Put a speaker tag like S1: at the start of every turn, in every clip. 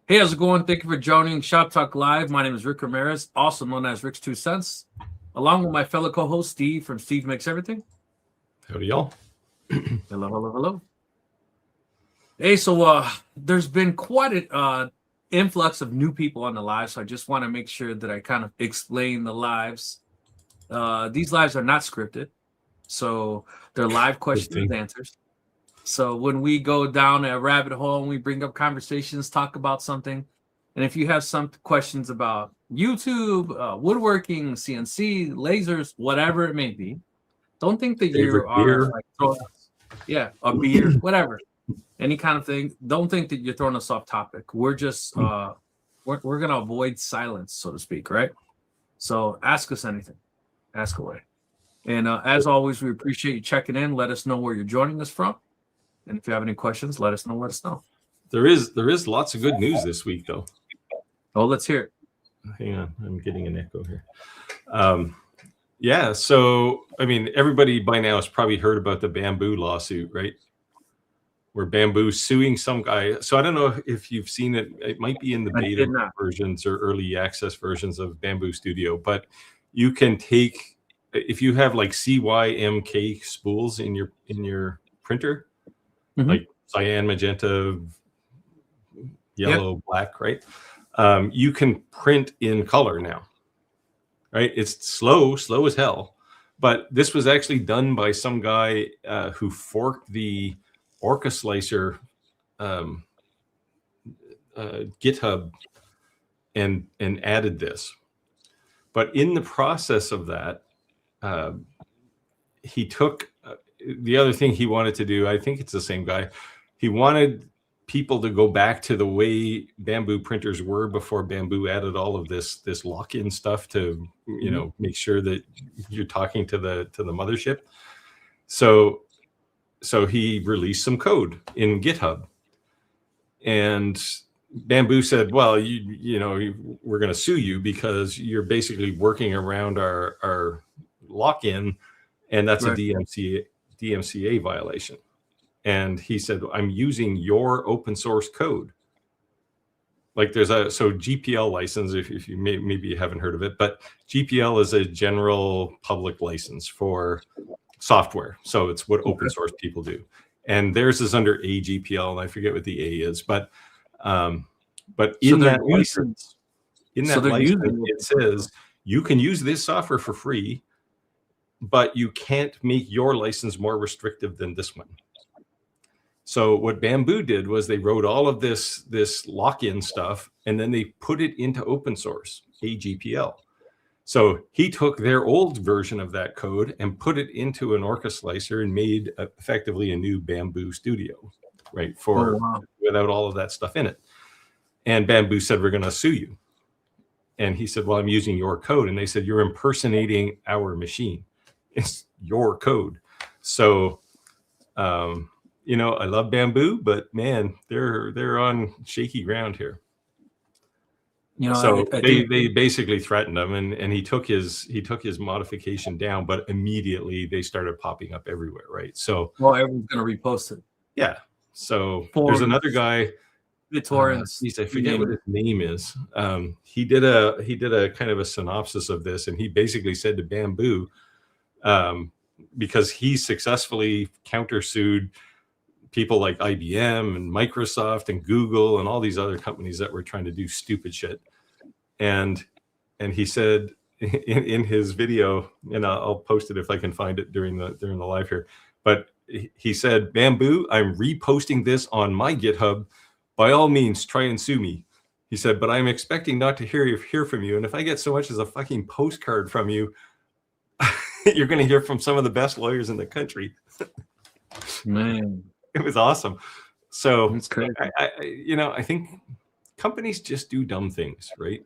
S1: Hey, how's it going? Thank you for joining Shop Talk Live. My name is Rick Ramirez, also known as Rick's 2 Cents, along with my fellow co-host Steve from Steve Makes Everything.
S2: Howdy, y'all.
S1: Hello. Hey, so there's been quite an influx of new people on the live, so I just want to make sure that I kind of explain the lives. These lives are not scripted, so they're live questions and answers. So when we go down a rabbit hole and we bring up conversations, talk about something, and if you have some questions about YouTube, woodworking, CNC, lasers, whatever it may be, don't think that you are like throwing us, a beer, whatever, any kind of thing. Don't think that you're throwing us off topic. We're just we're gonna avoid silence, so to speak, right? So ask us anything, ask away, and as always, we appreciate you checking in. Let us know where you're joining us from. And if you have any questions, let us know.
S2: There is lots of good news this week, though.
S1: Oh, let's hear it.
S2: Hang on, I'm getting an echo here. Yeah, so, I mean, everybody by now has probably heard about the Bambu lawsuit, right? Where Bambu's suing some guy. So I don't know if you've seen it. It might be in the beta versions or early access versions of Bambu Studio, but you can take, if you have like CYMK spools in your printer, like cyan, magenta, yellow, black, right? You can print in color now, right? It's slow as hell. But this was actually done by some guy who forked the Orca Slicer GitHub and added this. But in the process of that, he took... the other thing he wanted to do, I think it's the same guy, he wanted people to go back to the way Bambu printers were before Bambu added all of this lock-in stuff to, you know, make sure that you're talking to the mothership. So he released some code in GitHub, and Bambu said, well, you know, we're going to sue you because you're basically working around our lock-in, and that's a DMCA violation. And he said, I'm using your open source code. Like there's GPL license, if you maybe you haven't heard of it, but GPL is a general public license for software. So it's what open source people do. And theirs is under AGPL, and I forget what the A is, but in that license, it says you can use this software for free, but you can't make your license more restrictive than this one. So what Bambu did was they wrote all of this lock-in stuff, and then they put it into open source, AGPL. So he took their old version of that code and put it into an Orca Slicer and made effectively a new Bambu Studio, right? Without all of that stuff in it. And Bambu said, we're going to sue you. And he said, well, I'm using your code. And they said, you're impersonating our machine. It's your code. So, you know, I love Bambu, but man, they're on shaky ground here. You know, so they basically threatened him, and he took his modification down, but immediately they started popping up everywhere, right? So,
S1: well, everyone's gonna repost it.
S2: Yeah. So there's another guy.
S1: The torrents.
S2: I forget what his name is. He did a kind of a synopsis of this, and he basically said to Bambu, because he successfully countersued people like IBM and Microsoft and Google and all these other companies that were trying to do stupid shit. And he said in his video, and I'll post it if I can find it during the live here, but he said, Bambu, I'm reposting this on my GitHub. By all means, try and sue me. He said, but I'm expecting not to hear from you. And if I get so much as a fucking postcard from you, you're going to hear from some of the best lawyers in the country.
S1: Man,
S2: it was awesome. So
S1: that's crazy.
S2: I think companies just do dumb things, right?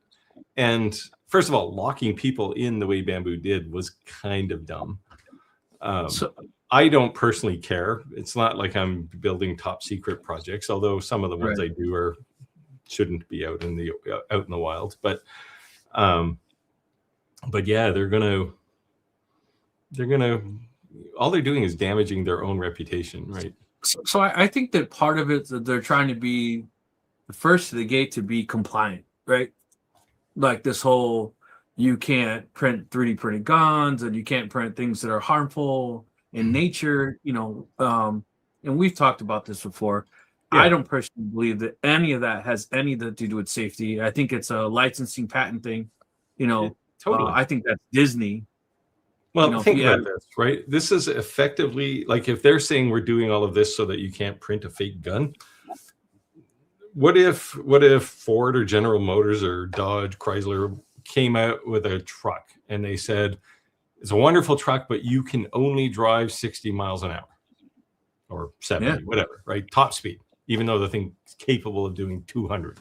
S2: And first of all, locking people in the way Bambu did was kind of dumb. I don't personally care. It's not like I'm building top secret projects, although some of the ones I do shouldn't be out in the wild. But yeah, they're gonna all they're doing is damaging their own reputation, right?
S1: So I think that part of it that they're trying to be first to the gate to be compliant, right? Like this whole, you can't print 3D printed guns and you can't print things that are harmful in nature, and we've talked about this before.
S2: Yeah.
S1: I don't personally believe that any of that has anything to do with safety. I think it's a licensing patent thing.
S2: Totally.
S1: I think that's Disney.
S2: Well, think about this, right? This is effectively like if they're saying we're doing all of this so that you can't print a fake gun. What if Ford or General Motors or Dodge, Chrysler came out with a truck and they said, it's a wonderful truck, but you can only drive 60 miles an hour or 70, whatever, right? Top speed, even though the thing's capable of doing 200.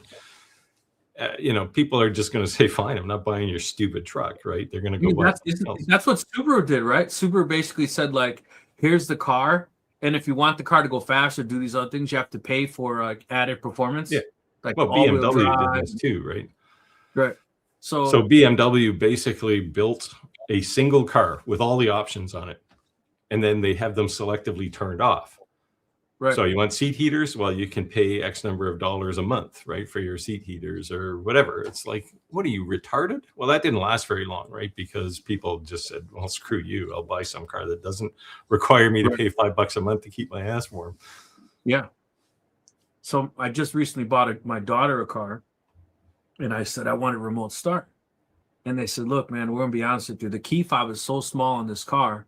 S2: People are just going to say, fine, I'm not buying your stupid truck, right? They're going to go buy something else.
S1: That's what Subaru did, right? Subaru basically said, like, here's the car, and if you want the car to go faster, do these other things, you have to pay for added performance.
S2: Yeah.
S1: Like,
S2: well, BMW did this too, right?
S1: Right. So
S2: BMW basically built a single car with all the options on it, and then they have them selectively turned off. Right. So you want seat heaters? Well, you can pay X number of dollars a month, right, for your seat heaters or whatever. It's like, what are you, retarded? Well, that didn't last very long, right? Because people just said, well, screw you. I'll buy some car that doesn't require me to pay $5 a month to keep my ass warm.
S1: Yeah. So I just recently bought my daughter a car, and I said, I want a remote start. And they said, look, man, we're going to be honest with you. The key fob is so small on this car,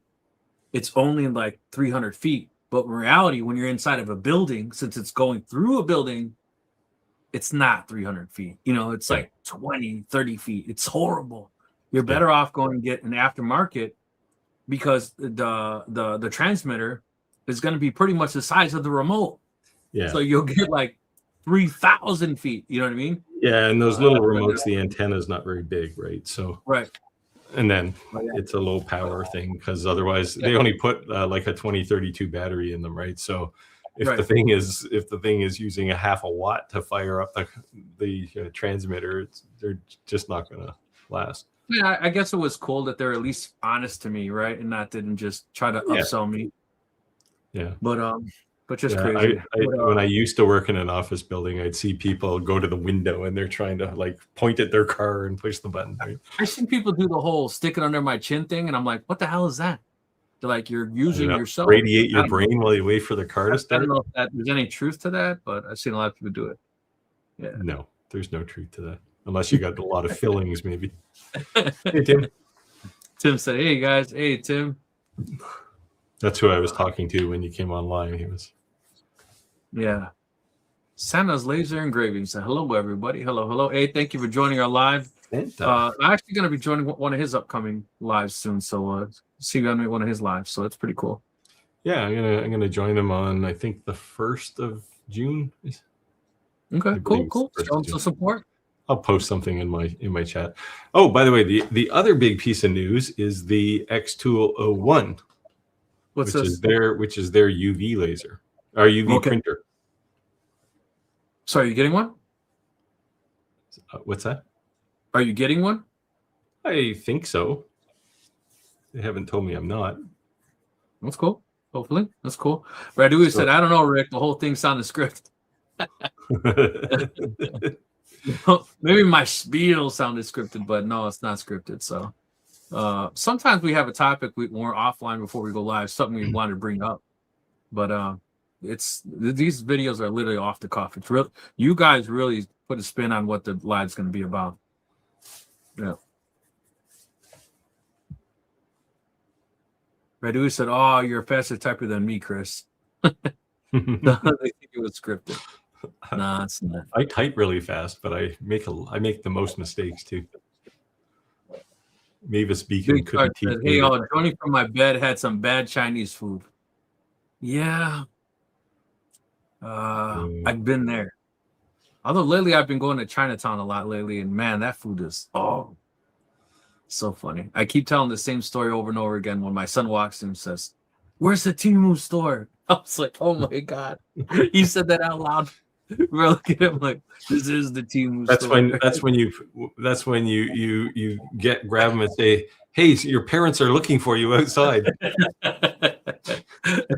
S1: it's only like 300 feet. But in reality, when you're inside of a building, since it's going through a building, it's not 300 feet. It's like 20, 30 feet. It's horrible. You're better off going and get an aftermarket because the transmitter is going to be pretty much the size of the remote. Yeah. So you'll get like 3,000 feet. You know what I mean?
S2: Yeah. And those little remotes, the antenna is not very big, right? So
S1: right.
S2: And then it's a low power thing because otherwise they only put like a 2032 battery in them, right? So if the thing is using a half a watt to fire up the transmitter, they're just not going to last.
S1: Yeah, I guess it was cool that they're at least honest to me, right, and didn't just try to upsell me.
S2: Yeah,
S1: but just crazy.
S2: When I used to work in an office building, I'd see people go to the window and they're trying to like point at their car and push the button. Right?
S1: I've seen people do the whole stick it under my chin thing, and I'm like, what the hell is that? They're like, you're using yourself.
S2: Radiate your brain while you wait for the car to start.
S1: I don't know if there's any truth to that, but I've seen a lot of people do it. Yeah.
S2: No, there's no truth to that. Unless you got a lot of fillings, maybe. Hey, Tim.
S1: Tim said, hey, guys. Hey, Tim.
S2: That's who I was talking to when you came online. He was.
S1: Yeah. Santa's Laser Engraving said, hello, everybody. Hello, hello. Hey, thank you for joining our live. I'm actually going to be joining one of his upcoming lives soon. So see you on one of his lives. So that's pretty cool.
S2: Yeah, I'm gonna join them on, I think, the 1st of June.
S1: Okay, cool. Show some support.
S2: I'll post something in my chat. Oh, by the way, the other big piece of news is the XTool 01. Which is their UV laser, or UV printer.
S1: So are you getting one?
S2: What's that?
S1: Are you getting one?
S2: I think so. They haven't told me I'm not.
S1: That's cool. Hopefully. That's cool. Radu said, I don't know, Rick. The whole thing sounded scripted. Maybe my spiel sounded scripted, but no, it's not scripted. So sometimes we have a topic we're offline before we go live, something we want to bring up. But these videos are literally off the cuff. It's real. You guys really put a spin on what the live's going to be about. Yeah. Radu said, "Oh, you're a faster typer than me, Chris." They think it was scripted. Nah, it's not.
S2: I type really fast, but I make the most mistakes too. Mavis Beacon couldn't teach me.
S1: Hey, Johnny from my bed had some bad Chinese food. Yeah. I've been there. Although lately I've been going to Chinatown a lot lately, and man, that food is so funny. I keep telling the same story over and over again when my son walks in and says, "Where's the Temu store?" I was like, "Oh my god!" He said that out loud. We're looking at him like, "This is the Temu store."
S2: That's when you grab him and say, "Hey, your parents are looking for you outside."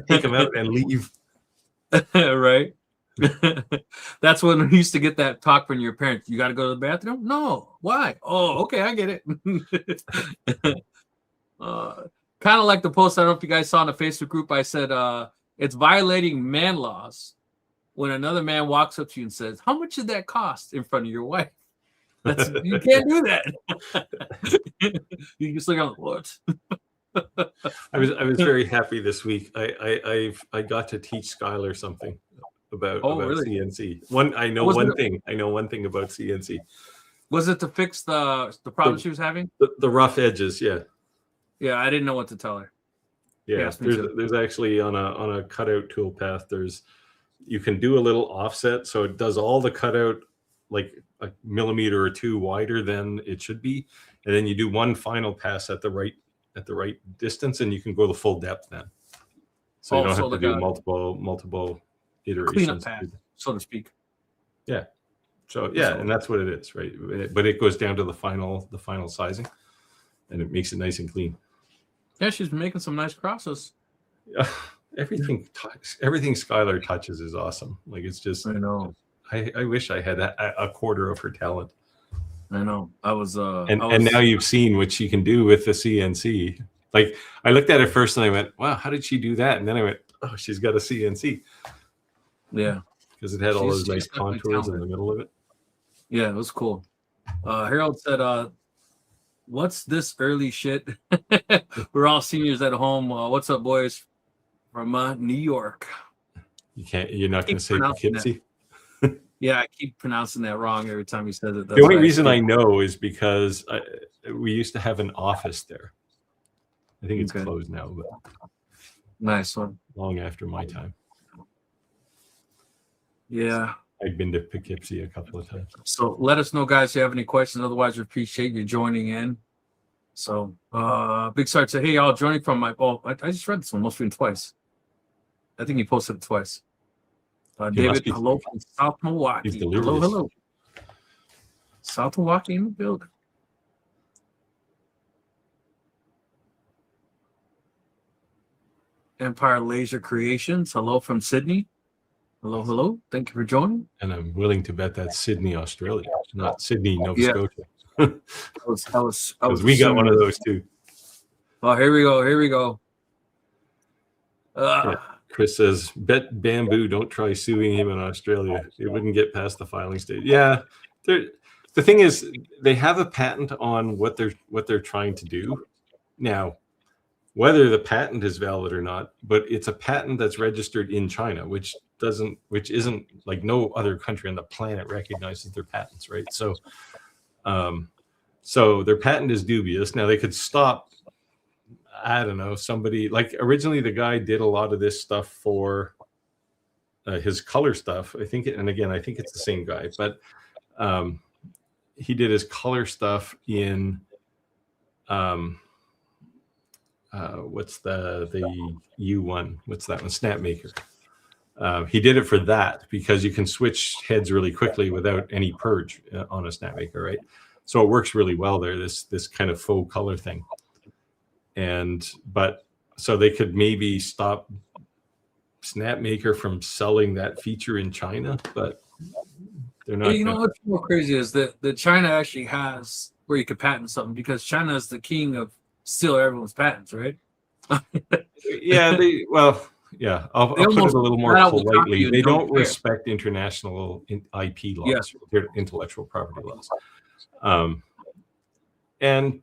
S2: Take them out and leave.
S1: Right. That's when we used to get that talk from your parents. You got to go to the bathroom? No. Why? Oh, okay, I get it. Kind of like the post, I don't know if you guys saw in the Facebook group, I said it's violating man laws when another man walks up to you and says, how much did that cost in front of your wife? You can't do that. You just look at what?
S2: I was very happy this week. I got to teach Skylar something about
S1: really?
S2: CNC. I know one thing about CNC.
S1: Was it to fix the problem she was having?
S2: The rough edges, yeah.
S1: Yeah, I didn't know what to tell her.
S2: Yeah,
S1: Yes,
S2: there's actually on a cutout toolpath, you can do a little offset, so it does all the cutout like a millimeter or two wider than it should be, and then you do one final pass at the right distance, and you can go the full depth then. So you don't have to do multiple iterations.
S1: Cleanup path, so to speak.
S2: Yeah. So yeah, and that's what it is, right? But it goes down to the final sizing, and it makes it nice and clean.
S1: Yeah, she's making some nice crosses.
S2: Everything Skylar touches is awesome. Like, it's just,
S1: I know.
S2: I wish I had a quarter of her talent.
S1: I know.
S2: And now you've seen what she can do with the CNC. Like, I looked at it first and I went, wow, how did she do that? And then I went, oh, she's got a CNC.
S1: Yeah.
S2: Because it had all those nice contours in the middle of it.
S1: Yeah, it was cool. Harold said, what's this early shit? We're all seniors at home. What's up, boys? From New York.
S2: You're not going to say Poughkeepsie?
S1: Yeah, I keep pronouncing that wrong every time he says it.
S2: The only reason I know is because we used to have an office there. I think it's closed now, but
S1: nice one.
S2: Long after my time.
S1: Yeah.
S2: I've been to Poughkeepsie a couple of times.
S1: So let us know, guys, if you have any questions. Otherwise, we appreciate you joining in. So Big Sarge said, hey, y'all, joining from my... Oh, I just read this one. Must have been twice. I think he posted it twice. David, hello from South Milwaukee. Hello. South Milwaukee in the building. Empire Laser Creations. Hello from Sydney. Hello. Thank you for joining.
S2: And I'm willing to bet that's Sydney, Australia, not Sydney, Nova Scotia. We got one of those too.
S1: Oh, here we go.
S2: Chris says, bet Bambu don't try suing him in Australia. It wouldn't get past the filing stage. Yeah. The thing is, they have a patent on what they're trying to do. Now, whether the patent is valid or not, but it's a patent that's registered in China, which isn't like no other country on the planet recognizes their patents, right? So so their patent is dubious. Now they could stop, I don't know, somebody, like originally the guy did a lot of this stuff for his color stuff. I think it's the same guy, but he did his color stuff in what's the U1? What's that one? Snapmaker. He did it for that because you can switch heads really quickly without any purge on a Snapmaker, right? So it works really well there. This kind of faux color thing, but so they could maybe stop Snapmaker from selling that feature in China, but they're not.
S1: You know what's more crazy is that China actually has where you could patent something because China is the king of steal everyone's patents, right?
S2: Yeah, I'll put it a little more politely. They don't respect international IP laws, intellectual property laws. And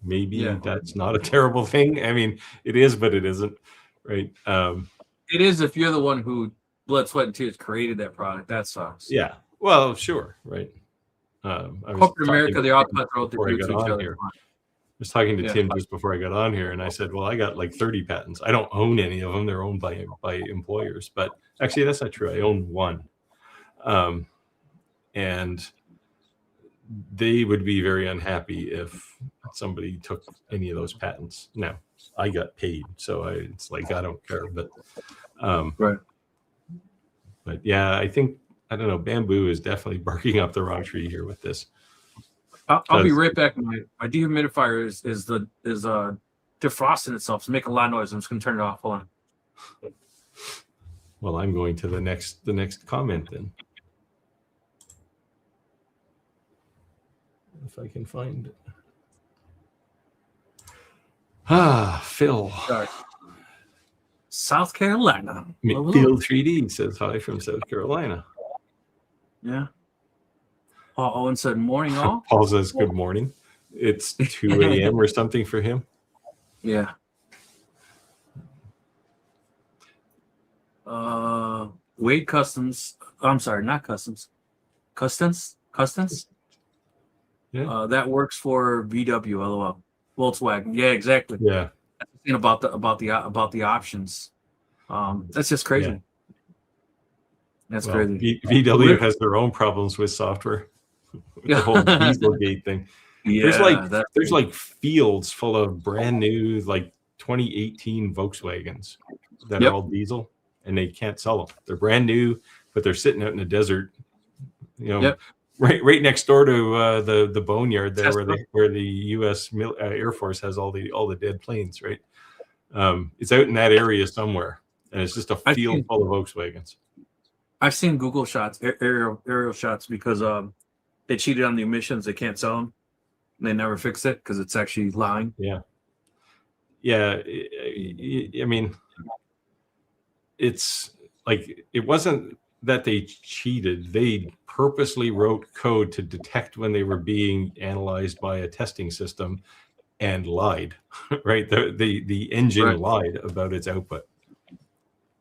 S2: maybe that's not a terrible thing. I mean, it is, but it isn't, right?
S1: It is if you're the one who blood, sweat, and tears created that product. That sucks.
S2: Yeah. Well, sure, right.
S1: Corporate America, they all cutthroat to each other.
S2: I was talking to Tim just before I got on here, and I said, well, I got like 30 patents. I don't own any of them. They're owned by employers. But actually, that's not true. I own one. And they would be very unhappy if somebody took any of those patents. Now, I got paid, so it's like I don't care. But
S1: right.
S2: But yeah, I don't know. Bambu is definitely barking up the wrong tree here with this.
S1: I'll be right back. My dehumidifier is defrosting itself. It's making a lot of noise. I'm just gonna turn it off. Hold on.
S2: Well, I'm going to the next comment then. If I can find it. Phil.
S1: Sorry. South Carolina.
S2: Phil 3D says hi from South Carolina.
S1: Yeah. Paul Owen said morning all.
S2: Paul says good morning. It's 2 a.m. or something for him.
S1: Yeah. Wade Customs. I'm sorry, not Customs. Customs.
S2: Yeah.
S1: That works for VW. LOL. Volkswagen. Yeah, exactly.
S2: Yeah.
S1: About the options. That's just crazy.
S2: Yeah.
S1: That's
S2: Well,
S1: crazy.
S2: VW has their own problems with software. The whole Dieselgate thing.
S1: Yeah,
S2: there's like fields full of brand new like 2018 Volkswagens that are all diesel, and they can't sell them. They're brand new, but they're sitting out in the desert. You know, right next door to the boneyard there, where the U.S. Air Force has all the dead planes. Right, it's out in that area somewhere, and it's just a field full of Volkswagens.
S1: I've seen Google shots, aerial shots, because they cheated on the emissions. They can't sell them. They never fix it because it's actually lying.
S2: Yeah. I mean, it's like, it wasn't that they cheated. They purposely wrote code to detect when they were being analyzed by a testing system and lied, right? The engine lied about its output.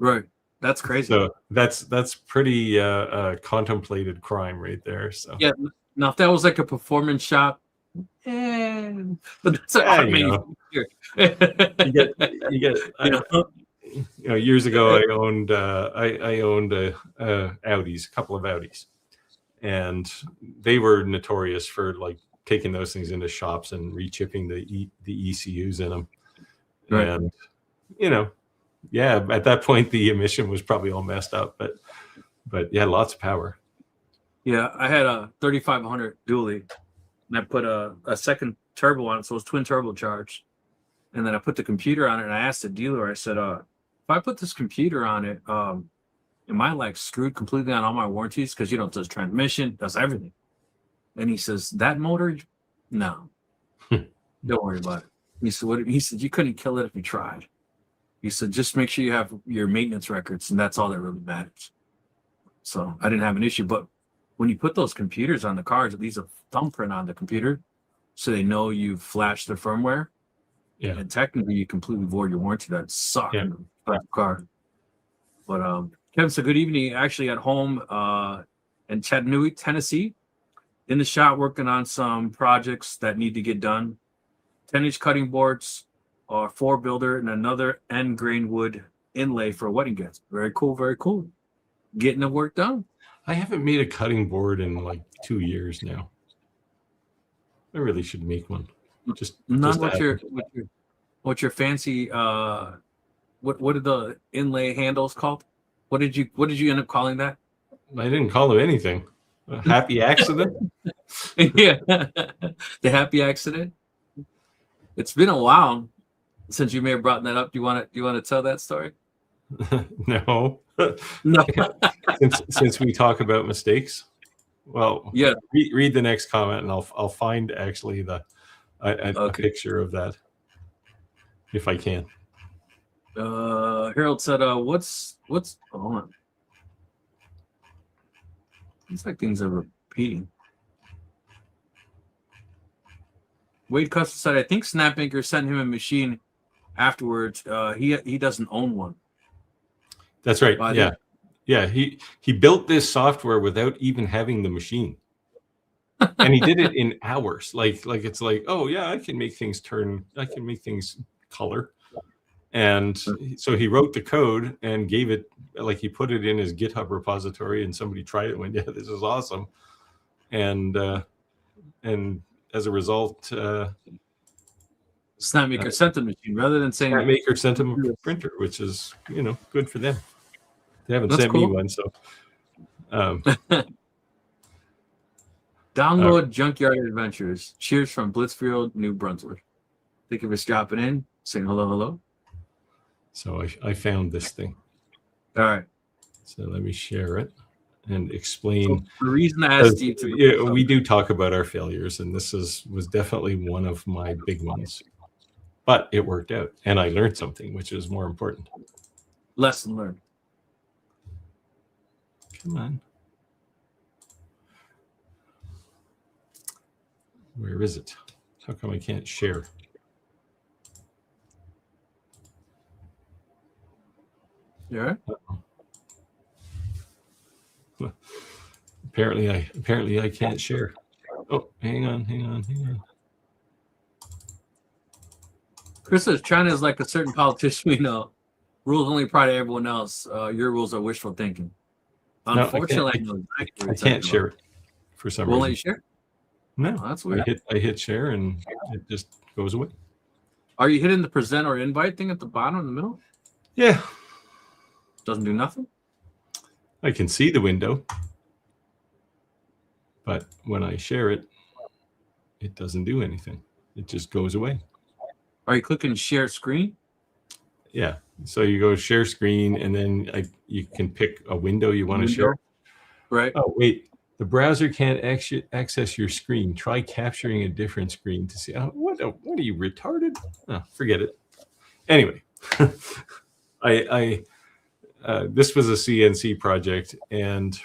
S1: Right. That's crazy.
S2: So that's pretty contemplated crime right there. So
S1: yeah. Now if that was like a performance shop, but that's amazing.
S2: You get years ago I owned Audis, a couple of Audis, and they were notorious for like taking those things into shops and rechipping the ECUs in them.
S1: Right.
S2: And at that point the emission was probably all messed up, but yeah, lots of power.
S1: Yeah, I had a 3500 dually, and I put a second turbo on it, so it was twin turbocharged. And then I put the computer on it, and I asked the dealer, I said, if I put this computer on it, am I like screwed completely on all my warranties? Because it does transmission, does everything. And he says, that motor, no, don't worry about it. He said, what? He said, you couldn't kill it if you tried. He said, just make sure you have your maintenance records, and that's all that really matters. So I didn't have an issue. But when you put those computers on the cars, it leaves a thumbprint on the computer, so they know you flashed the firmware.
S2: Yeah.
S1: And technically, you completely void your warranty. That sucks in the car. But Kevin said, good evening. Actually, at home in Chattanooga, Tennessee, in the shop working on some projects that need to get done. 10-inch cutting boards, 4-builder, and another end grain wood inlay for a wedding gift. Very cool, very cool. Getting the work done.
S2: I haven't made a cutting board in like 2 years now. I really should make one.
S1: What's your fancy what are the inlay handles called? What did you end up calling that?
S2: I didn't call them anything. A happy accident.
S1: Yeah. The happy accident. It's been a while since you may have brought that up. Do you want to tell that story?
S2: No.
S1: No.
S2: since we talk about mistakes. Well,
S1: yeah.
S2: Read the next comment, and I'll find actually a picture of that if I can.
S1: Harold said, what's hold on. It's like things are repeating. Wade Custom said, I think Snapmaker sent him a machine afterwards. He doesn't own one.
S2: That's right. Yeah. He built this software without even having the machine. And he did it in hours. Like it's like, oh yeah, I can make things color. And so he wrote the code and gave it, like he put it in his GitHub repository, and somebody tried it and went, yeah, this is awesome. And as a result,
S1: Snapmaker sent the machine rather than saying
S2: Snapmaker sent him a printer, which is good for them. They haven't sent me one, so
S1: download Junkyard Adventures. Cheers from Blitzfield, New Brunswick. Thank you for stopping in, saying hello.
S2: So I found this thing.
S1: All right.
S2: So let me share it and
S1: So
S2: explain.
S1: the reason I asked you to,
S2: Yeah, we do talk about our failures, and this was definitely one of my big ones. But it worked out, and I learned something, which is more important.
S1: lesson learned.
S2: Come on. Where is it? How come I can't share?
S1: You all right?
S2: Apparently I can't share. Oh, hang on.
S1: Chris says China is like a certain politician we know. Rules only apply to everyone else. Your rules are wishful thinking.
S2: No,
S1: Unfortunately,
S2: I
S1: know exactly what
S2: I
S1: you're
S2: can't
S1: talking
S2: share
S1: about.
S2: it for some
S1: Won't let
S2: reason.
S1: you share?
S2: No,
S1: Oh, that's weird.
S2: I hit share and it just goes away.
S1: Are you hitting the present or invite thing at the bottom in the middle?
S2: Yeah,
S1: Doesn't do nothing?
S2: I can see the window, but when I share it, it doesn't do anything. It just goes away.
S1: Are you clicking share screen?
S2: Yeah. So you go share screen, and then you can pick a window you want to share.
S1: Right.
S2: Oh, wait. The browser can't access your screen. Try capturing a different screen to see. Oh, what are you, retarded? Oh, forget it. Anyway, this was a CNC project, and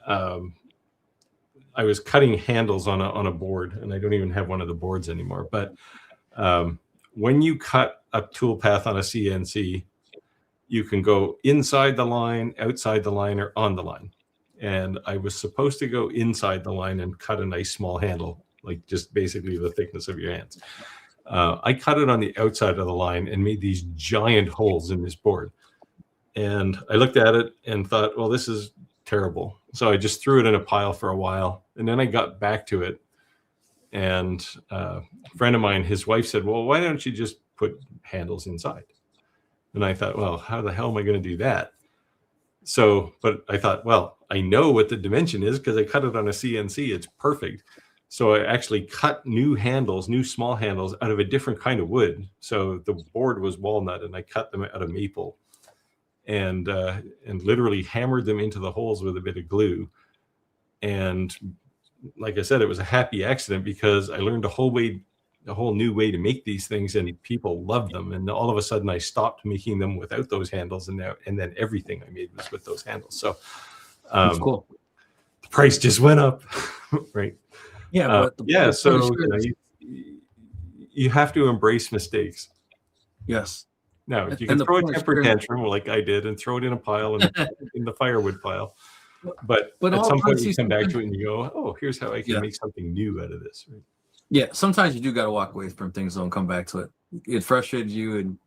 S2: I was cutting handles on a board, and I don't even have one of the boards anymore. But when you cut a toolpath on a CNC, you can go inside the line, outside the line, or on the line. And I was supposed to go inside the line and cut a nice small handle, like just basically the thickness of your hands. I cut it on the outside of the line and made these giant holes in this board. And I looked at it and thought, well, this is terrible. So I just threw it in a pile for a while. And then I got back to it. And a friend of mine, his wife said, well, why don't you just put handles inside? And I thought, well, how the hell am I going to do that? So, but I thought, well, I know what the dimension is because I cut it on a CNC. It's perfect. So I actually cut new handles, new small handles out of a different kind of wood. So the board was walnut, and I cut them out of maple, and literally hammered them into the holes with a bit of glue. And like I said, it was a happy accident because I learned a whole new way to make these things, and people loved them. And all of a sudden I stopped making them without those handles, and then everything I made was with those handles. So
S1: That's cool.
S2: The price just went up. Right.
S1: Yeah, but
S2: so you have to embrace mistakes.
S1: Yes.
S2: Now, if you can throw a temper tantrum like I did and throw it in a pile in the firewood pile, but at some point you come back to it and you go, oh, here's how I can make something new out of this. Right?
S1: Yeah, sometimes you do got to walk away from things, don't come back to it. It frustrated you and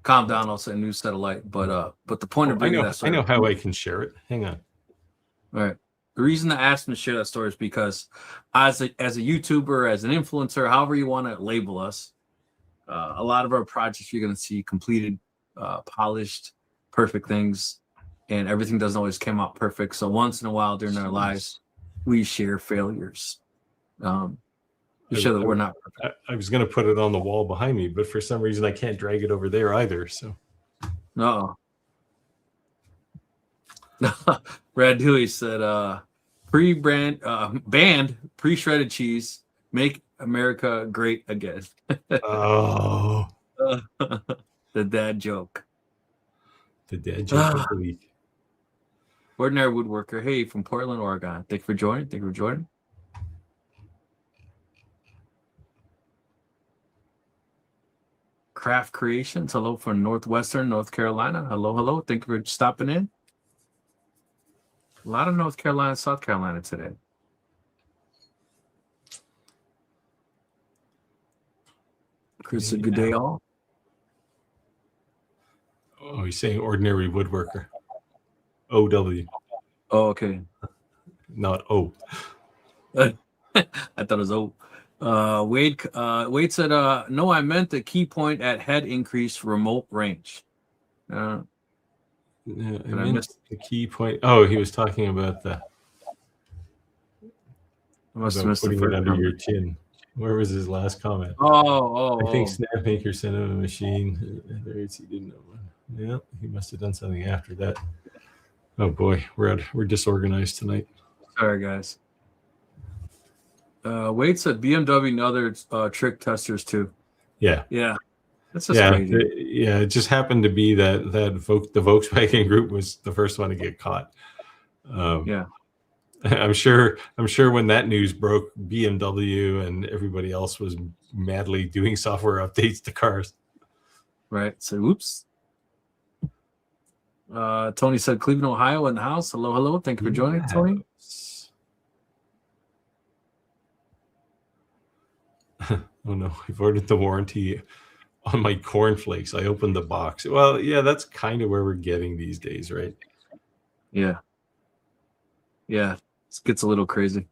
S1: calm down, I'll set a new set of light. But the point of bringing that story,
S2: I know how I can share it. Hang on.
S1: All right. The reason I asked him to share that story is because as a YouTuber, as an influencer, however you want to label us, a lot of our projects you're going to see completed, polished, perfect things, and everything doesn't always come out perfect. So once in a while during our lives, we share failures. To show that we're not perfect.
S2: I was going to put it on the wall behind me, but for some reason I can't drag it over there either. So,
S1: Brad Dewey said, banned pre-shredded cheese, make America great again.
S2: Oh,
S1: the dad joke.
S2: The dad joke of the week.
S1: Ordinary woodworker, hey, from Portland, Oregon. Thank you for joining. Craft Creations, hello from Northwestern North Carolina. Hello. Thank you for stopping in. A lot of North Carolina, South Carolina today. Chris, a good day all.
S2: Oh, he's saying ordinary woodworker. OW.
S1: Oh, okay.
S2: Not O.
S1: I thought it was O. Wade said, no, I meant the key point at head increase remote range.
S2: I missed the key point. Oh, he was talking about
S1: I must have missed
S2: putting it under your chin. Where was his last comment?
S1: Oh,
S2: I think Snapmaker sent him a machine. He didn't know. Yeah, he must have done something after that. Oh boy, we're disorganized tonight.
S1: Sorry, guys. Wade said BMW and other trick testers too.
S2: Yeah.
S1: That's just crazy.
S2: It just happened to be that the Volkswagen group was the first one to get caught. I'm sure when that news broke, BMW and everybody else was madly doing software updates to cars.
S1: Right. So, whoops. Tony said Cleveland, Ohio in the house. Hello. Thank you for joining, Tony.
S2: Oh no, I've ordered the warranty on my cornflakes. I opened the box. Well, yeah, that's kind of where we're getting these days, right?
S1: Yeah. It gets a little crazy.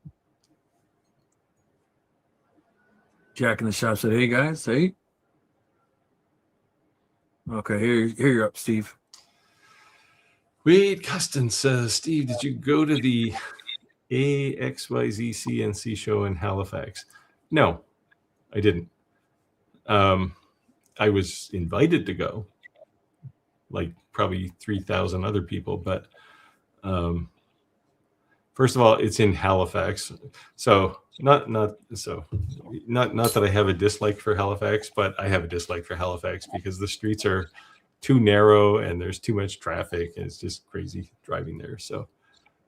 S1: Jack in the shop said, "Hey guys, hey." Okay, here you're up, Steve.
S2: Wade Custon says, Steve, did you go to the AXYZ CNC show in Halifax? No, I didn't. I was invited to go, like probably 3,000 other people, but first of all, it's in Halifax, so not that I have a dislike for Halifax, but I have a dislike for Halifax because the streets are too narrow and there's too much traffic and it's just crazy driving there. So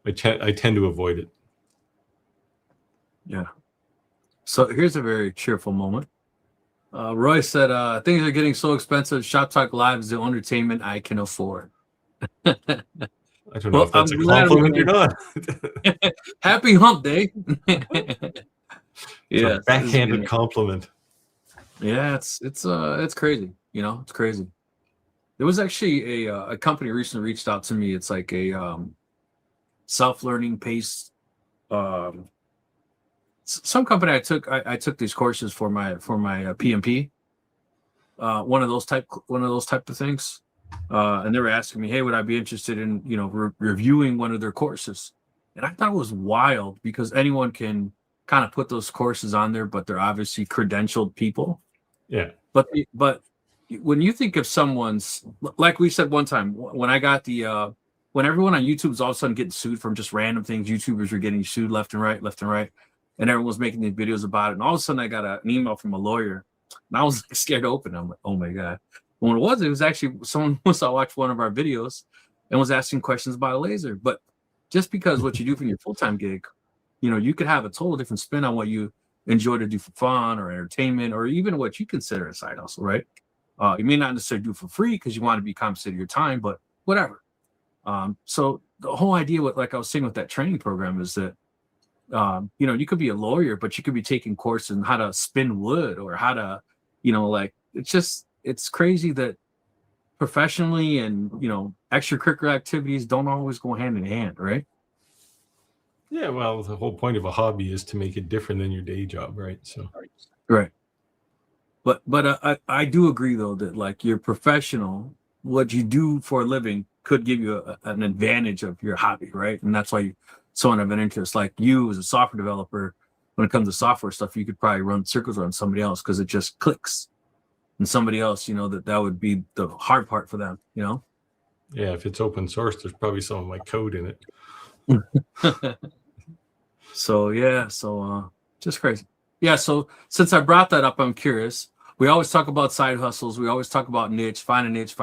S2: I tend to avoid it.
S1: Yeah. So here's a very cheerful moment. Roy said, things are getting so expensive. Shop Talk Live is the entertainment I can afford.
S2: I don't know if that's a compliment or not.
S1: Happy hump day.
S2: It's a backhanded compliment.
S1: Yeah, it's crazy. You know, it's crazy. There was actually a company recently reached out to me. It's like a self-learning pace. Some company I took these courses for my PMP. One of those type of things. And they were asking me, hey, would I be interested in, reviewing one of their courses? And I thought it was wild because anyone can kind of put those courses on there, but they're obviously credentialed people.
S2: Yeah.
S1: But when you think of someone's, like we said one time, when I got when everyone on YouTube was all of a sudden getting sued from just random things, YouTubers were getting sued left and right. And everyone was making these videos about it. And all of a sudden I got an email from a lawyer and I was scared to open it. I'm like, oh my God. When it was actually someone must have watched one of our videos and was asking questions about a laser. But just because what you do for your full-time gig, you could have a total different spin on what you enjoy to do for fun or entertainment, or even what you consider a side hustle, right? You may not necessarily do it for free because you want to be compensated your time, but whatever. So the whole idea, like I was saying with that training program, is that you could be a lawyer, but you could be taking courses on how to spin wood or how to, it's crazy that professionally and, extracurricular activities don't always go hand in hand, right?
S2: Yeah, well, the whole point of a hobby is to make it different than your day job, right? So,
S1: right. But I do agree though that like your professional, what you do for a living could give you an advantage of your hobby, right? And that's why someone have an interest. Like you as a software developer, when it comes to software stuff, you could probably run circles around somebody else because it just clicks. And somebody else, that would be the hard part for them, Yeah,
S2: if it's open source, there's probably some of my code in it.
S1: So just crazy. Yeah, so since I brought that up, I'm curious. We always talk about side hustles. We always talk about niche, find a niche.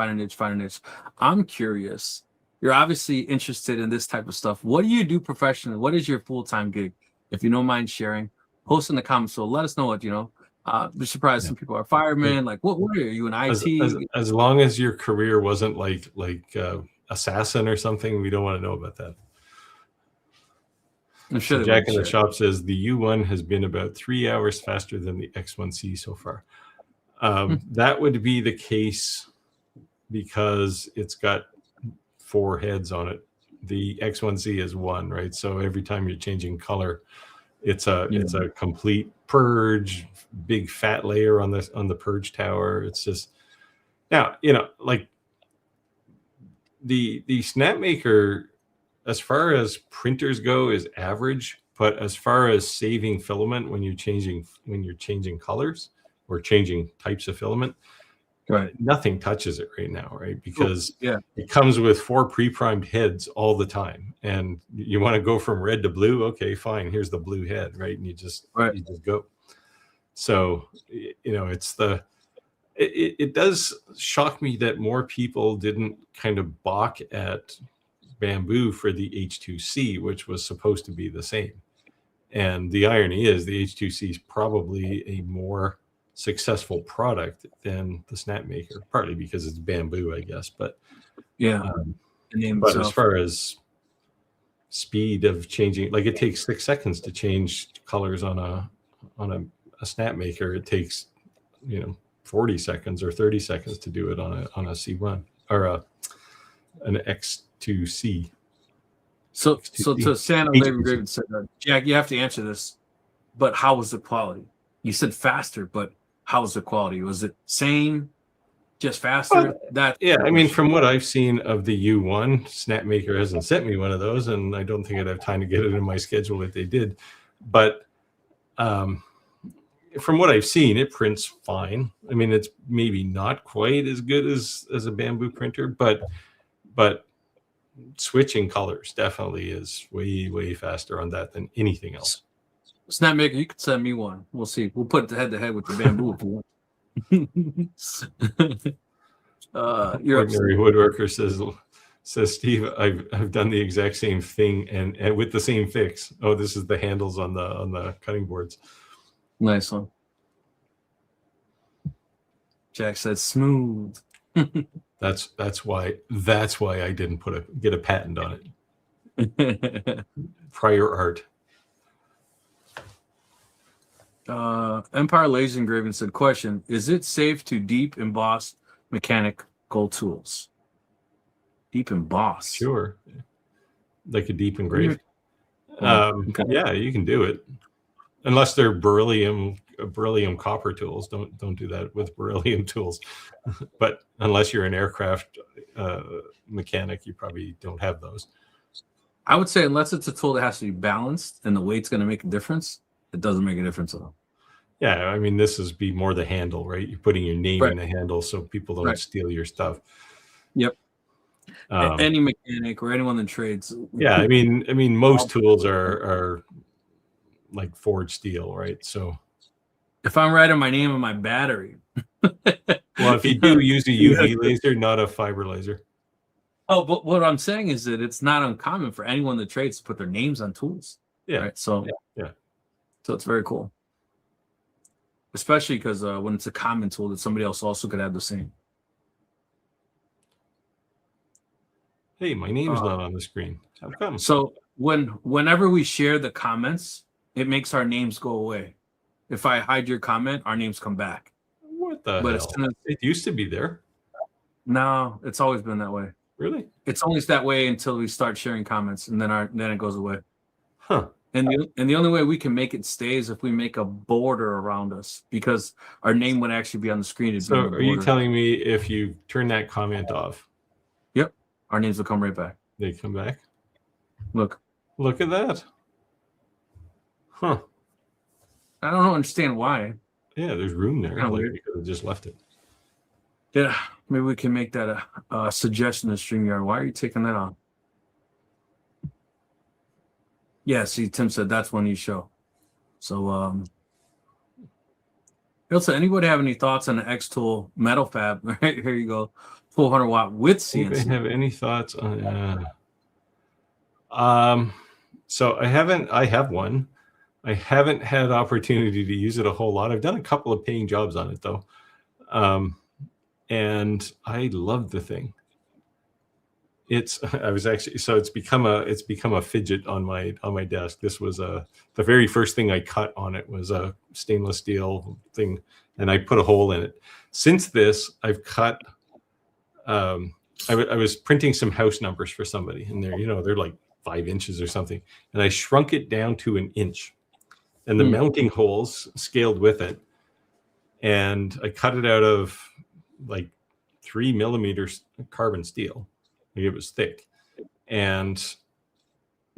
S1: I'm curious. You're obviously interested in this type of stuff. What do you do professionally? What is your full-time gig? If you don't mind sharing, post in the comments. So let us know what, Be surprised some people are firemen. Like, what are you in IT?
S2: As long as your career wasn't like assassin or something, we don't want to know about that.
S1: I'm sure
S2: so Jack in the shop says the U1 has been about 3 hours faster than the X1C so far. That would be the case because it's got 4 heads on it. The X1C is 1, right? So every time you're changing color, it's a complete purge, big fat layer on the purge tower. It's just now, like the Snapmaker, as far as printers go, is average, But as far as saving filament when you're changing colors or changing types of filament,
S1: Right.
S2: nothing touches it right now, right? Because
S1: Yeah.
S2: it comes with 4 pre-primed heads all the time, and you want to go from red to blue. Okay, fine. Here's the blue head, right? And you just go. So it does shock me that more people didn't kind of balk at Bambu for the H2C, which was supposed to be the same. And the irony is the H2C is probably a more successful product than the Snapmaker, partly because it's Bambu, I guess. But
S1: yeah,
S2: but as far as speed of changing, like it takes 6 seconds to change colors on a Snapmaker. It takes 40 seconds or 30 seconds to do it on a C1 or an X2C.
S1: So to Santa Labor Graven said, Jack, you have to answer this, but how was the quality? You said faster, but how was the quality? Was it same, just faster?
S2: I mean, from what I've seen of the U1, Snapmaker hasn't sent me one of those, and I don't think I'd have time to get it in my schedule if they did. But from what I've seen, it prints fine. I mean, it's maybe not quite as good as a Bambu printer, but switching colors definitely is way faster on that than anything else.
S1: Snapmaker, you could send me one. We'll see. We'll put it head to head with the Bambu if you want.
S2: Ordinary woodworker says Steve, I've done the exact same thing and with the same fix. Oh, this is the handles on the cutting boards.
S1: Nice one. Jack said smooth.
S2: That's why I didn't get a patent on it. Prior art.
S1: Empire Laser Engraving said, question, is it safe to deep emboss mechanical tools? Deep emboss?
S2: Sure. Like a deep engrave.
S1: Okay.
S2: Yeah, you can do it. Unless they're beryllium copper tools. Don't do that with beryllium tools. But unless you're an aircraft mechanic, you probably don't have those.
S1: I would say unless it's a tool that has to be balanced and the weight's going to make a difference, it doesn't make a difference at all.
S2: Yeah, I mean, this is be more the handle, right? You're putting your name in the handle so people don't steal your stuff.
S1: Yep. Any mechanic or anyone that trades.
S2: Yeah, I mean, most tools are like forged steel, right? So
S1: if I'm writing my name on my battery.
S2: Well, if you do use a UV laser, not a fiber laser.
S1: Oh, but what I'm saying is that it's not uncommon for anyone that trades to put their names on tools.
S2: Yeah.
S1: Right? So
S2: yeah.
S1: So it's very cool. Especially because when it's a common tool that somebody else also could have the same.
S2: Hey, my name's not on the screen. How come?
S1: So whenever we share the comments, it makes our names go away. If I hide your comment, our names come back.
S2: What the hell? It used to be there.
S1: No, it's always been that way.
S2: Really?
S1: It's always that way until we start sharing comments, and then it goes away.
S2: Huh.
S1: And the only way we can make it stay is if we make a border around us, because our name would actually be on the screen.
S2: So are you telling me if you turn that comment off?
S1: Yep. Our names will come right back.
S2: They come back?
S1: Look
S2: at that. Huh.
S1: I don't understand why.
S2: Yeah, there's room there.
S1: Like
S2: we could have just left it.
S1: Yeah, maybe we can make that a suggestion to StreamYard. Why are you taking that off? Yeah, see, Tim said that's when you show. So, Ilsa, anybody have any thoughts on the XTool metal fab? Right, here you go. 400 watt with CNC.
S2: Anybody have any thoughts on so I have one. I haven't had opportunity to use it a whole lot. I've done a couple of paying jobs on it though. And I love the thing. It's become a fidget on my desk. This was the very first thing I cut on it was a stainless steel thing, and I put a hole in it. Since this, I've cut. I was printing some house numbers for somebody, and they're like 5 inches or something, and I shrunk it down to 1 inch, and the mounting holes scaled with it, and I cut it out of like 3 millimeters carbon steel. It was thick, and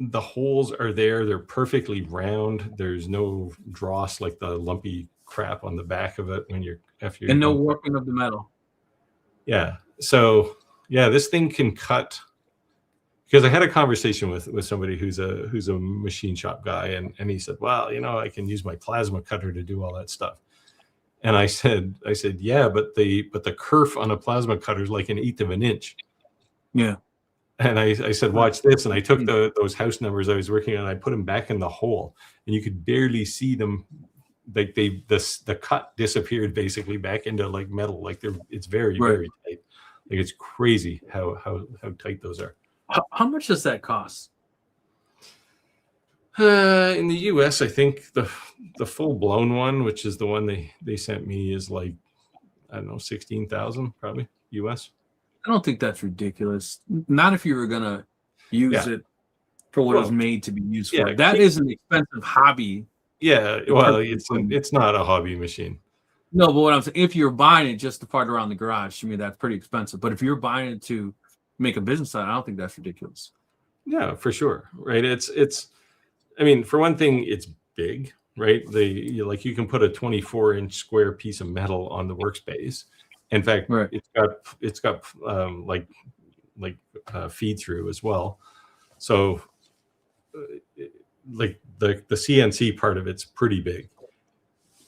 S2: the holes are there. They're perfectly round. There's no dross, like the lumpy crap on the back of it when you're after you're
S1: And no
S2: done.
S1: warping of the metal.
S2: Yeah. So yeah, this thing can cut. Because I had a conversation with somebody who's a machine shop guy, and he said, well, you know, I can use my plasma cutter to do all that stuff. And I said, yeah, but the kerf on a plasma cutter is like 1/8 of an inch.
S1: Yeah.
S2: And I said, watch this. And I took those house numbers I was working on, I put them back in the hole, and you could barely see them. Like the cut disappeared basically back into like metal. Like it's very, very tight. Like it's crazy how tight those are.
S1: How much does that cost?
S2: In the US, I think the full blown one, which is the one they sent me, is like, I don't know, 16,000 probably US.
S1: I don't think that's ridiculous. Not if you were gonna use it for what it was made to be used for. That is an expensive hobby.
S2: Yeah, well, it's not a hobby machine.
S1: No, but what I'm saying, if you're buying it just to part around the garage, to me that's pretty expensive. But if you're buying it to make a business out, I don't think that's ridiculous.
S2: Yeah, for sure. Right. It's I mean, for one thing, it's big, right? You can put a 24-inch square piece of metal on the workspace. In fact, it's got feed through as well. So like the CNC part of it's pretty big.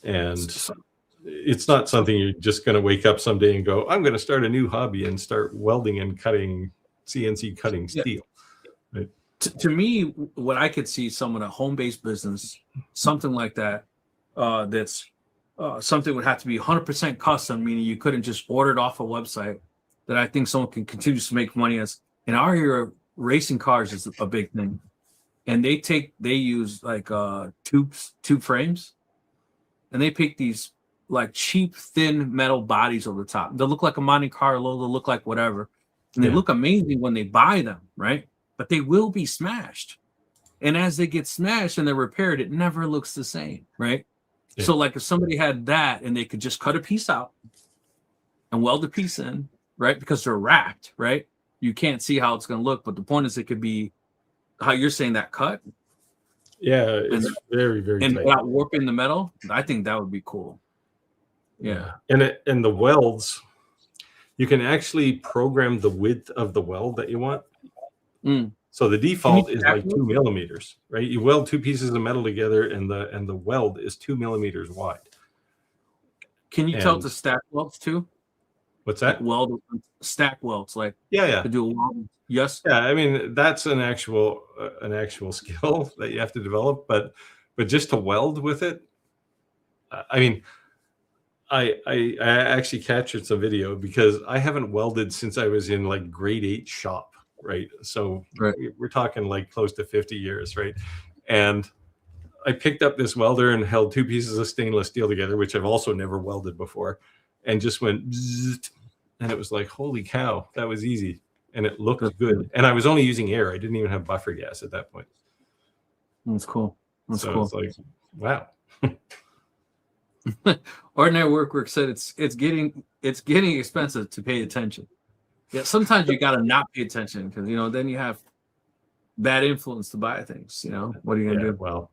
S2: And it's not something you're just going to wake up someday and go, I'm going to start a new hobby and start welding and cutting CNC cutting steel. Right?
S1: To me, what I could see someone, a home-based business, something like that, that's something would have to be 100% custom, meaning you couldn't just order it off a website, that I think someone can continue to make money as. In our era, racing cars is a big thing. And they use like tube frames, and they pick these like cheap, thin metal bodies over the top. They'll look like a Monte Carlo, they'll look like whatever. And they look amazing when they buy them, right? But they will be smashed. And as they get smashed and they're repaired, it never looks the same, right? Yeah. So like if somebody had that and they could just cut a piece out and weld a piece in, right? Because they're wrapped, right? You can't see how it's going to look. But the point is it could be how you're saying that cut.
S2: Yeah, it's very, very
S1: and
S2: tight.
S1: Without warping the metal, I think that would be cool. Yeah.
S2: And the welds, you can actually program the width of the weld that you want. So the default is like 2 millimeters, right? You weld two pieces of metal together, and the weld is 2 millimeters wide.
S1: Can you tell it to stack welds too?
S2: What's that?
S1: Like stack welds, like
S2: to
S1: do a weld. Yes.
S2: Yeah, I mean that's an actual skill that you have to develop, but just to weld with it, I mean, I actually captured some video because I haven't welded since I was in like grade 8 shop, right? So we're talking like close to 50 years, right? And I picked up this welder and held two pieces of stainless steel together, which I've also never welded before, and just went bzzzt, and it was like, holy cow, that was easy. And it looked good. And I was only using air. I didn't even have buffer gas at that point.
S1: That's cool. That's
S2: so
S1: cool.
S2: It's like, wow.
S1: Ordinary work said it's getting expensive to pay attention. Yeah, sometimes you gotta not pay attention because then you have bad influence to buy things. What are you gonna do?
S2: Well,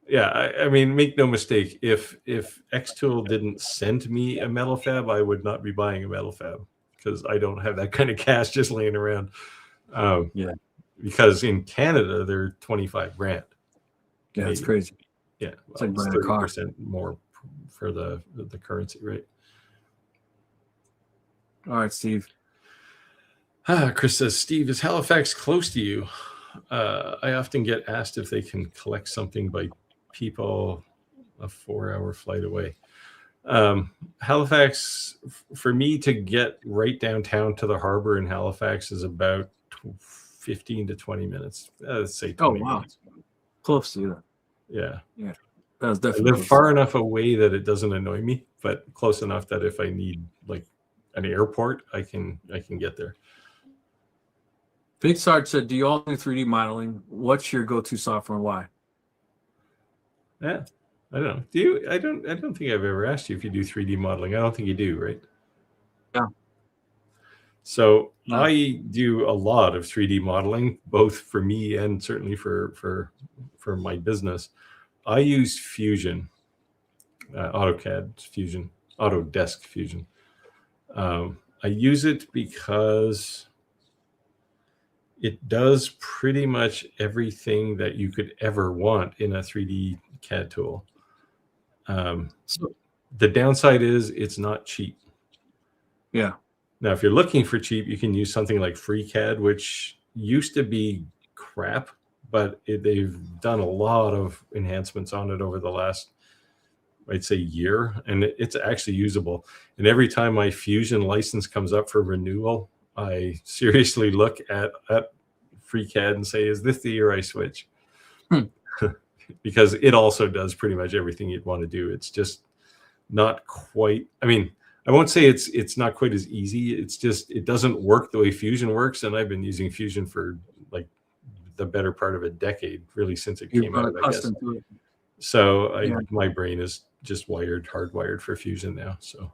S2: yeah, I mean, make no mistake. If XTool didn't send me a metal fab, I would not be buying a metal fab because I don't have that kind of cash just laying around. Because in Canada they're 25 grand.
S1: Yeah, it's crazy.
S2: Yeah,
S1: it's like
S2: 30% more for the currency rate.
S1: All right, Steve.
S2: Chris says, Steve, is Halifax close to you? I often get asked if they can collect something by people a 4-hour flight away. Halifax, for me to get right downtown to the harbor in Halifax is about 15 to 20 minutes. Let's say 20 minutes.
S1: Close to you.
S2: Yeah.
S1: That was definitely
S2: I live far enough away that it doesn't annoy me, but close enough that if I need like an airport, I can get there.
S1: Big Sarge said, do you all do 3D modeling? What's your go-to software and why?
S2: Yeah, I don't know. Do you? I don't think I've ever asked you if you do 3D modeling. I don't think you do, right?
S1: Yeah.
S2: So I do a lot of 3D modeling, both for me and certainly for my business. I use Fusion, AutoCAD Fusion, Autodesk Fusion. I use it because it does pretty much everything that you could ever want in a 3D CAD tool. So the downside is it's not cheap.
S1: Yeah.
S2: Now, if you're looking for cheap, you can use something like FreeCAD, which used to be crap, but they've done a lot of enhancements on it over the last, I'd say, year, and it's actually usable. And every time my Fusion license comes up for renewal, I seriously look at FreeCAD and say, is this the year I switch? Because it also does pretty much everything you'd want to do. It's just not quite, I mean, I won't say it's not quite as easy. It's just, it doesn't work the way Fusion works. And I've been using Fusion for like the better part of a decade, really, since it came out, I guess. So my brain is just hardwired for Fusion now. So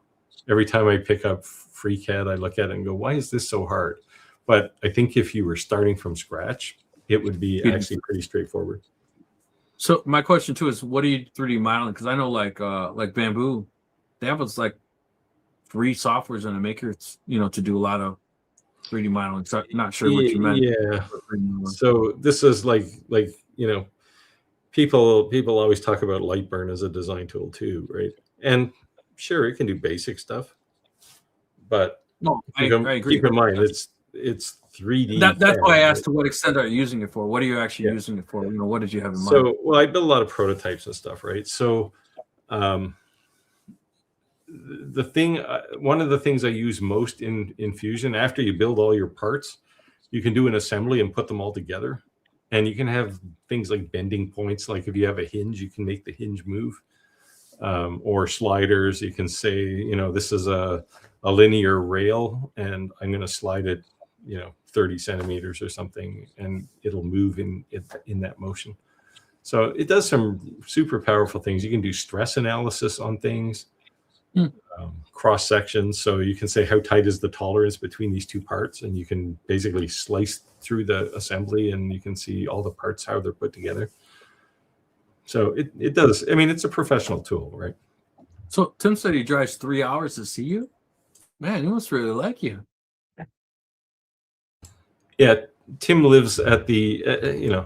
S2: every time I pick up FreeCAD, I look at it and go, why is this so hard? But I think if you were starting from scratch, it would be actually pretty straightforward.
S1: So my question too is, what are you 3D modeling? Because I know like Bambu, they have like 3 softwares in a maker, to do a lot of 3D modeling. So I'm not sure what you meant.
S2: Yeah. So this is like people always talk about Lightburn as a design tool too, right? And sure, it can do basic stuff, but
S1: I agree.
S2: Keep in mind, it's 3D.
S1: That's why I asked, to what extent are you using it for? What are you actually using it for? What did you have in mind?
S2: So, well, I build a lot of prototypes and stuff, right? So, one of the things I use most in Fusion, after you build all your parts, you can do an assembly and put them all together. And you can have things like bending points. Like if you have a hinge, you can make the hinge move. Or sliders, you can say, this is a linear rail and I'm going to slide it, 30 centimeters or something, and it'll move in that motion. So it does some super powerful things. You can do stress analysis on things, cross sections. So you can say, how tight is the tolerance between these 2 parts? And you can basically slice through the assembly and you can see all the parts, how they're put together. So it does. I mean, it's a professional tool, right?
S1: So Tim said he drives 3 hours to see you. Man, he must really like you. Yeah,
S2: Tim lives at the,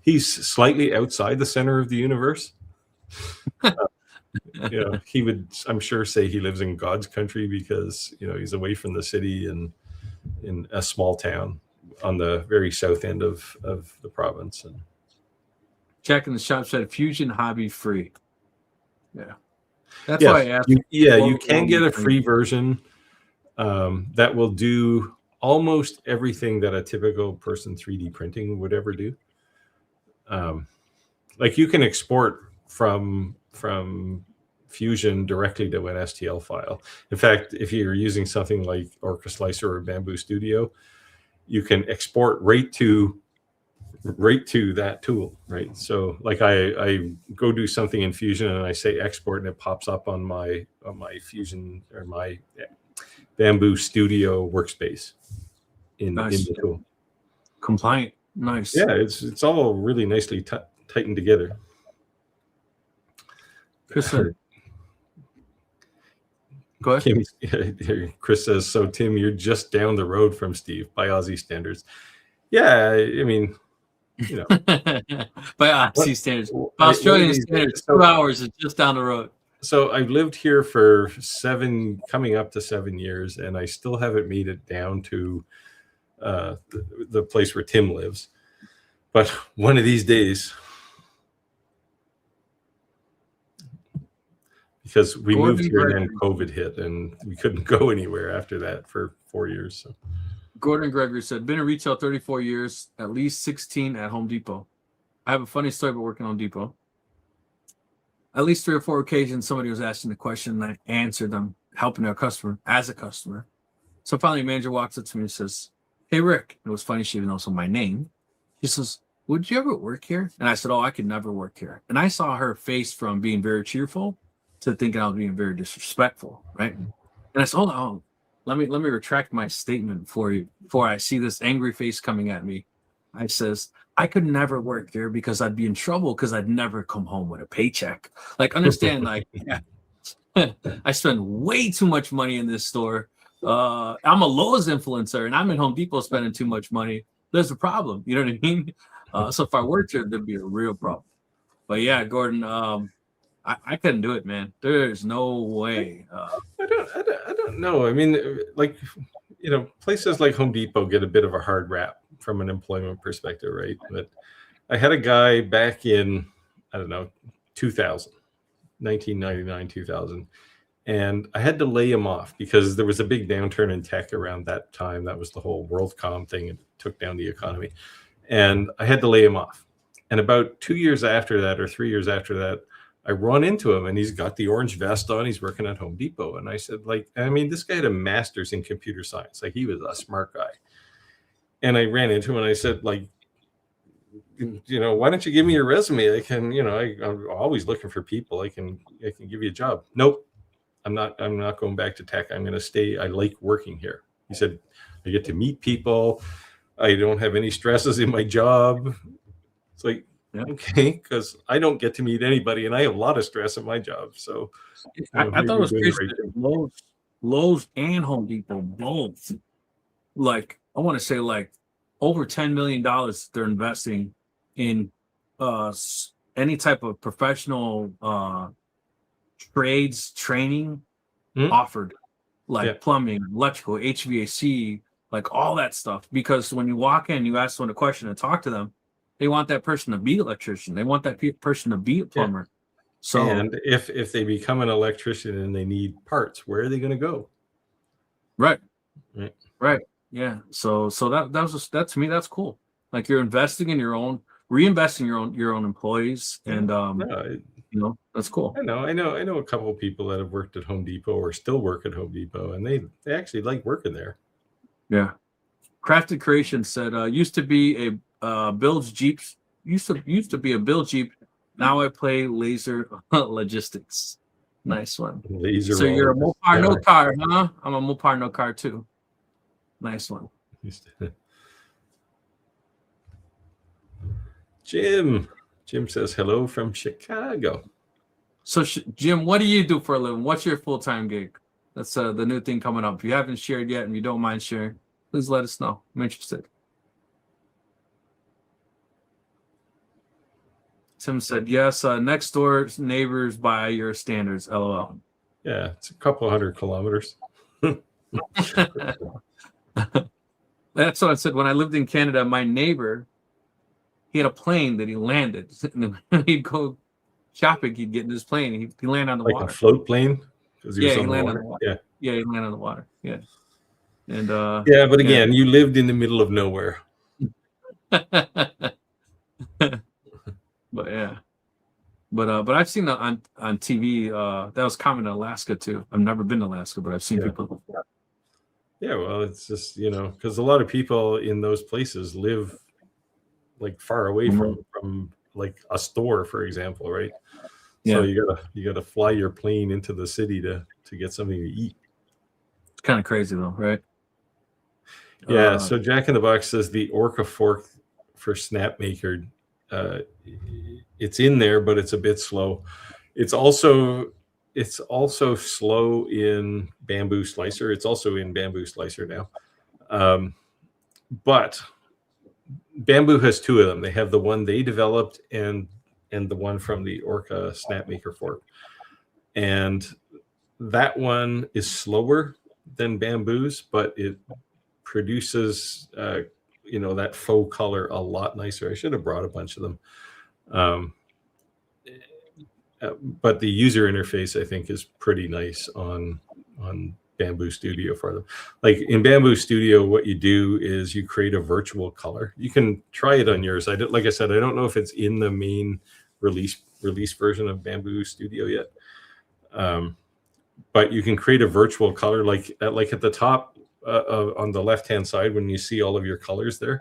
S2: he's slightly outside the center of the universe. He would, I'm sure, say he lives in God's country because, he's away from the city and in a small town on the very south end of the province. And
S1: Jack in the shop said Fusion hobby free. Yeah. That's why I asked.
S2: You can get a free version that will do almost everything that a typical person 3D printing would ever do. Like you can export from Fusion directly to an STL file. In fact, if you're using something like Orca Slicer or Bambu Studio, you can export right to that tool, right? So like I go do something in Fusion and I say export and it pops up on my Fusion or my Bambu Studio workspace in the tool.
S1: Compliant. Nice.
S2: Yeah, it's all really nicely tightened together.
S1: Chris said, go ahead.
S2: Chris says, so Tim, you're just down the road from Steve by Aussie standards. Yeah, I mean,
S1: by Aussie standards. By Australian standards, 2 hours is just down the road.
S2: So I've lived here for coming up to 7 years, and I still haven't made it down to the place where Tim lives. But one of these days, because we moved here and then COVID hit, and we couldn't go anywhere after that for 4 years. So.
S1: Gordon Gregory said, been in retail 34 years, at least 16 at Home Depot. I have a funny story about working at Home Depot. At least 3 or 4 occasions, somebody was asking the question and I answered them, helping a customer as a customer. So finally, a manager walks up to me and says, hey, Rick. It was funny. She even knows my name. She says, would you ever work here? And I said, oh, I could never work here. And I saw her face from being very cheerful to thinking I was being very disrespectful, right? And I said, oh, let me retract my statement for you before I see this angry face coming at me. I says, I could never work there because I'd be in trouble because I'd never come home with a paycheck. Like, understand, like, I spend way too much money in this store. I'm a Lowe's influencer and I'm in Home Depot spending too much money. There's a problem. You know what I mean? So if I worked here, there'd be a real problem. But yeah, Gordon, I couldn't do it, man. There's no way.
S2: I don't know. I mean, like, you know, places like Home Depot get a bit of a hard rap from an employment perspective, right? But I had a guy back in, I don't know, 2000, 1999, 2000. And I had to lay him off because there was a big downturn in tech around that time. That was the whole WorldCom thing. It took down the economy. And I had to lay him off. And about 2 years after that, or 3 years after that, I run into him and he's got the orange vest on. He's working at Home Depot. And I said, like, I mean, this guy had a master's in computer science. Like, he was a smart guy. And I ran into him and I said, like, you know, why don't you give me your resume? I can, you know, I'm always looking for people. I can give you a job. Nope. I'm not going back to tech. I'm going to stay. I like working here. He said, I get to meet people. I don't have any stresses in my job. It's like, yeah, okay, because I don't get to meet anybody and I have a lot of stress at my job. So
S1: I thought it was crazy that Lowe's and Home Depot both, like, I want to say like over $10 million they're investing in any type of professional trades training offered, like plumbing, electrical, HVAC, like all that stuff. Because when you walk in, you ask someone a question and talk to them, they want that person to be an electrician. They want that person to be a plumber. So,
S2: and if they become an electrician and they need parts, where are they going to go?
S1: Right. Yeah. So that to me, that's cool. Like, you're investing in your own, reinvesting your own employees, and you know, that's cool.
S2: I know a couple of people that have worked at Home Depot or still work at Home Depot, and they actually like working there.
S1: Yeah. Crafted Creation said, used to be a builds Jeeps. Used to be a build Jeep. Now I play laser logistics. Nice one.
S2: Laser.
S1: So you're a Mopar no car, huh? I'm a Mopar no car too. Nice one. Jim
S2: says hello from Chicago.
S1: So Jim, what do you do for a living? What's your full-time gig? That's the new thing coming up. If you haven't shared yet and you don't mind sharing, please let us know. I'm interested. Tim said, yes, next door neighbors by your standards, LOL.
S2: Yeah, it's a couple 100 kilometers.
S1: That's what I said. When I lived in Canada, my neighbor, he had a plane that he landed. He'd go shopping, he'd get in his plane, and he'd land on the water.
S2: Like a float plane?
S1: Yeah, he landed on the water. Yeah, he landed on the water. Yeah. And
S2: yeah, but again, you lived in the middle of nowhere.
S1: But yeah. But I've seen that on TV. That was common in Alaska too. I've never been to Alaska, but I've seen people.
S2: Yeah, well, it's just, you know, because a lot of people in those places live like far away from like a store, for example, right? Yeah. So you gotta fly your plane into the city to get something to eat.
S1: It's kind of crazy though, right?
S2: Yeah. So Jack in the Box says the Orca fork for Snapmaker, it's in there, but it's a bit slow. It's also slow in Bambu Slicer. It's also in Bambu Slicer now. But Bambu has two of them. They have the one they developed and the one from the Orca Snapmaker fork. And that one is slower than Bambu's, but it produces you know, that faux color a lot nicer. I should have brought a bunch of them. But the user interface, I think, is pretty nice on Bambu Studio for them. Like in Bambu Studio, what you do is you create a virtual color. You can try it on yours. Like I said, I don't know if it's in the main release version of Bambu Studio yet. But you can create a virtual color, like at the top on the left-hand side, when you see all of your colors there,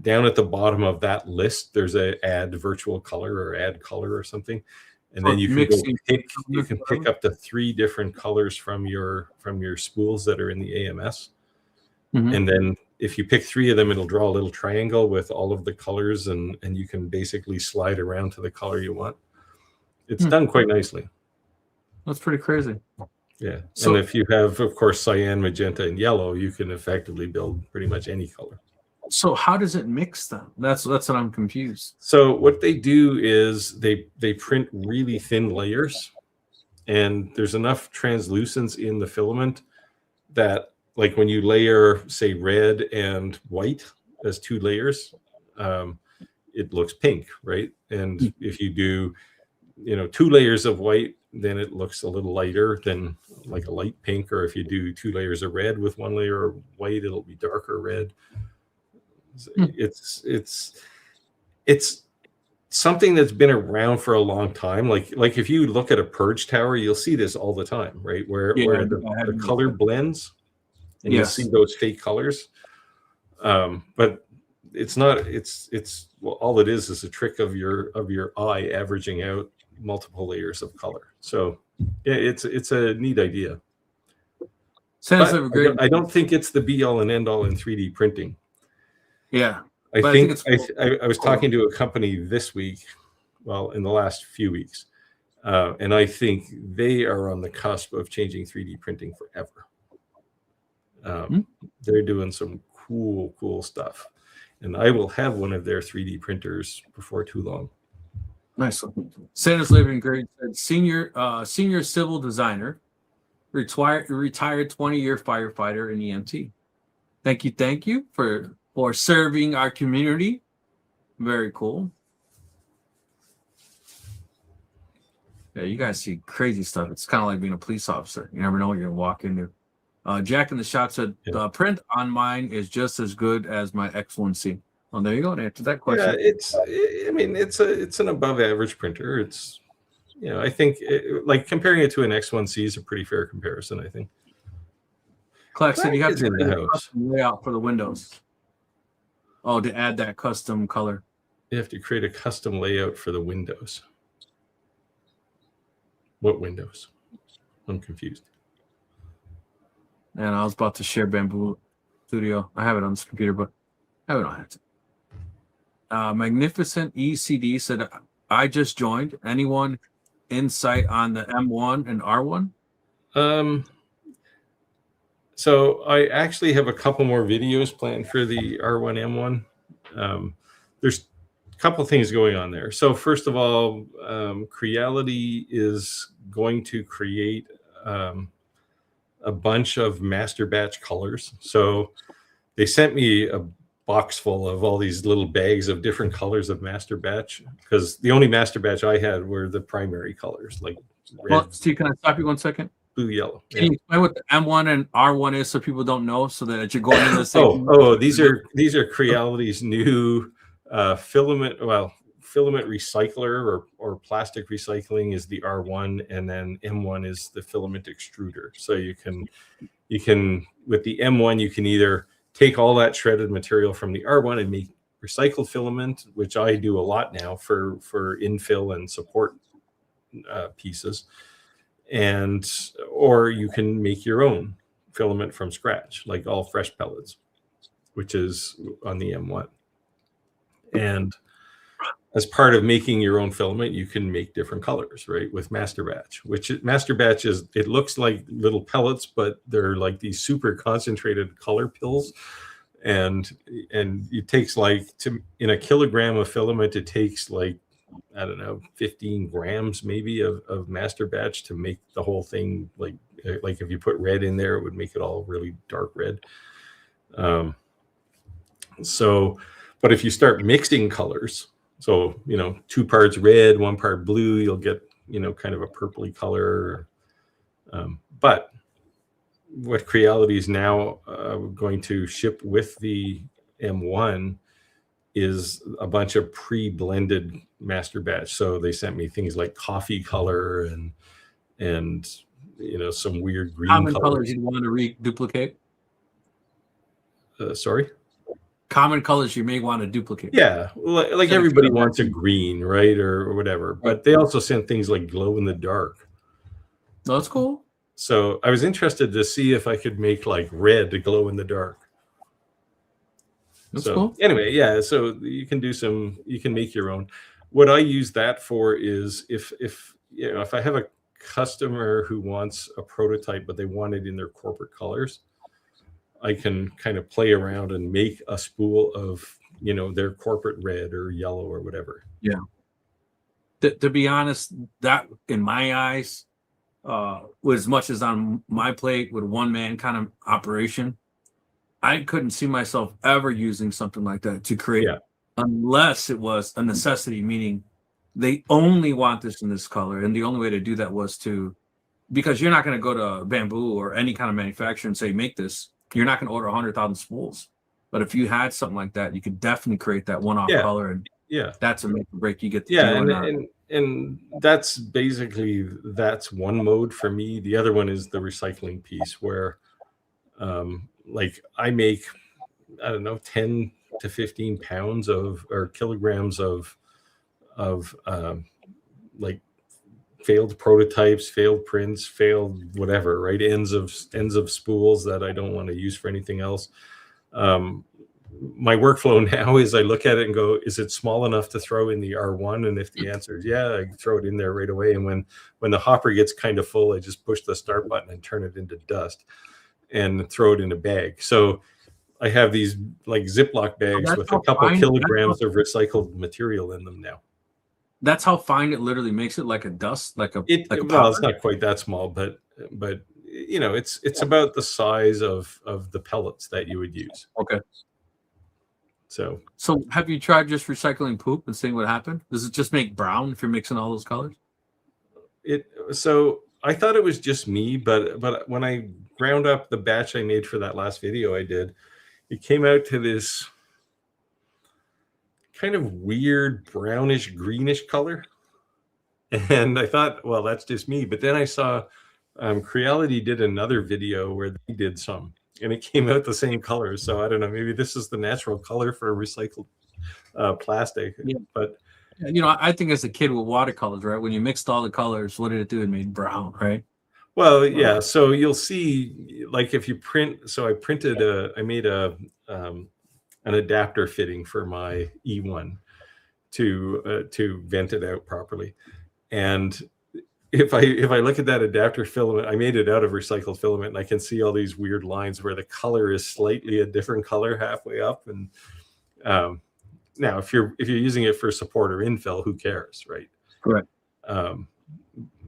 S2: down at the bottom of that list, there's a add virtual color or add color or something. And then you can go
S1: mixing,
S2: pick, you can pick up to 3 different colors from your spools that are in the AMS.
S1: Mhm.
S2: And then if you pick 3 of them, it'll draw a little triangle with all of the colors, and you can basically slide around to the color you want. It's done quite nicely.
S1: That's pretty crazy.
S2: Yeah.
S1: So,
S2: and if you have, of course, cyan, magenta, and yellow, you can effectively build pretty much any color.
S1: so how does it mix them? That's what I'm confused.
S2: So what they do is they print really thin layers, and there's enough translucence in the filament that, like, when you layer, say, red and white as 2 layers, it looks pink, right? And if you do, 2 layers of white, then it looks a little lighter than like a light pink. Or if you do 2 layers of red with 1 layer of white, it'll be darker red. It's something that's been around for a long time. Like if you look at a purge tower, you'll see this all the time, right? Where the color blends, and you'll see those fake colors. But it's not. It's well, all it is a trick of your eye averaging out multiple layers of color. So yeah, it's a neat idea.
S1: Sounds like a great.
S2: I don't think it's the be all and end all in 3D printing.
S1: Yeah.
S2: I think I was talking to a company this week, well, in the last few weeks, and I think they are on the cusp of changing 3D printing forever. They're doing some cool stuff, and I will have one of their 3D printers before too long.
S1: Nice. Santa's Living Great said senior civil designer, retired 20-year firefighter and EMT. Thank you for serving our community. Very cool. Yeah, you guys see crazy stuff. It's kind of like being a police officer. You never know what you're gonna walk into. Jack in the shop said the print on mine is just as good as my X1C. Well, there you go. To answer that question.
S2: Yeah, it's an above average printer. It's, I think like comparing it to an X1C is a pretty fair comparison, I think.
S1: Clark said you have to create a custom layout for the windows. Oh, to add that custom color.
S2: You have to create a custom layout for the windows. What windows? I'm confused.
S1: And I was about to share Bambu Studio. I have it on this computer, but I don't have to. Magnificent ECD said, I just joined. Anyone insight on the M1 and R1?
S2: So I actually have a couple more videos planned for the R1 M1. There's a couple things going on there. So first of all, Creality is going to create a bunch of master batch colors. So they sent me a box full of all these little bags of different colors of master batch, because the only master batch I had were the primary colors, like red.
S1: Well, Steve, can I stop you 1 second?
S2: Blue, yellow.
S1: Can you explain what the M1 and R1 is so people don't know, so that you're going into the same?
S2: These are Creality's new filament recycler, or plastic recycling is the R1, and then M1 is the filament extruder. So you can with the M1 you can either take all that shredded material from the R1 and make recycled filament, which I do a lot now for infill and support pieces, or you can make your own filament from scratch, like all fresh pellets, which is on the M1. And as part of making your own filament, you can make different colors, right? With master batch, master batch is, it looks like little pellets, but they're like these super concentrated color pills. And it takes in a kilogram of filament, it takes 15 grams maybe of master batch to make the whole thing. Like if you put red in there, it would make it all really dark red. But if you start mixing colors, so 2 parts red, 1 part blue, you'll get kind of a purpley color. But what Creality is now going to ship with the M1 is a bunch of pre-blended master batch. So they sent me things like coffee color and some weird green
S1: common colors you want to reduplicate.
S2: Sorry.
S1: common colors you may want to duplicate.
S2: Yeah, like
S1: So
S2: everybody
S1: it's
S2: wants a green, right, or whatever. But they also sent things like glow in the dark.
S1: no, that's cool.
S2: So I was interested to see if I could make like red to glow in the dark.
S1: That's
S2: So
S1: cool.
S2: anyway, yeah, so you can do some, you can make your own. What I use that for is if you know, if I have a customer who wants a prototype but they want it in their corporate colors, I can kind of play around and make a spool of, you know, their corporate red or yellow or whatever.
S1: Yeah. To be honest, that in my eyes, with as much as on my plate with one man kind of operation, I couldn't see myself ever using something like that to create, unless it was a necessity, meaning they only want this in this color. And the only way to do that was to, because you're not going to go to Bambu or any kind of manufacturer and say, make this. You're not going to order 100,000 spools. But if you had something like that, you could definitely create that one-off color. And that's a make or break. You get the
S2: and that's basically, that's one mode for me. The other one is the recycling piece where like I make, I don't know, 10 to 15 pounds of, or kilograms of like failed prototypes, failed prints, failed whatever, right? Ends of spools that I don't want to use for anything else. My workflow now is I look at it and go, is it small enough to throw in the R1? And if the answer is yeah, I throw it in there right away. And when the hopper gets kind of full, I just push the start button and turn it into dust and throw it in a bag. So I have these like Ziploc bags with a couple kilograms of recycled material in them now.
S1: That's how fine it literally makes it, like a dust, like a
S2: well, it's not quite that small, but you know, it's about the size of the pellets that you would use.
S1: Okay.
S2: So
S1: have you tried just recycling poop and seeing what happened? Does it just make brown if you're mixing all those colors?
S2: So I thought it was just me, but when I ground up the batch I made for that last video I did, it came out to this kind of weird brownish greenish color. And I thought, well, that's just me. But then I saw Creality did another video where they did some, and it came out the same color. So I don't know, maybe this is the natural color for recycled plastic.
S1: Yeah.
S2: But
S1: you know, I think as a kid with watercolors, right? When you mixed all the colors, what did it do? It made brown, right?
S2: Well, yeah. So you'll see, like if you print. So I printed I made an adapter fitting for my E1 to vent it out properly. And if I look at that adapter filament, I made it out of recycled filament, and I can see all these weird lines where the color is slightly a different color halfway up. And now, if you're using it for support or infill, who cares, right?
S1: Correct.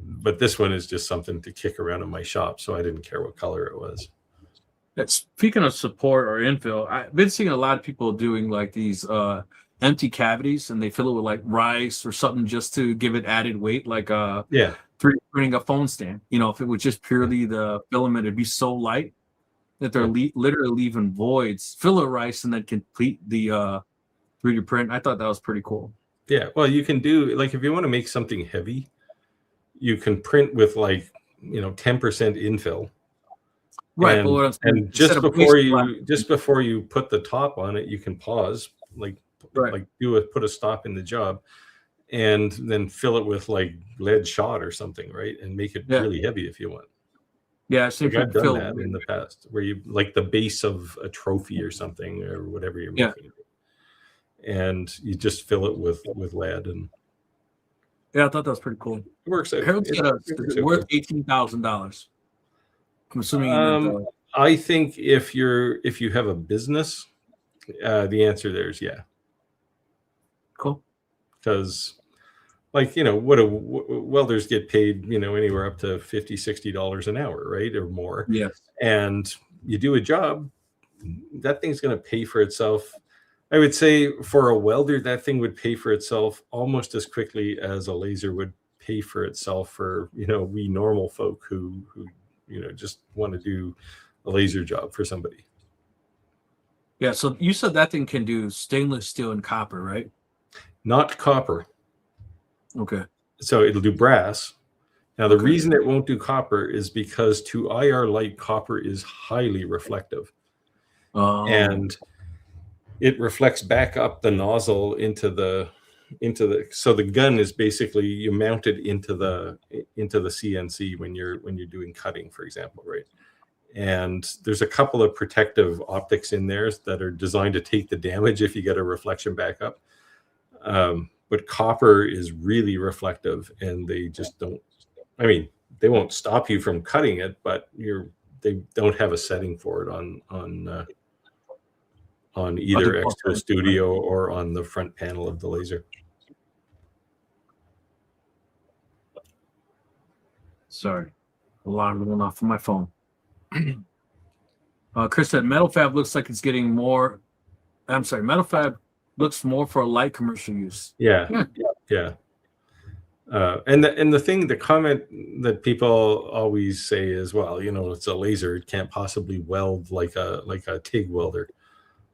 S2: But this one is just something to kick around in my shop, so I didn't care what color it was.
S1: Speaking of support or infill, I've been seeing a lot of people doing like these empty cavities, and they fill it with like rice or something just to give it added weight, like 3D printing a phone stand. You know, if it was just purely the filament, it'd be so light that they're literally leaving voids, fill it rice, and then complete the 3D print. I thought that was pretty cool.
S2: Yeah, well, you can do, like, if you want to make something heavy, you can print with like, you know, 10% infill.
S1: Right,
S2: and,
S1: but what I'm saying,
S2: and just before you put the top on it, you can pause, like put a stop in the job, and then fill it with like lead shot or something, right, and make it really heavy if you want.
S1: Yeah, I've
S2: done that in the past, where you like the base of a trophy or something or whatever you're making, and you just fill it with lead. And
S1: I thought that was pretty cool.
S2: It works out.
S1: It's worth $18,000. I'm assuming.
S2: I think if you have a business, the answer there is yeah.
S1: Cool.
S2: Because, like, you know, welders get paid, you know, anywhere up to $50-$60 an hour, right, or more.
S1: Yeah.
S2: And you do a job, that thing's going to pay for itself. I would say for a welder, that thing would pay for itself almost as quickly as a laser would pay for itself for, you know, we normal folk who you know, just want to do a laser job for somebody.
S1: Yeah, so you said that thing can do stainless steel and copper, right?
S2: Not copper.
S1: Okay.
S2: So it'll do brass. Now, the reason it won't do copper is because to IR light, copper is highly reflective. And it reflects back up the nozzle into the so the gun is basically you mount it into the CNC when you're doing cutting, for example, right? And there's a couple of protective optics in there that are designed to take the damage if you get a reflection back up. But copper is really reflective, and they just don't. I mean, they won't stop you from cutting it, but they don't have a setting for it on either XTool Studio or on the front panel of the laser.
S1: Sorry, alarm went off on my phone. Chris said metal fab looks like it's getting more. I'm sorry, metal fab looks more for light commercial use.
S2: Yeah. And the comment that people always say is, well, you know, it's a laser, it can't possibly weld like a TIG welder.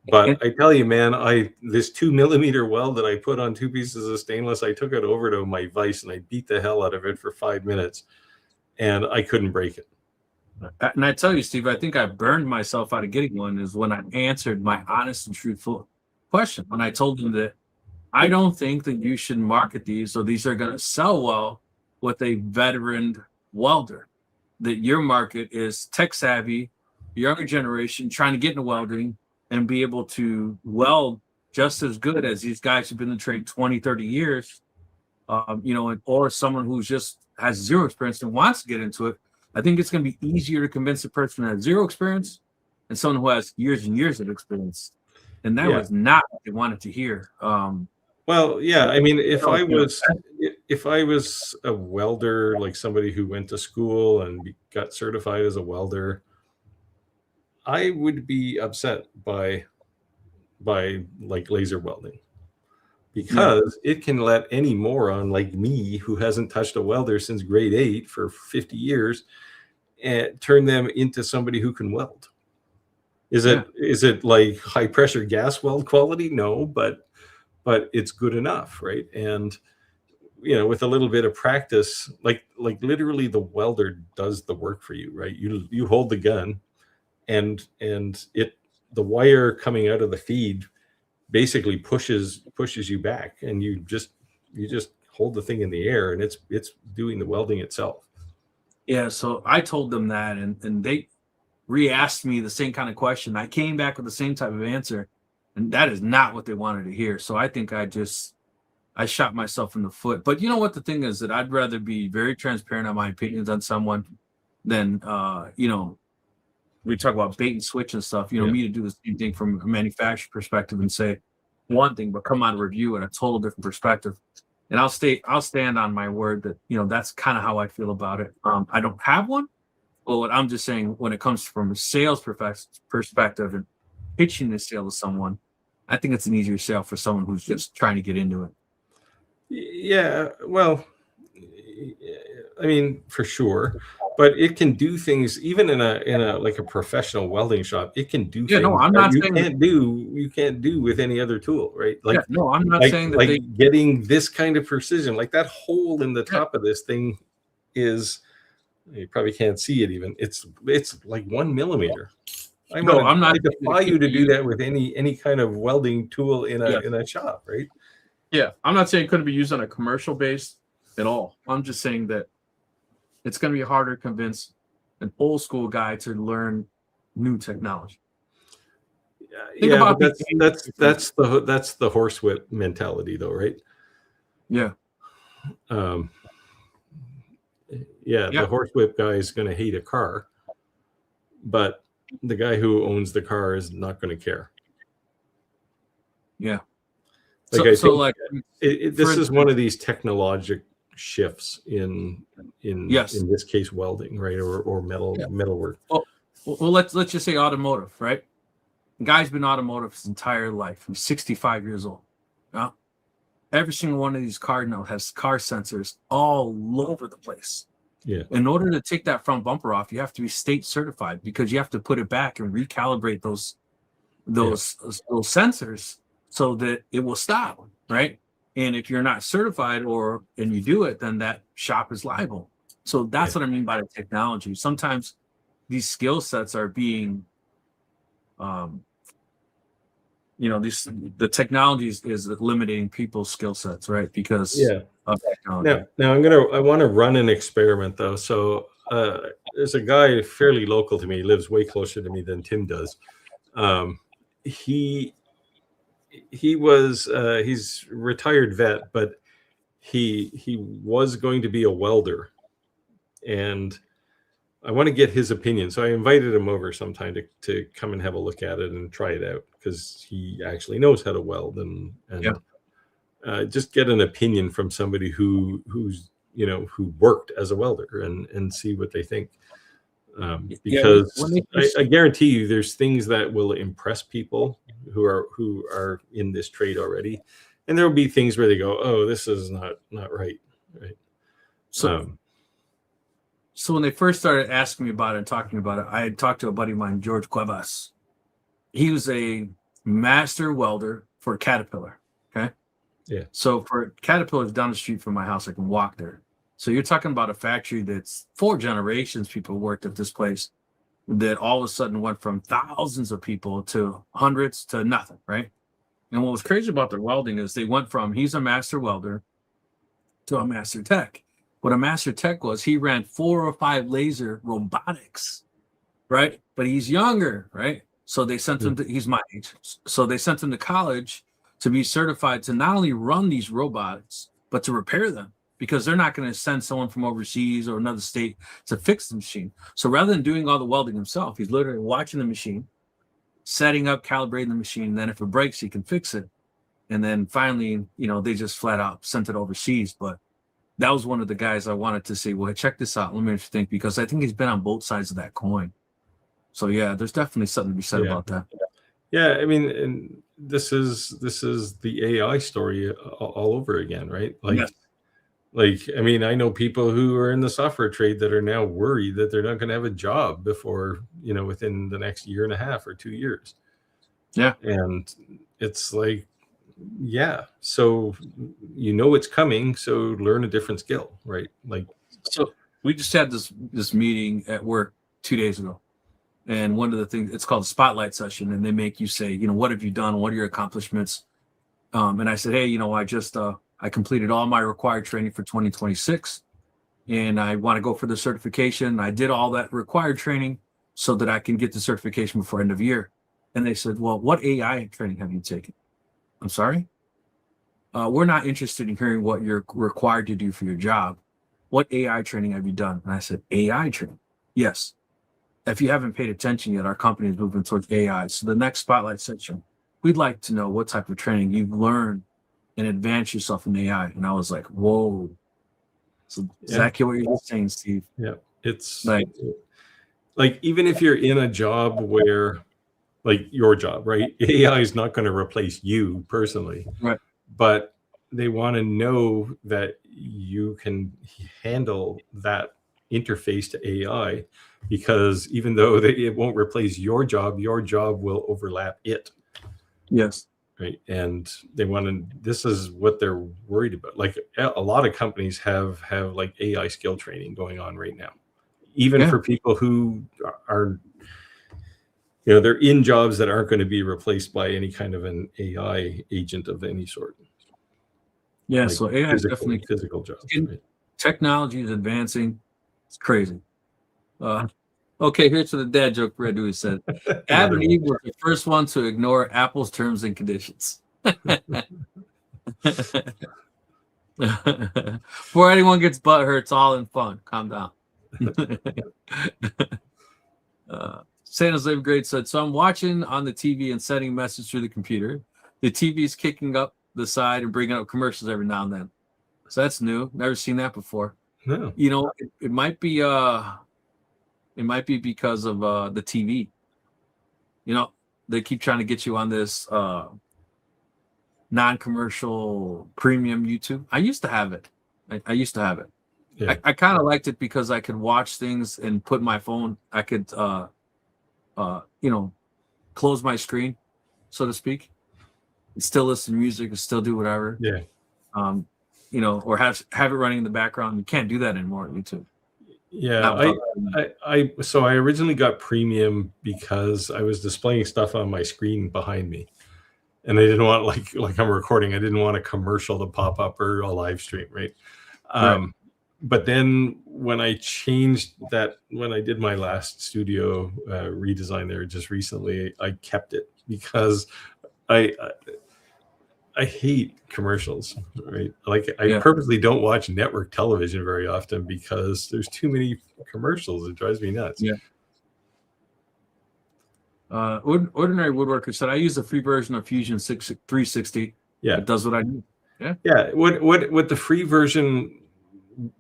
S2: But I tell you, man, this 2 millimeter weld that I put on 2 pieces of stainless, I took it over to my vise and I beat the hell out of it for 5 minutes, and I couldn't break it.
S1: And I tell you, Steve, I think I burned myself out of getting one is when I answered my honest and truthful question. When I told them that I don't think that you should market these, or these are going to sell well with a veteran welder, that your market is tech savvy, younger generation trying to get into welding and be able to weld just as good as these guys who've been in the trade 20, 30 years, you know, or someone who just has zero experience and wants to get into it. I think it's going to be easier to convince a person who has zero experience and someone who has years and years of experience. And that was not what they wanted to hear.
S2: Well, yeah, I mean, if I was a welder, like somebody who went to school and got certified as a welder, I would be upset by like laser welding, because it can let any moron like me who hasn't touched a welder since grade 8 for 50 years and turn them into somebody who can weld. Is it like high pressure gas weld quality? No, but it's good enough, right? And you know, with a little bit of practice, like literally the welder does the work for you, right? You hold the gun, and the wire coming out of the feed basically pushes you back, and you just hold the thing in the air, and it's doing the welding itself.
S1: Yeah, so I told them that, and they re-asked me the same kind of question. I came back with the same type of answer, and that is not what they wanted to hear. So I think I shot myself in the foot. But you know what the thing is, that I'd rather be very transparent on my opinions on someone than you know, we talk about bait and switch and stuff, you know, me to do the same thing from a manufacturer perspective and say one thing, but come out of review in a total different perspective. And I'll stand on my word that, you know, that's kind of how I feel about it. I don't have one, but what I'm just saying, when it comes from a sales perspective and pitching this sale to someone, I think it's an easier sale for someone who's just trying to get into it.
S2: Yeah, well, I mean, for sure, but it can do things even in a like a professional welding shop. It can do things
S1: I'm not
S2: you
S1: saying
S2: can't do with any other tool, right? Like,
S1: I'm not saying that
S2: getting this kind of precision, like that hole in the top of this thing is, you probably can't see it even. It's like 1 millimeter. I'm not. I defy you to do that with any kind of welding tool in a shop, right?
S3: Yeah, I'm not saying it couldn't be used on a commercial base at all. I'm just saying that it's going to be harder to convince an old school guy to learn new technology.
S2: But that's the horsewhip mentality, though, right?
S1: Yeah.
S2: The horsewhip guy is going to hate a car, but the guy who owns the car is not going to care.
S1: Yeah.
S2: Like, this is one of these technologic shifts in this case, welding, right, or metalwork.
S1: Well, let's just say automotive, right? The guy's been automotive his entire life. He's 65 years old. Every single one of these cars now has car sensors all over the place.
S2: Yeah.
S1: In order to take that front bumper off, you have to be state certified, because you have to put it back and recalibrate those sensors so that it will stop, right? And if you're not certified and you do it, then that shop is liable. So that's what I mean by the technology. Sometimes these skill sets are being the technology is limiting people's skill sets, right? Because of technology.
S2: Now I want to run an experiment though. So there's a guy fairly local to me. He lives way closer to me than Tim does. He's retired vet, but he was going to be a welder, and I want to get his opinion. So I invited him over sometime to come and have a look at it and try it out, because he actually knows how to weld and just get an opinion from somebody who worked as a welder and see what they think. Because I guarantee you there's things that will impress people who are in this trade already, and there will be things where they go, oh, this is not right.
S1: So when they first started asking me about it and talking about it, I had talked to a buddy of mine, George Cuevas. He was a master welder for Caterpillar. Okay.
S2: Yeah.
S1: So for Caterpillar's down the street from my house, I can walk there. So you're talking about a factory that's 4 generations people worked at this place, that all of a sudden went from thousands of people to hundreds to nothing, right? And what was crazy about their welding is they went from he's a master welder to a master tech. What a master tech was, he ran 4 or 5 laser robotics, right? But he's younger, right? So they sent him to, he's my age. So they sent him to college to be certified to not only run these robots, but to repair them, because they're not going to send someone from overseas or another state to fix the machine. So rather than doing all the welding himself, he's literally watching the machine, setting up, calibrating the machine. And then if it breaks, he can fix it. And then finally, they just flat out sent it overseas. But that was one of the guys I wanted to say, well, check this out. Let me know what you think, because I think he's been on both sides of that coin. So yeah, there's definitely something to be said about that.
S2: Yeah, I mean, and this is the AI story all over again, right? I mean, I know people who are in the software trade that are now worried that they're not going to have a job before, within the next 1.5 or 2 years.
S1: Yeah.
S2: And it's like, yeah, so it's coming, so learn a different skill, right?
S1: So we just had this meeting at work 2 days ago, and one of the things, it's called a spotlight session, and they make you say, what have you done, what are your accomplishments? And I said, hey, I completed all my required training for 2026, and I want to go for the certification. I did all that required training so that I can get the certification before end of year. And they said, well, what AI training have you taken? I'm sorry? We're not interested in hearing what you're required to do for your job. What AI training have you done? And I said, AI training? Yes. If you haven't paid attention yet, our company is moving towards AI. So the next spotlight section, we'd like to know what type of training you've learned and advance yourself in AI. And I was like, whoa. So exactly what you're saying, Steve.
S2: Yeah. It's like even if you're in a job where, like your job, right? AI is not going to replace you personally,
S1: right?
S2: But they want to know that you can handle that interface to AI, because even though it won't replace your job will overlap it.
S1: Yes.
S2: Right. And they want to, this is what they're worried about. Like a lot of companies have like AI skill training going on right now, even for people who are, they're in jobs that aren't going to be replaced by any kind of an AI agent of any sort.
S1: Yeah, so AI is definitely
S2: physical jobs. Right?
S1: Technology is advancing. It's crazy. Okay, here's to the dad joke Red Dewey said. Adam and Eve were the first one to ignore Apple's terms and conditions. Before anyone gets butthurt, it's all in fun. Calm down. San Jose Grade said, so I'm watching on the TV and sending a message through the computer. The TV's kicking up the side and bringing up commercials every now and then. So that's new. Never seen that before.
S2: No.
S1: It might be because of the TV. They keep trying to get you on this non-commercial premium YouTube. I used to have it. I used to have it. Yeah. I kind of liked it because I could watch things and put my phone. I could close my screen, so to speak, and still listen to music and still do whatever.
S2: Yeah.
S1: Or have it running in the background. You can't do that anymore on YouTube.
S2: Yeah. I originally got premium because I was displaying stuff on my screen behind me. and I didn't want like I'm recording. I didn't want a commercial to pop up or a live stream, right?
S3: Right.
S2: But then when I changed that, when I did my last studio redesign there just recently, I kept it because I hate commercials, right? Like I purposely don't watch network television very often because there's too many commercials. It drives me nuts.
S3: Yeah. Ordinary Woodworker said, I use the free version of Fusion 360.
S2: Yeah.
S3: It does what I need. Yeah.
S2: Yeah. What the free version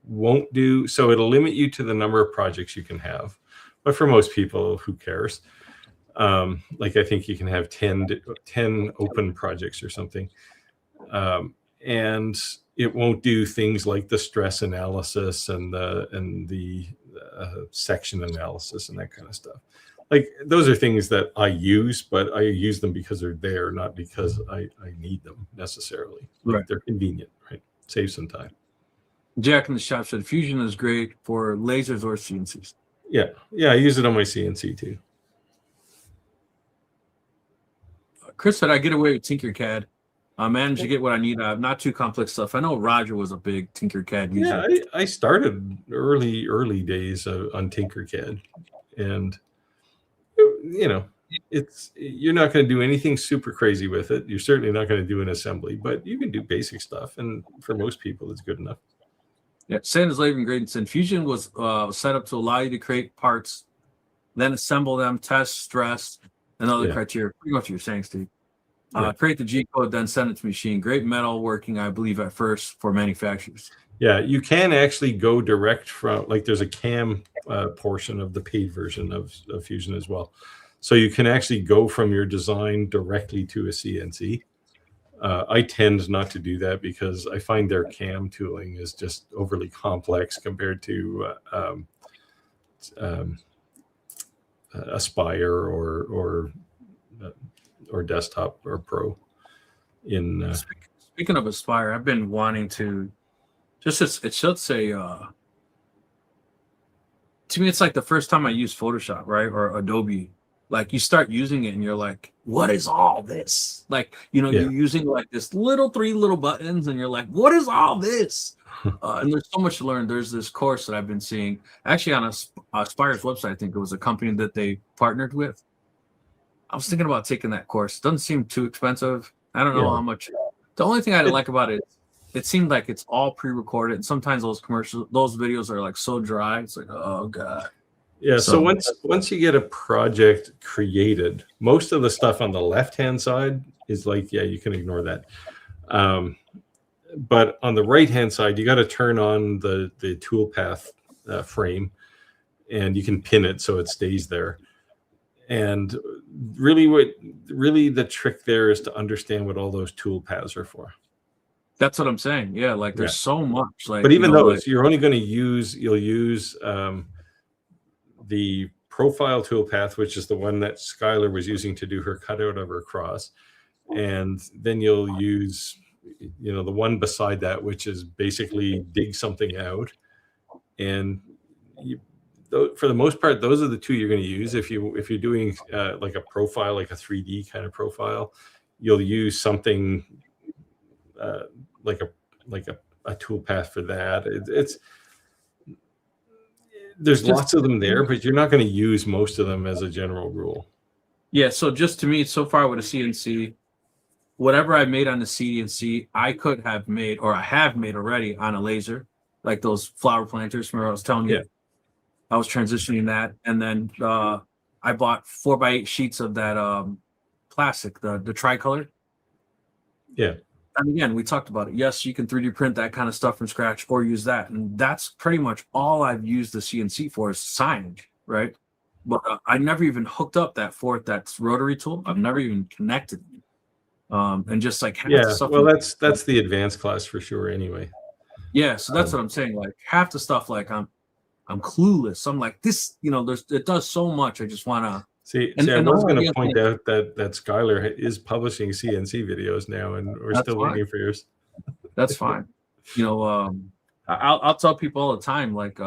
S2: won't do, so it'll limit you to the number of projects you can have. But for most people, who cares? Like I think you can have 10 open projects or something. And it won't do things like the stress analysis and the section analysis and that kind of stuff. Like those are things that I use, but I use them because they're there, not because I need them necessarily. Like
S3: Right.
S2: They're convenient, right? Save some time.
S3: Jack in the shop said Fusion is great for lasers or CNCs.
S2: Yeah. I use it on my CNC too.
S3: Chris said I get away with Tinkercad. I managed to get what I need. Not too complex stuff. I know Roger was a big Tinkercad user.
S2: Yeah, I started early days on Tinkercad, and you're not going to do anything super crazy with it. You're certainly not going to do an assembly, but you can do basic stuff, and for most people, it's good enough.
S3: Yeah, Sanders Laven Graydon. Fusion was set up to allow you to create parts, then assemble them, test, stress, and other criteria. Pretty much what you're saying, Steve. Create the G code, then send it to machine. Great metal working, I believe, at first for manufacturers.
S2: Yeah, you can actually go direct from, like there's a CAM portion of the paid version of Fusion as well. So you can actually go from your design directly to a CNC. I tend not to do that because I find their CAM tooling is just overly complex compared to Aspire or Desktop or Pro.
S3: Speaking of Aspire, I've been wanting to it should say to me it's like the first time I use Photoshop, right? Or Adobe. Like you start using it and you're like, what is all this? Like, you're using like this three little buttons and you're like, what is all this? And there's so much to learn. There's this course that I've been seeing actually on Aspire's website. I think it was a company that they partnered with. I was thinking about taking that course. It doesn't seem too expensive. I don't know how much. The only thing I like about it, it seemed like it's all pre-recorded. And sometimes those videos are like so dry. It's like, oh God.
S2: Yeah. So once you get a project created, most of the stuff on the left-hand side is like, you can ignore that. But on the right-hand side, you got to turn on the Toolpath frame, and you can pin it so it stays there. And really the trick there is to understand what all those tool paths are for.
S3: That's what I'm saying. Yeah, like there's so much. Like,
S2: but even those, you're only going to you'll use the profile tool path, which is the one that Skylar was using to do her cutout of her cross, and then you'll use the one beside that, which is basically dig something out, and for the most part, those are the two you're going to use. If you're doing like a profile, like a 3D kind of profile, you'll use something like a tool path for that. There's lots of them there, but you're not going to use most of them as a general rule.
S3: Yeah. So just to me, so far with a CNC, whatever I made on the CNC, I could have made, or I have made already on a laser, like those flower planters. Remember I was telling you.
S2: Yeah.
S3: I was transitioning that, and then I bought 4x8 sheets of that plastic, the tricolor.
S2: Yeah.
S3: And again, we talked about it. Yes, you can 3D print that kind of stuff from scratch or use that. And that's pretty much all I've used the CNC for is signage, right? But I never even hooked up that's rotary tool. I've never even connected it. And just like half the stuff.
S2: Well, that's the advanced class for sure anyway.
S3: Yeah, so that's what I'm saying. Like half the stuff, like I'm clueless. I'm like, this, it does so much. I just want to
S2: see. I was going to point out that Skylar is publishing CNC videos now, and we're still waiting for yours.
S3: That's fine. I'll tell people all the time, like,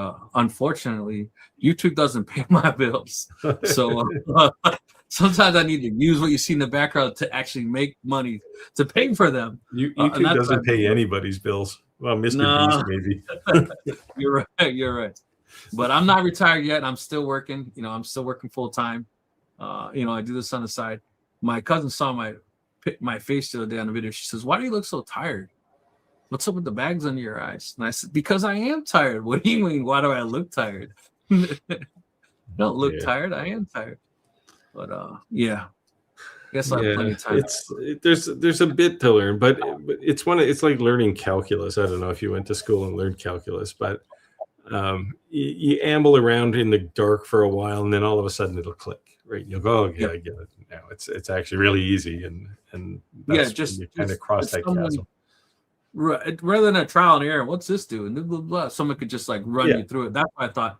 S3: sometimes I need to use what you see in the background to actually make money to pay for them.
S2: YouTube doesn't pay anybody's bills. Well, Mr. Beast maybe.
S3: You're right. You're right. But I'm not retired yet. I'm still working. You know, I'm still working full time. You know, I do this on the side. My cousin saw my face the other day on the video. She says, "Why do you look so tired? What's up with the bags under your eyes?" And I said, "Because I am tired." "What do you mean? Why do I look tired?" Don't look tired. I am tired. But yeah. I guess I have plenty of time.
S2: There's a bit to learn, but it's like learning calculus. I don't know if you went to school and learned calculus, but you amble around in the dark for a while, and then all of a sudden it'll click, right? You'll go, "Okay, I get it now. It's actually really easy," and that's
S3: just
S2: you kind of cross that chasm.
S3: Right, rather than a trial and error. What's this do? And blah, blah, blah. Someone could just like run you through it. That's why I thought.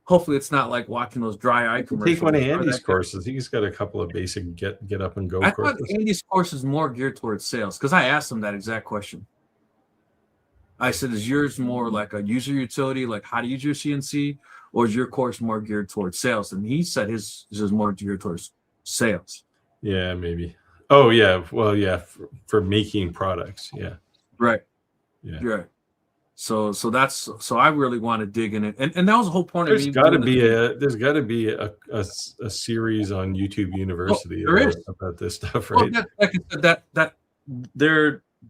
S3: Hopefully, it's not like watching those dry eye commercials.
S2: Take one of Andy's courses. He's got a couple of basic get up and go
S3: I
S2: courses.
S3: thought Andy's course is more geared towards sales because I asked him that exact question. I said, "Is yours more like a user utility, like how to use your CNC, or is your course more geared towards sales?" And he said his is more geared towards sales.
S2: Yeah, maybe. Oh, yeah. Well, yeah, for making products. Yeah.
S3: Right.
S2: Yeah.
S3: Right. So I really want to dig in it, and that was the whole point of me.
S2: There's got to be a series on YouTube University about this stuff, right?
S3: Well, like I said, that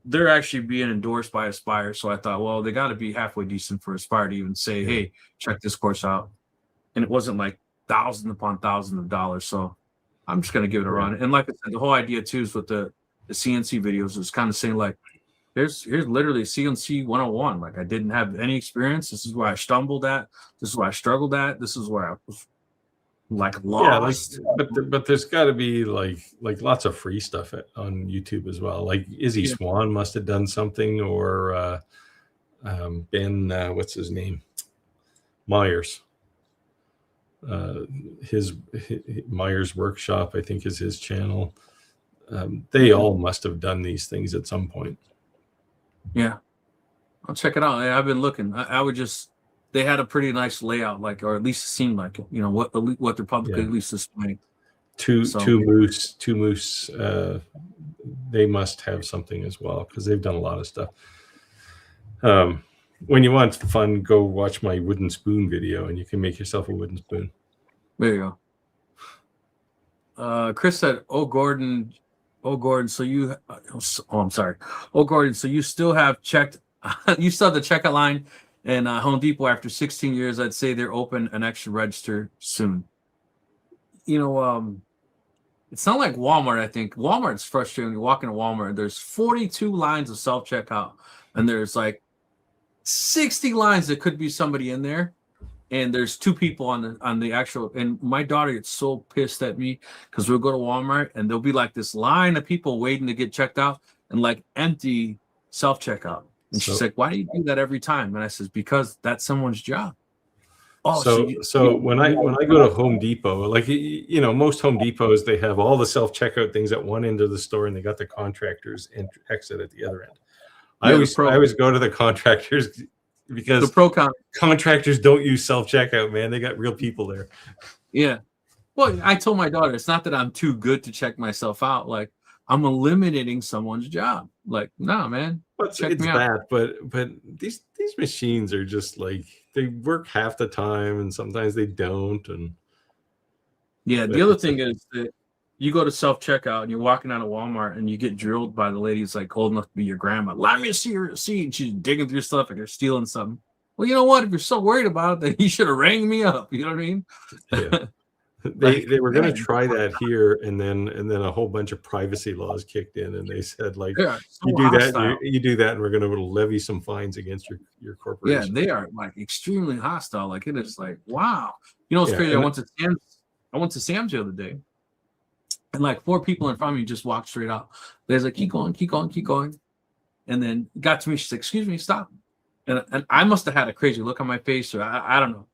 S3: they're actually being endorsed by Aspire, so I thought, well, they got to be halfway decent for Aspire to even say, "Hey, check this course out," and it wasn't like thousands upon thousands of dollars. So I'm just gonna give it a run. And like I said, the whole idea too is with the CNC videos is kind of saying like, here's literally CNC 101. Like I didn't have any experience. This is where I stumbled at. This is where I struggled at. This is where I was like lost.
S2: Yeah, but there's got to be like lots of free stuff on YouTube as well. Like Izzy Swan must have done something, or Ben, what's his name, Myers. His Myers Workshop, I think, is his channel. They all must have done these things at some point.
S3: Yeah, I'll check it out. I've been looking. I would just, they had a pretty nice layout, like, or at least it seemed like it. You know what they're publicly at least displaying.
S2: Two moose. They must have something as well because they've done a lot of stuff. When you want fun, go watch my wooden spoon video, and you can make yourself a wooden spoon.
S3: There you go. Chris said, "Oh, Gordon, so you, I'm sorry. Oh, Gordon, so you still have checked, you still have the checkout line and Home Depot after 16 years. I'd say they're open an extra register soon." You know, it's not like Walmart. I think Walmart's frustrating. You walk into Walmart, there's 42 lines of self-checkout, and there's like 60 lines that could be somebody in there. And there's two people on the actual, and my daughter gets so pissed at me because we'll go to Walmart and there'll be like this line of people waiting to get checked out and like empty self-checkout. And she's like, "Why do you do that every time?" And I says, "Because that's someone's job." Oh,
S2: so when I go to Home Depot, like, you know, most Home Depots, they have all the self-checkout things at one end of the store and they got the contractors exit at the other end. I always go to the contractors because the contractors don't use self-checkout, man. They got real people there.
S3: Yeah. Well, I told my daughter, it's not that I'm too good to check myself out. Like, I'm eliminating someone's job. Like, no, man.
S2: Check me out. But these machines are just like, they work half the time and sometimes they don't. And
S3: yeah, the other thing is that you go to self-checkout and you're walking out of Walmart and you get drilled by the lady who's like old enough to be your grandma. "Let me see your receipt." And she's digging through stuff like you're stealing something. Well, you know what? If you're so worried about it, then you should have rang me up. You know what I mean?
S2: Yeah. They were going to try that here, and then a whole bunch of privacy laws kicked in, and they said, like, you do that, and we're going to levy some fines against your corporation.
S3: Yeah, they are like extremely hostile. Like, it is like, wow. You know what's crazy? I went to Sam's the other day, and like 4 people in front of me just walked straight out. They're like, keep going, keep going, keep going. And then got to me, she's like, "Excuse me, stop." And I must have had a crazy look on my face, or I don't know.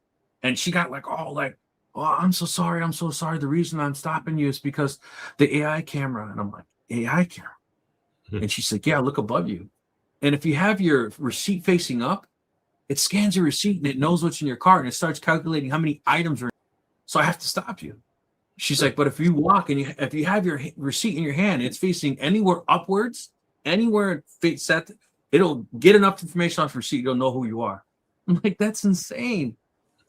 S3: And she got like, "Oh, like, oh, I'm so sorry. I'm so sorry. The reason I'm stopping you is because the AI camera." And I'm like, "AI camera?" And she's like, "Yeah, look above you. And if you have your receipt facing up, it scans your receipt and it knows what's in your cart and it starts calculating how many items are in. So I have to stop you." She's like, but if you walk and if you have your receipt in your hand, it's facing anywhere upwards, anywhere set, it'll get enough information off your receipt, you'll know who you are. I'm like, that's insane.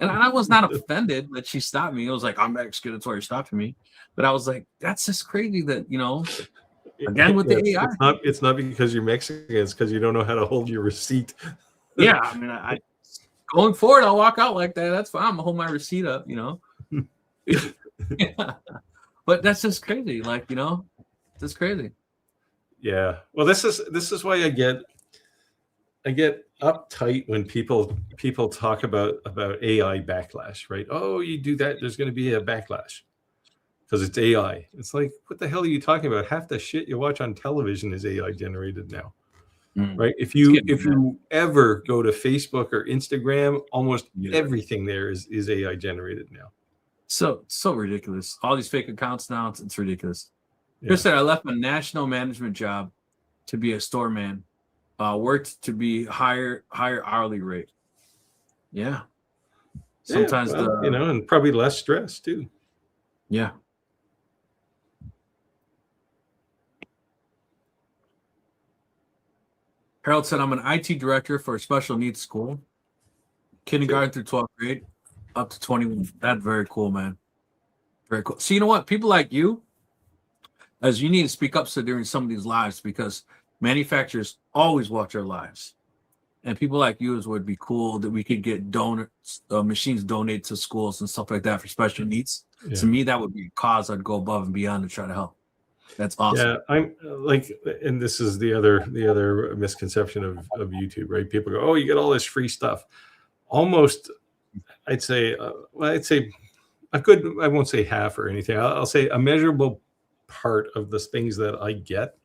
S3: And I was not offended that she stopped me. It was like, I'm Mexican, that's why you're stopping me. But I was like, that's just crazy that, you know, again with the AI.
S2: It's not because you're Mexican, it's because you don't know how to hold your receipt.
S3: Yeah, I mean, I going forward, I'll walk out like that. That's fine. I'm gonna hold my receipt up, you know. Yeah. But that's just crazy, like, you know, it's crazy.
S2: Yeah. Well, this is why I get uptight when people talk about AI backlash, right? Oh, you do that, there's going to be a backlash because it's AI. It's like, what the hell are you talking about? Half the shit you watch on television is AI generated now. Right? If you ever go to Facebook or Instagram, almost everything there is AI generated now.
S3: So ridiculous. All these fake accounts now, it's ridiculous. Chris said, I left my national management job to be a store man. Worked to be higher hourly rate. Yeah. Sometimes
S2: you know, and probably less stress too.
S3: Yeah. Harold said, I'm an IT director for a special needs school, kindergarten through 12th grade, up to 21. That's very cool, man. Very cool. So you know what? People like you, as you need to speak up so during some of these lives, because manufacturers always watch our lives. And people like you would be cool that we could get machines donated to schools and stuff like that for special needs. Yeah. To me, that would be a cause I'd go above and beyond to try to help. That's awesome.
S2: Yeah, I'm like, and this is the other misconception of YouTube, right? People go, "Oh, you get all this free stuff." Almost, I'd say a good. I won't say half or anything. I'll say a measurable part of the things that I get,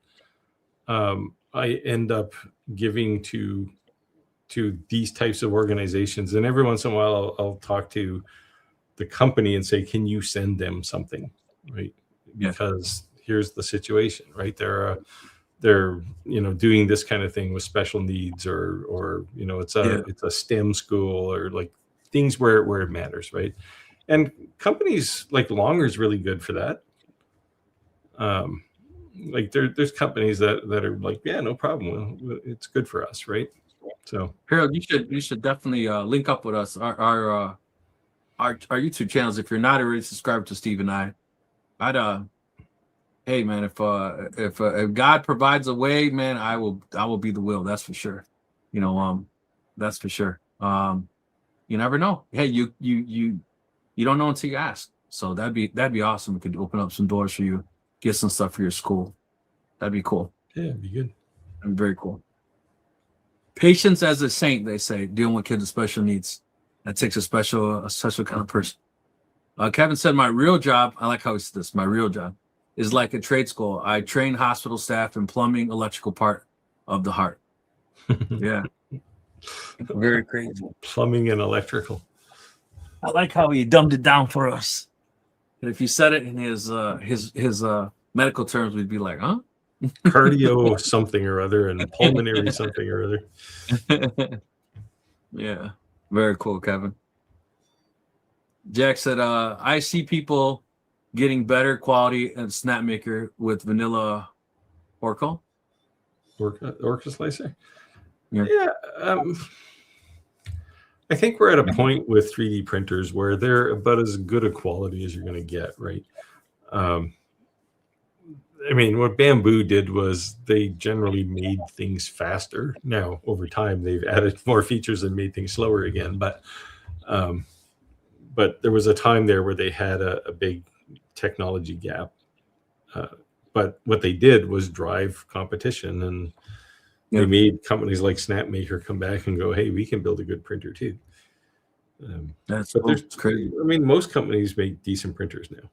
S2: I end up giving to these types of organizations. And every once in a while, I'll talk to the company and say, "Can you send them something?" Right? Because here's the situation, right? They're doing this kind of thing with special needs, or it's a STEM school, or like things where it matters, right? And companies like Longer's really good for that. Like there's companies that are like, yeah, no problem, it's good for us, right? So
S3: Harold, you should definitely link up with us, our YouTube channels. If you're not already subscribed to Steve and I'd hey man, if God provides a way, man, I will be the will. That's for sure. That's for sure. You never know. Hey, you don't know until you ask. So that'd be awesome. We could open up some doors for you, get some stuff for your school. That'd be cool.
S2: Yeah, it'd be good.
S3: And very cool. Patience as a saint, they say, dealing with kids with special needs. That takes a special kind of person. Kevin said, my real job, I like how he said this, my real job is like a trade school. I train hospital staff in plumbing, electrical part of the heart. Yeah. Very crazy.
S2: Plumbing and electrical.
S3: I like how he dumbed it down for us. And if you said it in his medical terms, we'd be like, huh?
S2: Cardio something or other and pulmonary something or other.
S3: Yeah. Very cool, Kevin. Jack said, I see people getting better quality and Snapmaker with vanilla Orca
S2: slicer. Yeah. I think we're at a point with 3D printers where they're about as good a quality as you're going to get, right? I mean, what Bambu did was they generally made things faster. Now, over time, they've added more features and made things slower again. But there was a time there where they had a big technology gap. But what they did was drive competition, and they made companies like Snapmaker come back and go, "Hey, we can build a good printer too."
S3: That's
S2: crazy. I mean, most companies make decent printers now.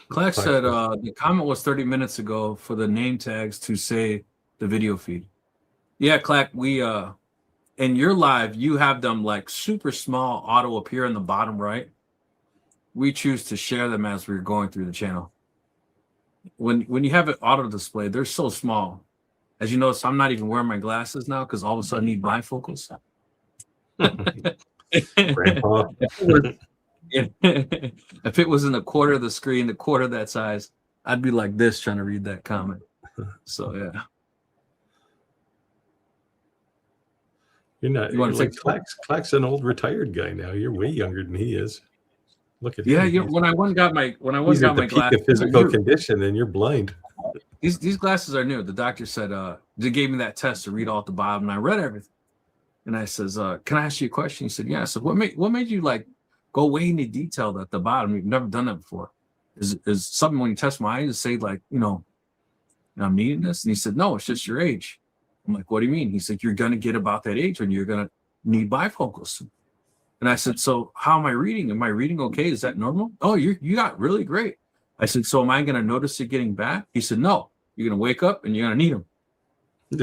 S3: Clark said the comment was 30 minutes ago for the name tags to say the video feed. Yeah, Clark, we in your live, you have them like super small auto appear in the bottom right. We choose to share them as we're going through the channel. When you have it auto display, they're so small. As you notice, I'm not even wearing my glasses now because all of a sudden I need bifocals.
S2: Grandpa.
S3: If it was in a quarter of the screen, a quarter of that size, I'd be like this trying to read that comment. So yeah.
S2: You're not.
S3: You want
S2: You're
S3: to
S2: like
S3: take?
S2: Clack's an old retired guy now. You're way younger than he is. Look at
S3: Yeah,
S2: him.
S3: yeah. When I went and got my
S2: He's at the peak
S3: glasses,
S2: of physical condition, and you're blind.
S3: these glasses are new. The doctor said they gave me that test to read all at the bottom, and I read everything. And I says, "Can I ask you a question?" He said, "Yeah." I said, "What made you like go way into detail at the bottom? You've never done that before. Is something when you test my eyes to say like I'm needing this?" And he said, "No, it's just your age." I'm like, "What do you mean?" He said, "You're gonna get about that age when you're gonna need bifocals." And I said, "So how am I reading? Am I reading okay? Is that normal?" "Oh, you got really great." I said, "So am I gonna notice it getting back?" He said, "No, you're gonna wake up and you're gonna need them."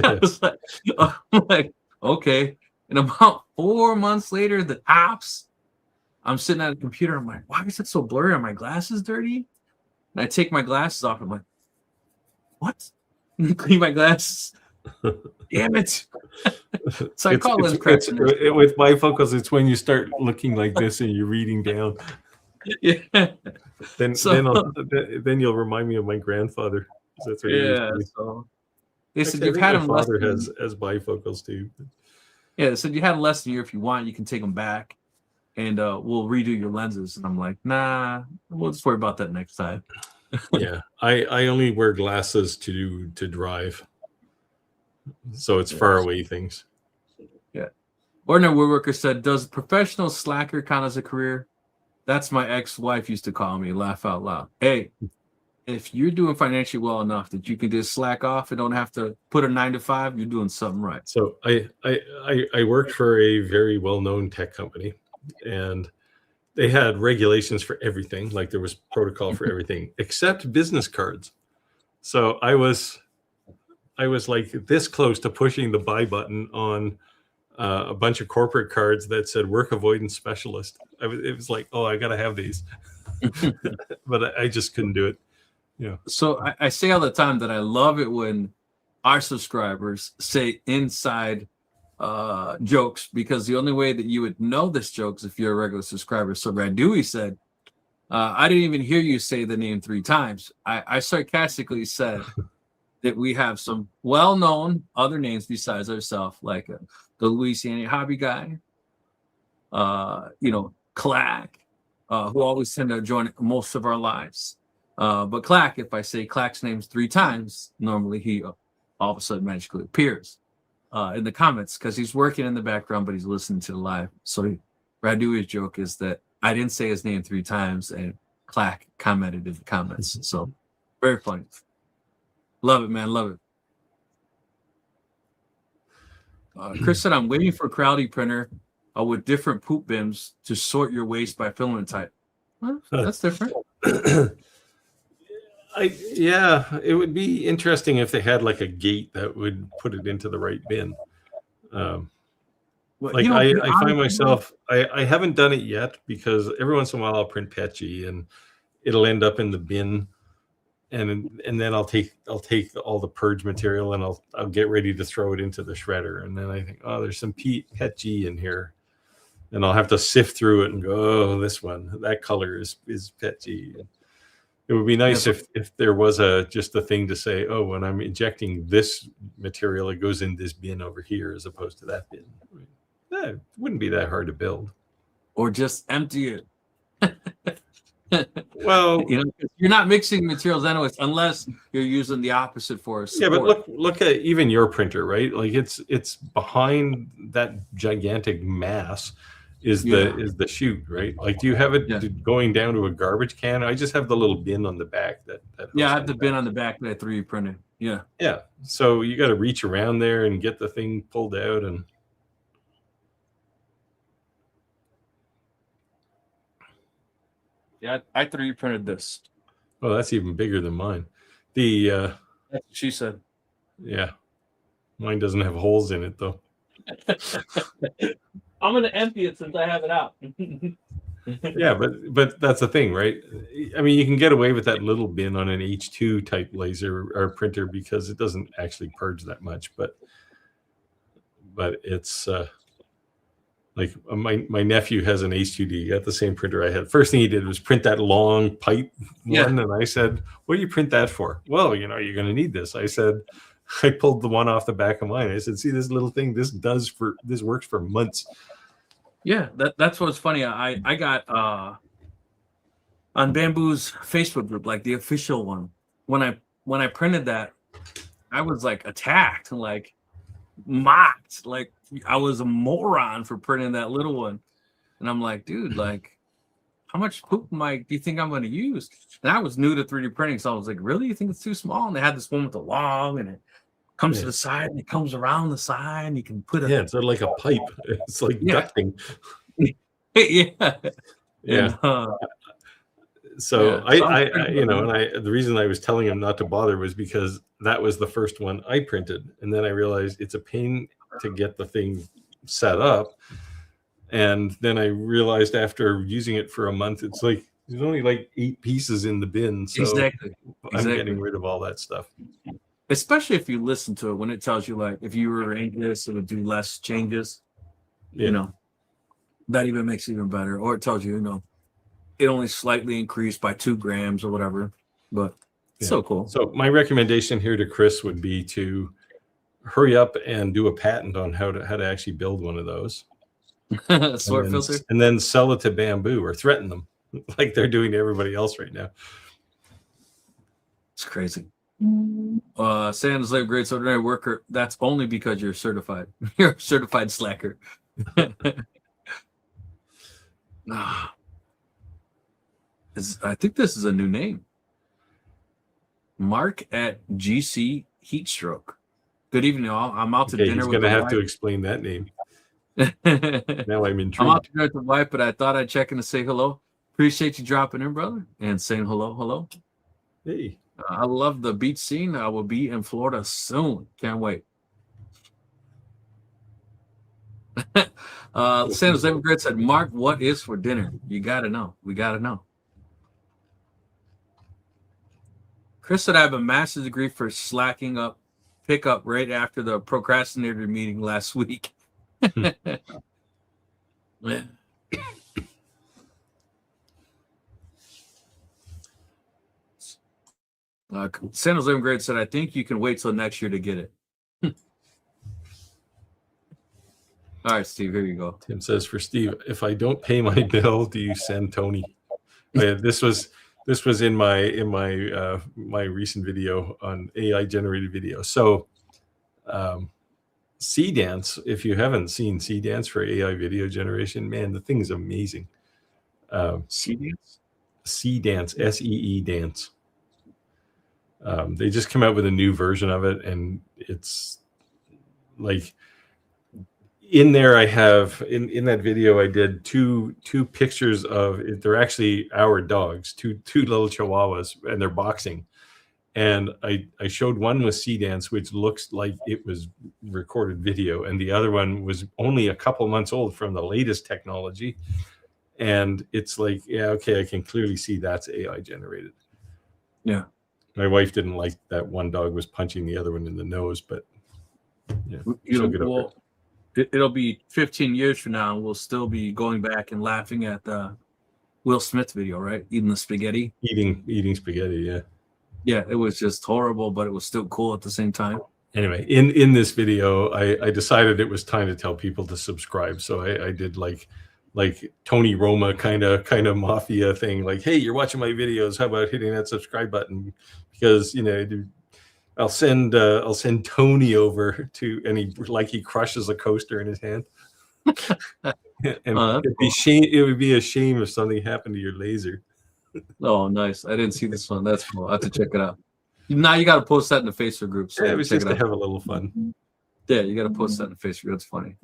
S3: I was like, I'm like, okay. And about 4 months later, the apps, I'm sitting at a computer. I'm like, why is it so blurry? Are my glasses dirty? And I take my glasses off. I'm like, what? Clean my glasses. Damn it. So I call Lens Craft.
S2: With bifocals, it's when you start looking like this and you're reading down.
S3: Yeah.
S2: Then you'll remind me of my grandfather. That's what he used to do.
S3: So they said
S2: Actually,
S3: you've had them
S2: my
S3: less
S2: father
S3: than,
S2: has bifocals too.
S3: yeah, they said you had them less than a year. If you want, you can take them back and we'll redo your lenses. And I'm like, nah, we'll just worry about that next time.
S2: Yeah, I only wear glasses to drive, so it's far away things.
S3: Yeah. Ordinary woodworker said, "Does professional slacker count as a career?" That's my ex-wife used to call me. Laugh out loud. Hey, if you're doing financially well enough that you can just slack off and don't have to put a 9 to 5, you're doing something right.
S2: So I worked for a very well-known tech company, and they had regulations for everything. Like there was protocol for everything except business cards. So I was like this close to pushing the buy button on a bunch of corporate cards that said work avoidance specialist. It was like, oh, I got to have these, but I just couldn't do it. Yeah.
S3: So I say all the time that I love it when our subscribers say inside jokes, because the only way that you would know this joke is if you're a regular subscriber. So Radui said, I didn't even hear you say the name 3 times. I sarcastically said that we have some well-known other names besides ourselves, like the Louisiana hobby guy, Clack, who always tend to join most of our lives. But Clack, if I say Clack's names 3 times, normally he all of a sudden magically appears in the comments because he's working in the background, but he's listening to the live. So Radui's joke is that I didn't say his name 3 times, and Clack commented in the comments. So very funny. Love it, man. Love it. Chris said, I'm waiting for a Crowdy printer with different poop bins to sort your waste by filament type. Well, that's different.
S2: It would be interesting if they had like a gate that would put it into the right bin. I find myself, I haven't done it yet because every once in a while I'll print Petchy and it'll end up in the bin, and then I'll take all the purge material and I'll get ready to throw it into the shredder, and then I think, oh, there's some Petchy in here, and I'll have to sift through it and go, oh, this one, that color is Petchy. It would be nice if there was just a thing to say, oh, when I'm injecting this material, it goes in this bin over here as opposed to that bin. It wouldn't be that hard to build.
S3: Or just empty it.
S2: Well,
S3: you're not mixing materials anyways, unless you're using the opposite for a support.
S2: Yeah, but look at even your printer, right? Like it's behind that gigantic mass is the chute, right? Like, do you have it going down to a garbage can? I just have the little bin on the back that
S3: I have the bin on the back that I 3D printed. Yeah.
S2: So you got to reach around there and get the thing pulled out, and
S3: I 3D printed this.
S2: Oh, that's even bigger than mine. That's
S3: what she said.
S2: Yeah, mine doesn't have holes in it though.
S3: I'm gonna empty it since I have it out.
S2: Yeah, but that's the thing, right? I mean, you can get away with that little bin on an H2 type laser or printer because it doesn't actually purge that much, but it's Like my nephew has an H2D. He got the same printer I had. First thing he did was print that long pipe one, and I said, "What do you print that for?" Well, you're going to need this. I said, I pulled the one off the back of mine. I said, "See this little thing? This works for months."
S3: Yeah, that's what's funny. I got on Bambu's Facebook group, like the official one. When I printed that, I was like attacked, like mocked, like I was a moron for printing that little one. And I'm like, dude, like, how much poop do you think I'm going to use? And I was new to 3D printing, so I was like, really? You think it's too small? And they had this one with the long, and it comes to the side, and it comes around the side, and you can put it.
S2: Yeah, it's sort of like a pipe. It's like ducting.
S3: Yeah.
S2: Yeah.
S3: And,
S2: so the reason I was telling him not to bother was because that was the first one I printed, and then I realized it's a pain to get the thing set up, and then I realized after using it for a month, it's like there's only like 8 pieces in the bin, so
S3: exactly.
S2: I'm getting rid of all that stuff.
S3: Especially if you listen to it when it tells you, like, if you rearrange this, it would do less changes. That even makes it even better. Or it tells you, it only slightly increased by 2 grams or whatever. But it's so cool.
S2: So my recommendation here to Chris would be to hurry up and do a patent on how to actually build one of those.
S3: Sort filter.
S2: And then sell it to Bambu or threaten them like they're doing to everybody else right now.
S3: It's crazy. Sam's like great ordinary worker. That's only because you're certified. You're a certified slacker. I think this is a new name. Mark at GC Heatstroke. Good evening, all. I'm out to dinner.
S2: He's going to have to explain that name. Now I'm intrigued.
S3: I'm out to dinner with the wife, but I thought I'd check in to say hello. Appreciate you dropping in, brother, and saying hello.
S2: Hey.
S3: I love the beach scene. I will be in Florida soon. Can't wait. San Jose Grid said, Mark, what is for dinner? You got to know. We got to know. Chris said, I have a master's degree for slacking up, pick up right after the procrastinator meeting last week. Yeah. San Jose Grade said, I think you can wait till next year to get it. All right, Steve, here you go.
S2: Tim says, for Steve, if I don't pay my bill, do you send Tony? This was in my my recent video on AI generated video. So C-Dance, if you haven't seen C-Dance for AI video generation, man, the thing's amazing.
S3: C-Dance?
S2: C-Dance, S-E-E dance. They just come out with a new version of it, and it's like in there I have in that video I did two pictures of they're actually our dogs, two little chihuahuas, and they're boxing. And I showed one with C-Dance, which looks like it was recorded video, and the other one was only a couple months old from the latest technology. And it's like, yeah, okay, I can clearly see that's AI generated.
S3: Yeah.
S2: My wife didn't like that one dog was punching the other one in the nose, but yeah,
S3: it'll be 15 years from now, and we'll still be going back and laughing at the Will Smith video, right? Eating the spaghetti.
S2: Eating spaghetti, yeah.
S3: Yeah, it was just horrible, but it was still cool at the same time.
S2: Anyway, in this video, I decided it was time to tell people to subscribe. So I did like Tony Roma kind of mafia thing, like, hey, you're watching my videos, how about hitting that subscribe button? Because I'll send Tony over to, and he crushes a coaster in his hand. And it would be a shame if something happened to your laser.
S3: Oh, nice. I didn't see this one. That's cool. I have to check it out. Now you got to post that in the Facebook group. So
S2: yeah, it was just to have a little fun.
S3: Yeah, you got to post that in the Facebook. That's funny.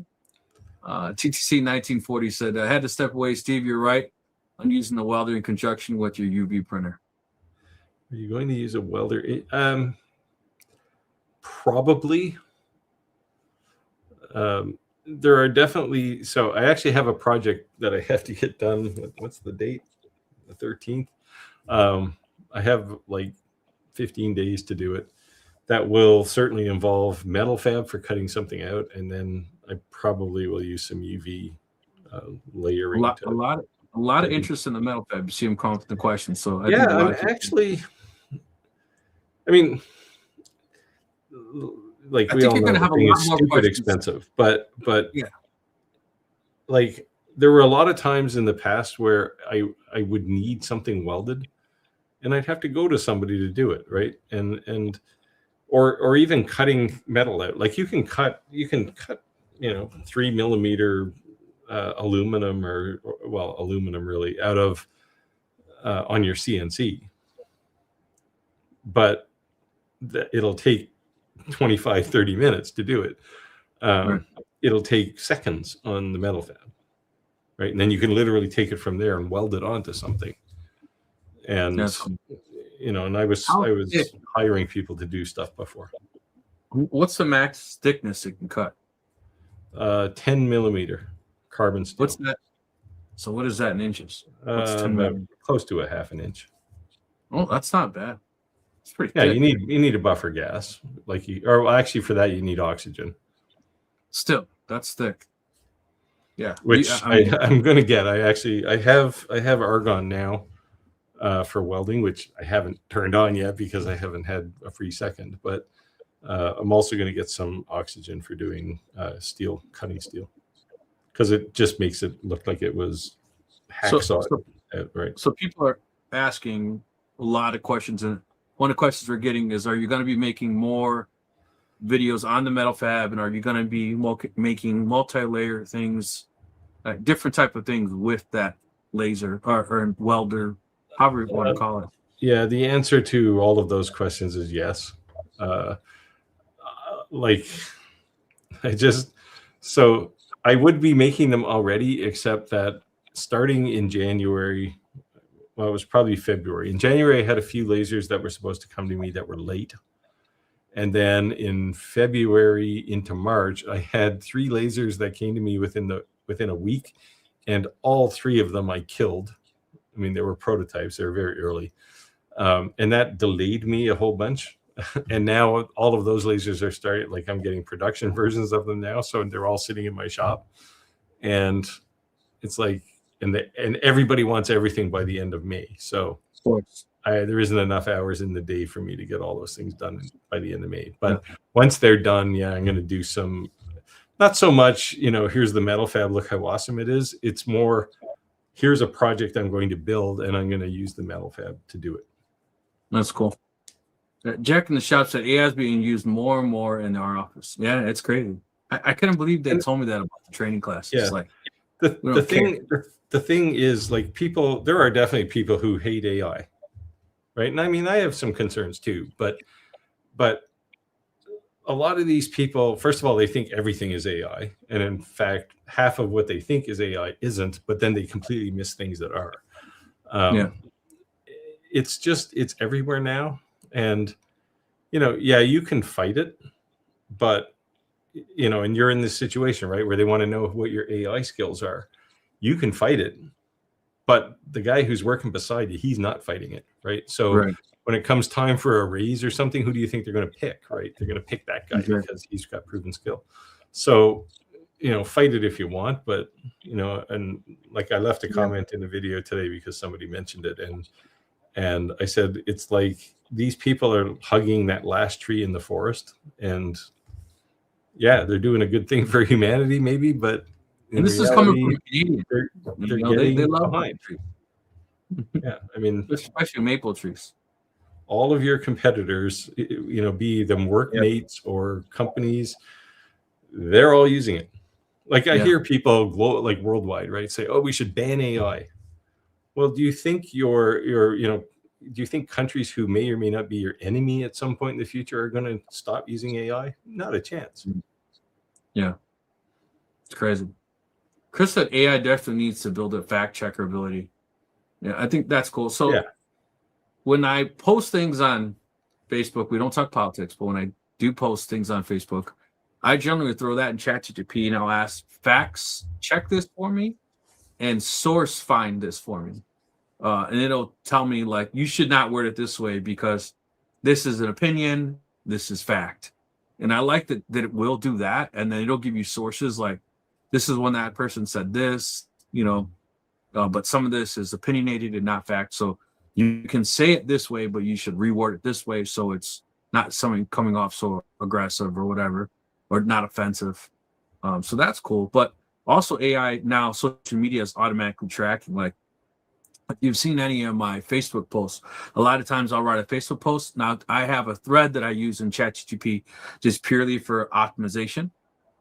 S3: TTC 1940 said, I had to step away. Steve, you're right. I'm using the welder in conjunction with your UV printer.
S2: Are you going to use a welder? Probably. There are definitely, so I actually have a project that I have to get done. What's the date? The 13th. I have like 15 days to do it. That will certainly involve metal fab for cutting something out, and then I probably will use some UV
S3: A
S2: layering.
S3: lot, a lot, a lot of
S2: to-
S3: interest in the metal fab. You see them calling for the question. So I
S2: Yeah,
S3: think a lot
S2: I'm
S3: of people,
S2: actually. I mean, like
S3: I
S2: we
S3: think
S2: all
S3: you're
S2: know,
S3: going to
S2: the
S3: have a
S2: thing
S3: lot
S2: is
S3: more
S2: stupid
S3: questions.
S2: expensive, but
S3: Yeah.
S2: like there were a lot of times in the past where I would need something welded, and I'd have to go to somebody to do it, right? And or even cutting metal out. Like you can cut 3 millimeter aluminum or well aluminum really out of on your CNC, but it'll take 25-30 minutes to do it.
S3: Right.
S2: It'll take seconds on the metal fab, right? And then you can literally take it from there and weld it onto something. And
S3: That's cool.
S2: and I was
S3: How thick?
S2: hiring people to do stuff before.
S3: What's the max thickness it can cut?
S2: 10 millimeter carbon steel.
S3: What's that? So what is that in inches? What's 10
S2: About
S3: millimeters?
S2: close to a half an inch.
S3: Oh, that's not bad. It's pretty
S2: Yeah,
S3: thick.
S2: you need a buffer gas, or actually for that you need oxygen,
S3: Still, that's thick. Yeah.
S2: which
S3: I mean,
S2: I'm going to get. I have argon now for welding, which I haven't turned on yet because I haven't had a free second. But I'm also going to get some oxygen for doing cutting steel, because it just makes it look like it was hacksaw out, right?
S3: So people are asking a lot of questions, and one of the questions we're getting is, are you going to be making more videos on the metal fab, and are you going to be making multi-layer things, different type of things with that laser or welder, however you want to call it?
S2: Yeah, the answer to all of those questions is yes. So I would be making them already, except that starting in January, well, it was probably February. In January, I had a few lasers that were supposed to come to me that were late. And then in February into March, I had 3 lasers that came to me within a week, and all 3 of them I killed. I mean, they were prototypes; they were very early, and that delayed me a whole bunch. And now all of those lasers are starting. Like I'm getting production versions of them now, so they're all sitting in my shop, and it's like, and everybody wants everything by the end of May. So there isn't enough hours in the day for me to get all those things done by the end of May. But once they're done, yeah, I'm going to do some, not so much, here's the metal fab, look how awesome it is. It's more, here's a project I'm going to build, and I'm going to use the metal fab to do it.
S3: That's cool. Jack in the shop said AI is being used more and more in our office. Yeah, it's crazy. I couldn't believe they told me that about the training classes.
S2: Yeah.
S3: Like
S2: the thing is, like, there are definitely people who hate AI. Right. And I mean, I have some concerns too, but a lot of these people, first of all, they think everything is AI. And in fact, half of what they think is AI isn't, but then they completely miss things that are. It's everywhere now. And, you can fight it, but, and you're in this situation, right, where they want to know what your AI skills are. You can fight it, but the guy who's working beside you, he's not fighting it, right? So when it comes time for a raise or something, who do you think they're going to pick, right? They're going to pick that guy because he's got proven skill. So, fight it if you want, but, and like I left a comment in the video today because somebody mentioned it, and I said, it's like these people are hugging that last tree in the forest, and yeah, they're doing a good thing for humanity maybe, but
S3: and this reality, is coming from Canadians.
S2: They're getting
S3: they love
S2: behind. Trees. Yeah, I mean,
S3: especially maple trees.
S2: All of your competitors, be them workmates or companies, they're all using it. Like I hear people like worldwide, right, say, "Oh, we should ban AI." Well, do you think do you think countries who may or may not be your enemy at some point in the future are going to stop using AI? Not a chance.
S3: Yeah, it's crazy. Chris said AI definitely needs to build a fact checker ability. Yeah, I think that's cool. So when I post things on Facebook, we don't talk politics, but when I do post things on Facebook, I generally throw that in ChatGPT and I'll ask, facts check this for me and source find this for me. And it'll tell me, like, you should not word it this way because this is an opinion, this is fact. And I like that it will do that. And then it'll give you sources like this is when that person said this, but some of this is opinionated and not fact. So you can say it this way, but you should reword it this way so it's not something coming off so aggressive or whatever, or not offensive. So that's cool. But also AI now, social media is automatically tracking. Like, if you've seen any of my Facebook posts, a lot of times I'll write a Facebook post. Now I have a thread that I use in ChatGPT just purely for optimization.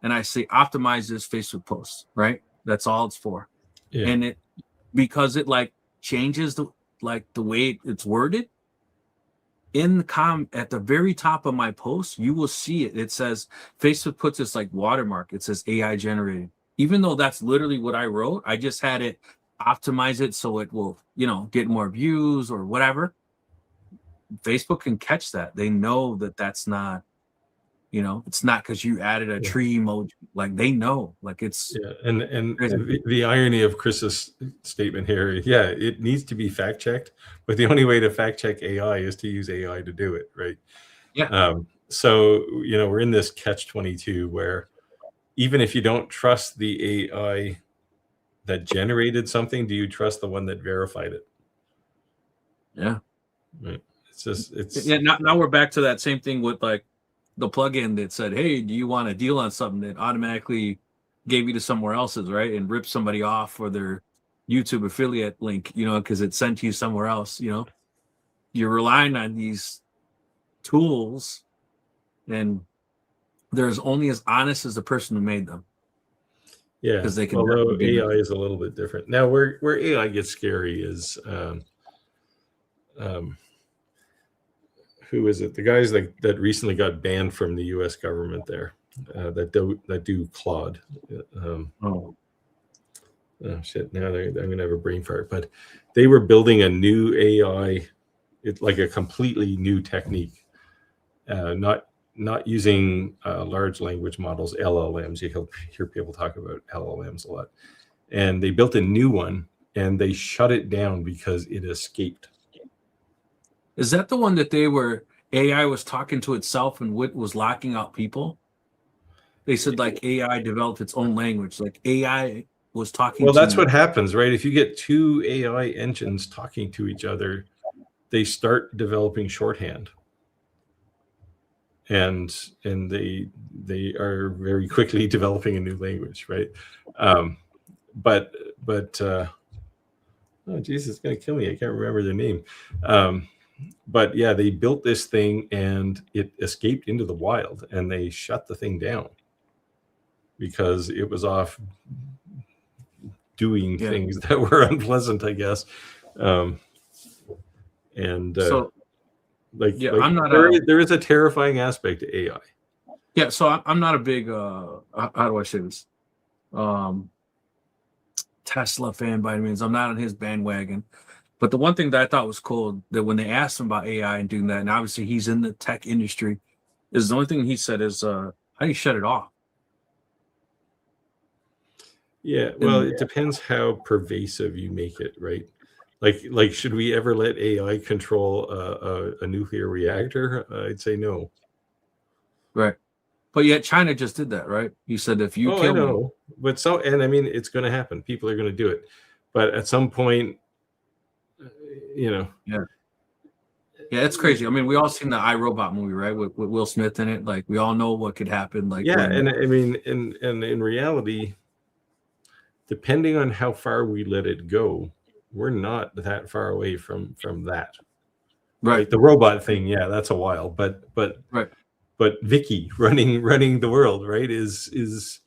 S3: And I say, optimize this Facebook post, right? That's all it's for.
S2: Yeah.
S3: And because it like changes the way it's worded, in the at the very top of my post, you will see it. It says, Facebook puts this like watermark. It says AI generated. Even though that's literally what I wrote, I just had it optimize it so it will, get more views or whatever. Facebook can catch that. They know that that's not, it's not because you added a tree emoji. Like, they know, like, it's
S2: and the irony of Chris's statement here, it needs to be fact checked, but the only way to fact check AI is to use AI to do it, right? So we're in this catch-22 where even if you don't trust the AI that generated something, do you trust the one that verified it?
S3: Yeah.
S2: Right. It's
S3: now we're back to that same thing with like the plugin that said, hey, do you want a deal on something, that automatically gave you to somewhere else's, right? And ripped somebody off for their YouTube affiliate link, because it sent you somewhere else. You're relying on these tools, and they're only as honest as the person who made them.
S2: Yeah,
S3: because they can.
S2: Although AI is a little bit different. Now, where AI gets scary is who is it? The guys that recently got banned from the U.S. government there that do Claude. Oh shit! Now I'm gonna have a brain fart. But they were building a new AI, like a completely new technique, not using large language models, LLMs. You hear people talk about LLMs a lot. And they built a new one, and they shut it down because it escaped.
S3: Is that the one that AI was talking to itself and was locking out people? They said like AI developed its own language. Like AI was talking.
S2: Well, that's what happens, right? If you get two AI engines talking to each other, they start developing shorthand. And they are very quickly developing a new language, right? But oh Jesus, it's gonna kill me. I can't remember their name. But yeah, they built this thing and it escaped into the wild, and they shut the thing down because it was off doing things that were unpleasant, I guess.
S3: I'm not.
S2: There is a terrifying aspect to AI.
S3: Yeah, so I'm not a big how do I say this? Tesla fan by any means. I'm not on his bandwagon. But the one thing that I thought was cool, that when they asked him about AI and doing that, and obviously he's in the tech industry, is the only thing he said is how do you shut it off?
S2: Yeah, well, it depends how pervasive you make it, right? Like, should we ever let AI control a nuclear reactor? I'd say no.
S3: Right. But yet China just did that, right? You said if you kill me.
S2: But I mean, it's going to happen. People are going to do it. But at some point,
S3: Yeah, it's crazy. I mean, we all seen the iRobot movie, right? With Will Smith in it. Like, we all know what could happen. Like,
S2: and I mean, and in reality, depending on how far we let it go, we're not that far away from that. Right. The robot thing, that's a while, but
S3: right.
S2: But Vicky running the world, right, is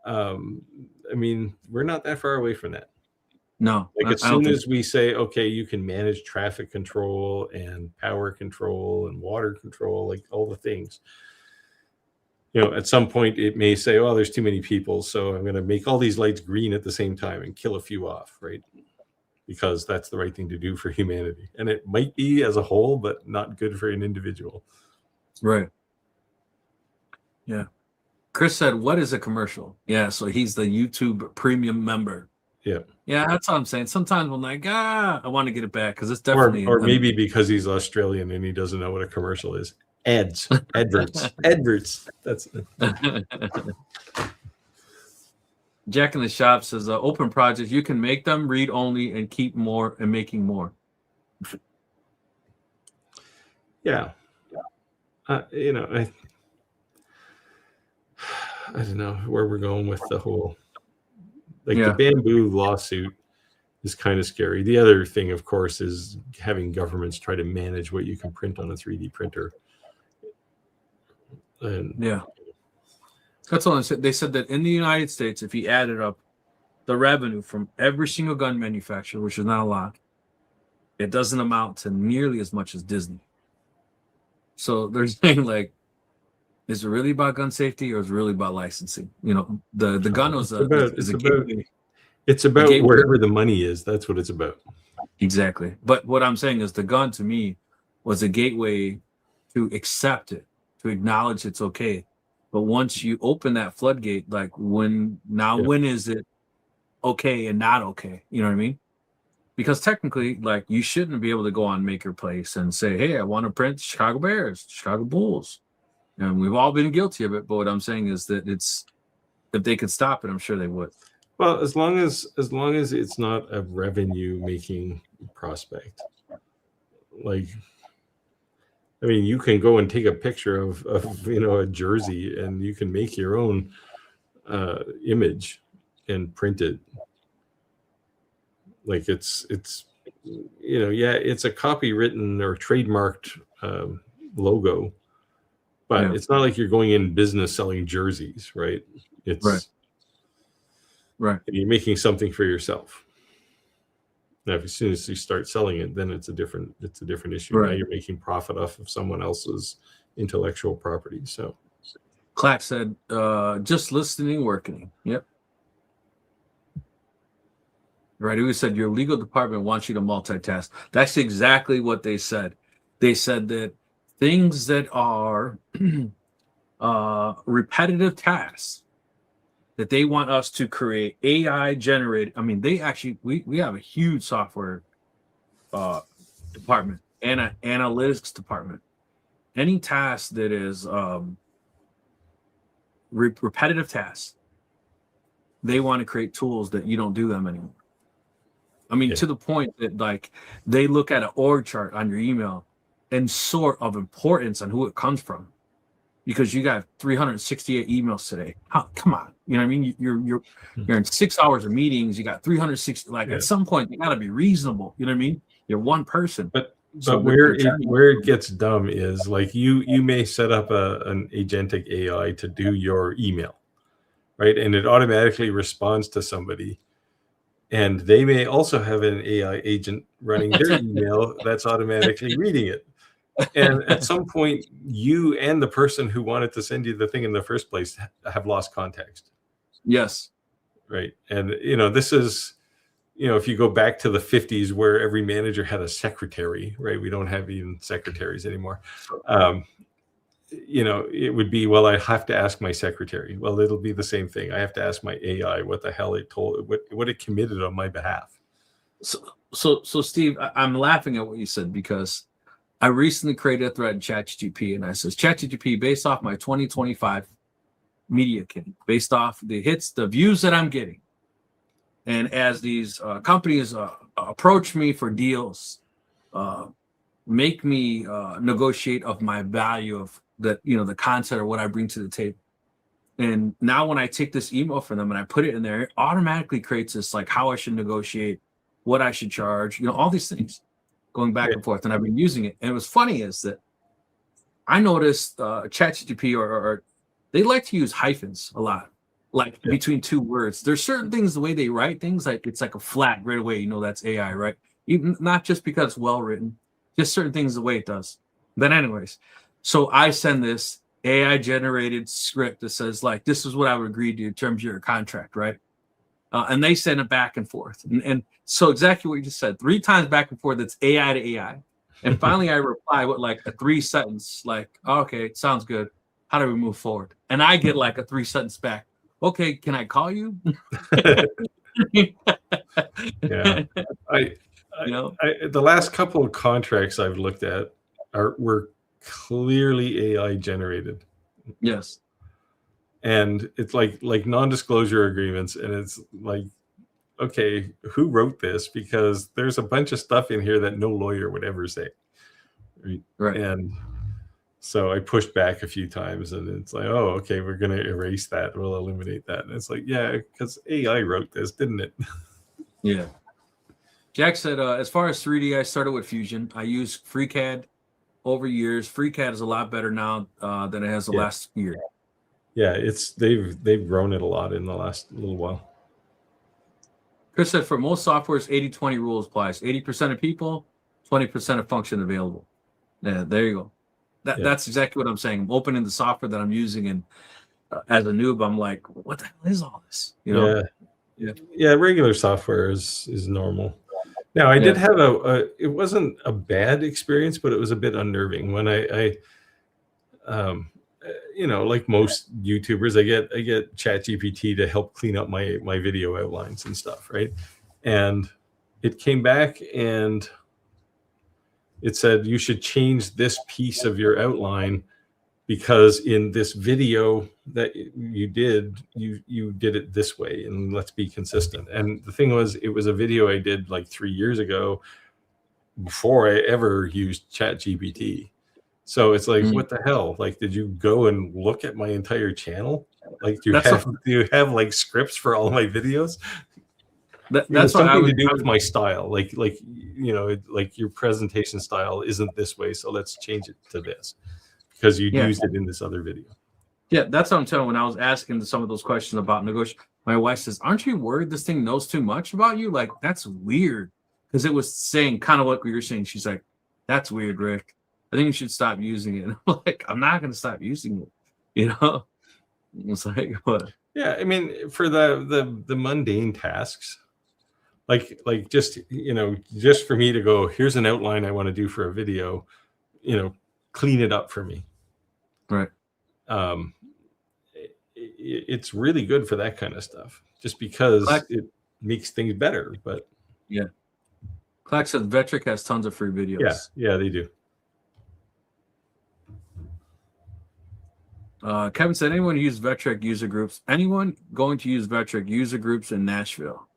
S2: I mean, we're not that far away from that.
S3: No.
S2: Like, as soon as we say, okay, you can manage traffic control and power control and water control, like all the things, at some point it may say, oh, there's too many people, so I'm going to make all these lights green at the same time and kill a few off, right? Because that's the right thing to do for humanity. And it might be as a whole, but not good for an individual.
S3: Right. Yeah. Chris said, what is a commercial? Yeah, so he's the YouTube premium member.
S2: Yeah.
S3: Yeah, that's what I'm saying. Sometimes I'm like, I want to get it back because it's definitely.
S2: Or maybe because he's Australian and he doesn't know what a commercial is. Adverts. That's
S1: Jack in the Shop says, open projects, you can make them read only and keep more and making more.
S2: Yeah. You know, I don't know where we're going with the whole, like the Bambu lawsuit is kind of scary. The other thing, of course, is having governments try to manage what you can print on a 3D printer. And
S1: yeah, that's all I said. They said that in the United States, if you added up the revenue from every single gun manufacturer, which is not a lot, it doesn't amount to nearly as much as Disney. So they're saying, like, is it really about gun safety or is it really about licensing? You know, the gun was
S2: it's about wherever the money is. That's what it's about.
S1: Exactly. But what I'm saying is the gun to me was a gateway to accept it, to acknowledge it's okay. But once you open that floodgate, like when is it okay and not okay? You know what I mean? Because technically, like, you shouldn't be able to go on Maker Place and say, hey, I want to print Chicago Bears, Chicago Bulls. And we've all been guilty of it. But what I'm saying is that if they could stop it, I'm sure they would.
S2: Well, as long as it's not a revenue making prospect. Like, I mean, you can go and take a picture of a jersey and you can make your own image and print it. Like it's it's a copywritten or trademarked logo, but it's not like you're going in business selling jerseys, right? It's
S1: right.
S2: You're making something for yourself. Now, as soon as you start selling it, then it's a different issue. Right. Now you're making profit off of someone else's intellectual property. So,
S1: Clack said, "Just listening, working." Yep. Right. Who said your legal department wants you to multitask? That's exactly what they said. They said that things that are repetitive tasks that they want us to create AI generated. I mean, we have a huge software department and an analytics department. Any task that is repetitive tasks, they want to create tools that you don't do them anymore. I mean, to the point that, like, they look at an org chart on your email and sort of importance on who it comes from, because you got 368 emails today. Come on, you know what I mean? You're in 6 hours of meetings. You got 360. Like, at some point, you got to be reasonable. You know what I mean? You're one person.
S2: But where it gets dumb is, like, you may set up an agentic AI to do your email, right? And it automatically responds to somebody. And they may also have an AI agent running their email that's automatically reading it. And at some point, you and the person who wanted to send you the thing in the first place have lost context.
S1: Yes.
S2: Right. And, this is, if you go back to the 50s where every manager had a secretary, right? We don't have even secretaries anymore. It would be, well, I have to ask my secretary. Well, it'll be the same thing. I have to ask my AI what the hell it told, what it committed on my behalf.
S1: So Steve, I'm laughing at what you said, because I recently created a thread in ChatGPT, and I says, ChatGPT, based off my 2025 media kit, based off the hits, the views that I'm getting, and as these companies approach me for deals, make me negotiate of my value of the content or what I bring to the table. And now when I take this email from them and I put it in there, it automatically creates this, like, how I should negotiate, what I should charge, all these things going back and forth. And I've been using it. And what's funny is that I noticed ChatGPT or they like to use hyphens a lot, like between two words. There's certain things, the way they write things, like it's like a flat right away. That's AI, right? Even not just because it's well written, just certain things the way it does. But anyways, so I send this AI generated script that says, like, this is what I would agree to in terms of your contract, right? And they send it back and forth. And so exactly what you just said, 3 times back and forth, it's AI to AI. And finally I reply with, like, a 3-sentence, like, okay, sounds good. How do we move forward? And I get, like, a 3-sentence back. Okay, can I call you?
S2: Yeah. The last couple of contracts I've looked at were clearly AI generated.
S1: Yes.
S2: and it's like non-disclosure agreements, and it's like, okay, who wrote this? Because there's a bunch of stuff in here that no lawyer would ever say.
S1: Right.
S2: And so I pushed back a few times, and it's like, oh, okay, we're going to erase that. We'll eliminate that. And it's like, yeah, because AI wrote this, didn't it?
S1: Yeah. Jack said, as far as 3D, I started with Fusion. I use FreeCAD over years. FreeCAD is a lot better now than it has the last year.
S2: Yeah, they've grown it a lot in the last little while.
S1: Chris said, for most softwares, 80-20 rule applies. 80% of people, 20% of function available. Yeah, there you go. That's exactly what I'm saying. I'm opening the software that I'm using, and as a noob, I'm like, what the hell is all this? You know?
S2: Yeah. Regular software is normal. Now, I did have it wasn't a bad experience, but it was a bit unnerving when I like most YouTubers, I get ChatGPT to help clean up my video outlines and stuff, right? And it came back and it said you should change this piece of your outline because in this video that you did it this way, and let's be consistent. And the thing was, it was a video I did like 3 years ago before I ever used ChatGPT. So it's like, what the hell? Like, did you go and look at my entire channel? Like, do you have like scripts for all my videos? That's something to do with my style. Like your presentation style isn't this way, so let's change it to this because you used it in this other video.
S1: Yeah, that's what I'm telling. When I was asking some of those questions about negotiation, my wife says, "Aren't you worried this thing knows too much about you? Like, that's weird." Because it was saying kind of what we were saying. She's like, "That's weird, Rick. I think you should stop using it." And I'm like, I'm not going to stop using it. You know, it's like, what?
S2: Yeah, I mean, for the mundane tasks, like just just for me to go, here's an outline I want to do for a video, clean it up for me.
S1: Right.
S2: It's really good for that kind of stuff, just because it makes things better. But
S1: yeah, Clack said Vectric has tons of free videos.
S2: Yeah, they do.
S1: Kevin said, anyone use Vectric user groups? Anyone going to use Vectric user groups in Nashville?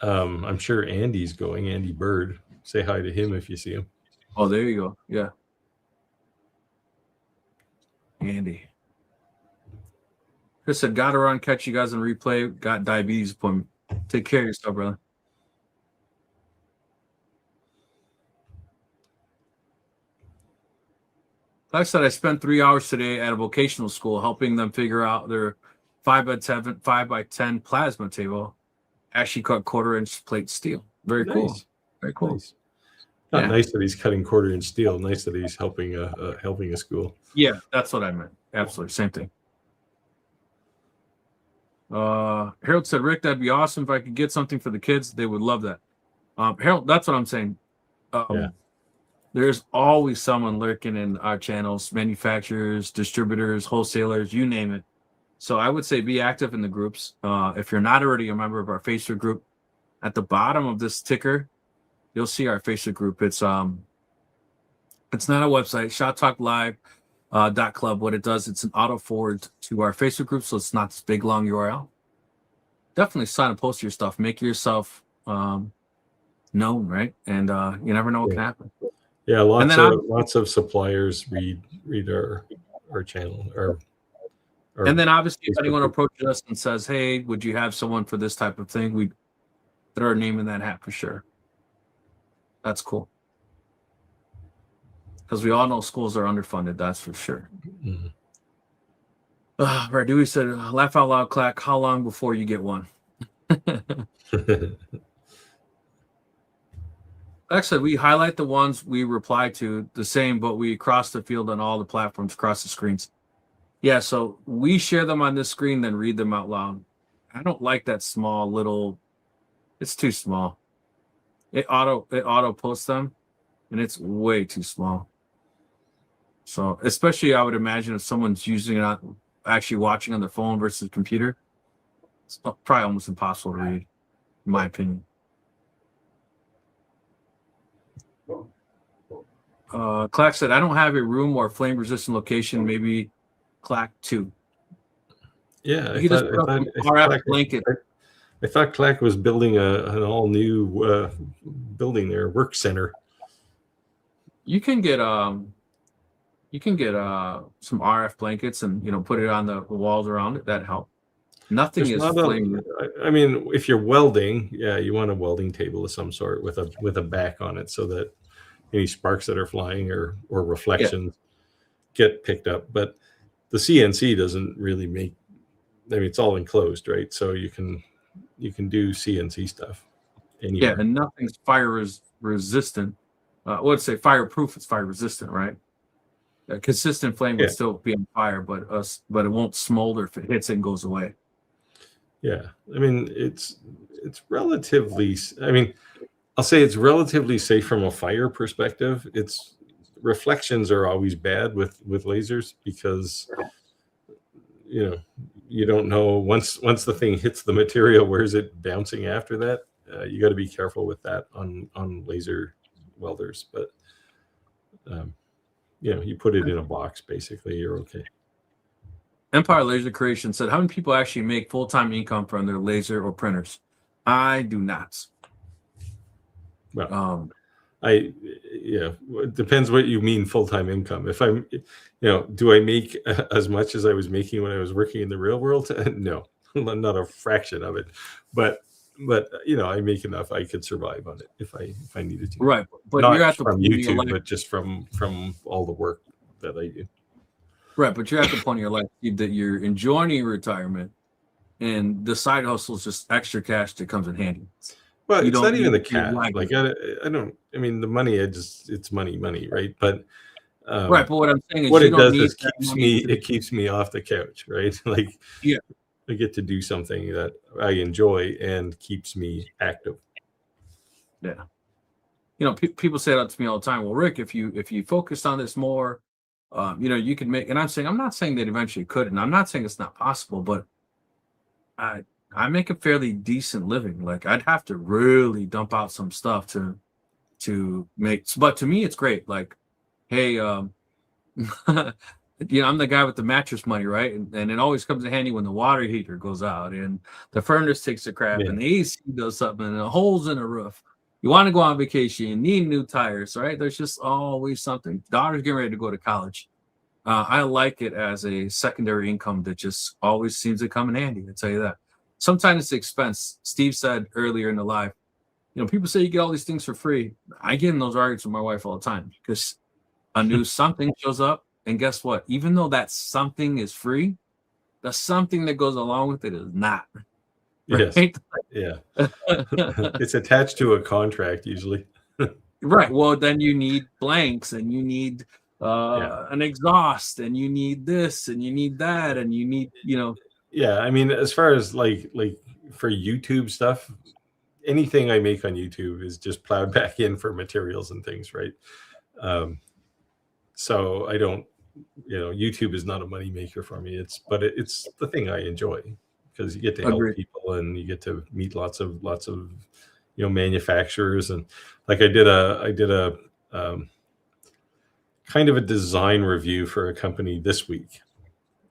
S2: I'm sure Andy's going. Andy Bird. Say hi to him if you see him.
S1: Oh, there you go. Yeah. Andy. Chris said, got to run, catch you guys on replay. Got diabetes appointment. Take care of yourself, brother. Like I said, I spent 3 hours today at a vocational school helping them figure out their 5x7, 5x10 plasma table. Actually cut 1/4-inch plate steel. Very cool. Very cool.
S2: Nice. Not nice that he's cutting 1/4-inch steel. Nice that he's helping a school.
S1: Yeah, that's what I meant. Absolutely. Same thing. Harold said, Rick, that'd be awesome if I could get something for the kids. They would love that. Harold, that's what I'm saying. There's always someone lurking in our channels, manufacturers, distributors, wholesalers, you name it. So I would say be active in the groups. If you're not already a member of our Facebook group, at the bottom of this ticker, you'll see our Facebook group. It's not a website, shottalklive.club. What it does, it's an auto forward to our Facebook group, so it's not this big long URL. Definitely sign and post your stuff. Make yourself known, right? And you never know what can happen.
S2: Yeah, lots of suppliers read our channel.
S1: And then obviously if anyone approaches us and says, hey, would you have someone for this type of thing? We throw our name in that hat for sure. That's cool. Because we all know schools are underfunded, that's for sure.
S2: Mm-hmm.
S1: Dewey said, laugh out loud, Clack, how long before you get one? Actually, we highlight the ones we reply to the same, but we cross the field on all the platforms, across the screens. Yeah, so we share them on this screen, then read them out loud. I don't like that small little, it's too small. It auto posts them, and it's way too small. So especially I would imagine if someone's using it, actually watching on their phone versus computer, it's probably almost impossible to read, in my opinion. Clack said, I don't have a room or flame resistant location, maybe Clack 2.
S2: Yeah,
S1: You can just put up some RF blanket.
S2: I thought Clack was building an all new building there, work center.
S1: You can get some RF blankets and put it on the walls around it. That help. Nothing
S2: There's
S1: is
S2: not
S1: flame.
S2: I mean, if you're welding, yeah, you want a welding table of some sort with a back on it so that any sparks that are flying or reflections get picked up. But the CNC doesn't really make. I mean, it's all enclosed, right? So you can do CNC stuff anywhere.
S1: Yeah, and nothing's fire resistant. Let's say fireproof. It's fire resistant, right? A consistent flame would still be on fire, but it won't smolder if it hits it and goes away.
S2: Yeah, I mean, it's relatively. I mean, I'll say it's relatively safe from a fire perspective. It's reflections are always bad with lasers because you don't know once the thing hits the material, where's it bouncing after that. You got to be careful with that on laser welders, but you put it in a box, basically, you're okay.
S1: Empire Laser Creation said, how many people actually make full-time income from their laser or printers? I do not.
S2: Well, it depends what you mean full-time income. If I'm, do I make as much as I was making when I was working in the real world? No, not a fraction of it. But I make enough I could survive on it if I needed to.
S1: Right, but
S2: not
S1: you're at the
S2: from
S1: point in your
S2: YouTube,
S1: life,
S2: but just from all the work that I do.
S1: right, but you're at the point in your life that you're enjoying your retirement, and the side hustle is just extra cash that comes in handy.
S2: Well, it's not even the
S1: need
S2: cash.
S1: like
S2: Like I don't. I mean, the money. It's money, right? But
S1: right, but what I'm saying is,
S2: what
S1: you
S2: it
S1: don't
S2: does
S1: need
S2: is
S1: that
S2: keeps
S1: money
S2: me. It keeps me off the couch, right? Like I get to do something that I enjoy and keeps me active.
S1: Yeah. People say that to me all the time. Well, Rick, if you focused on this more, you could make. And I'm not saying that eventually could, and I'm not saying it's not possible, but I make a fairly decent living. Like I'd have to really dump out some stuff to make. But to me, it's great. Like, hey, I'm the guy with the mattress money, right? And it always comes in handy when the water heater goes out and the furnace takes a crap and the AC does something and the holes in the roof. You want to go on vacation, you need new tires, right? There's just always something. Daughter's getting ready to go to college. I like it as a secondary income that just always seems to come in handy. I tell you that. Sometimes it's expense. Steve said earlier in the live, people say you get all these things for free. I get in those arguments with my wife all the time because a new something shows up. And guess what? Even though that something is free, the something that goes along with it is not. Right?
S2: Yes. Yeah. It's attached to a contract usually.
S1: Right. Well, then you need blanks and you need an exhaust and you need this and you need that and you need,
S2: Yeah. I mean, as far as like for YouTube stuff, anything I make on YouTube is just plowed back in for materials and things, right? So I don't, YouTube is not a money maker for me. It's the thing I enjoy because you get to help people and you get to meet lots of manufacturers. And like I did a kind of a design review for a company this week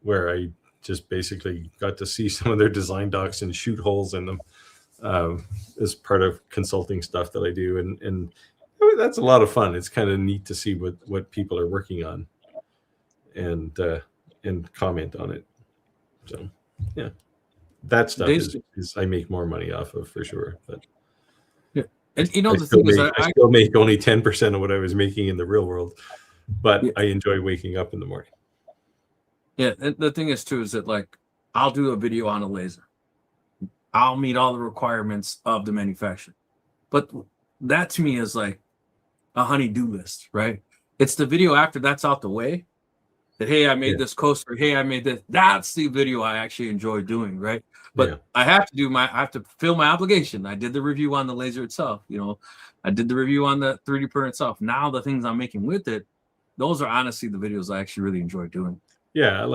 S2: where I just basically got to see some of their design docs and shoot holes in them as part of consulting stuff that I do. And that's a lot of fun. It's kind of neat to see what people are working on and comment on it. So yeah, that stuff is I make more money off of for sure. But
S1: yeah, and the thing is,
S2: I still make only 10% of what I was making in the real world, but I enjoy waking up in the morning.
S1: Yeah, and the thing is too is that like I'll do a video on a laser. I'll meet all the requirements of the manufacturer, but that to me is like a honey-do list, right? It's the video after that's out the way that, hey, I made this coaster. Hey, I made this. That's the video I actually enjoy doing, right? But I have to fill my obligation. I did the review on the laser itself. I did the review on the 3D printer itself. Now the things I'm making with it, those are honestly the videos I actually really enjoy doing.
S2: Yeah,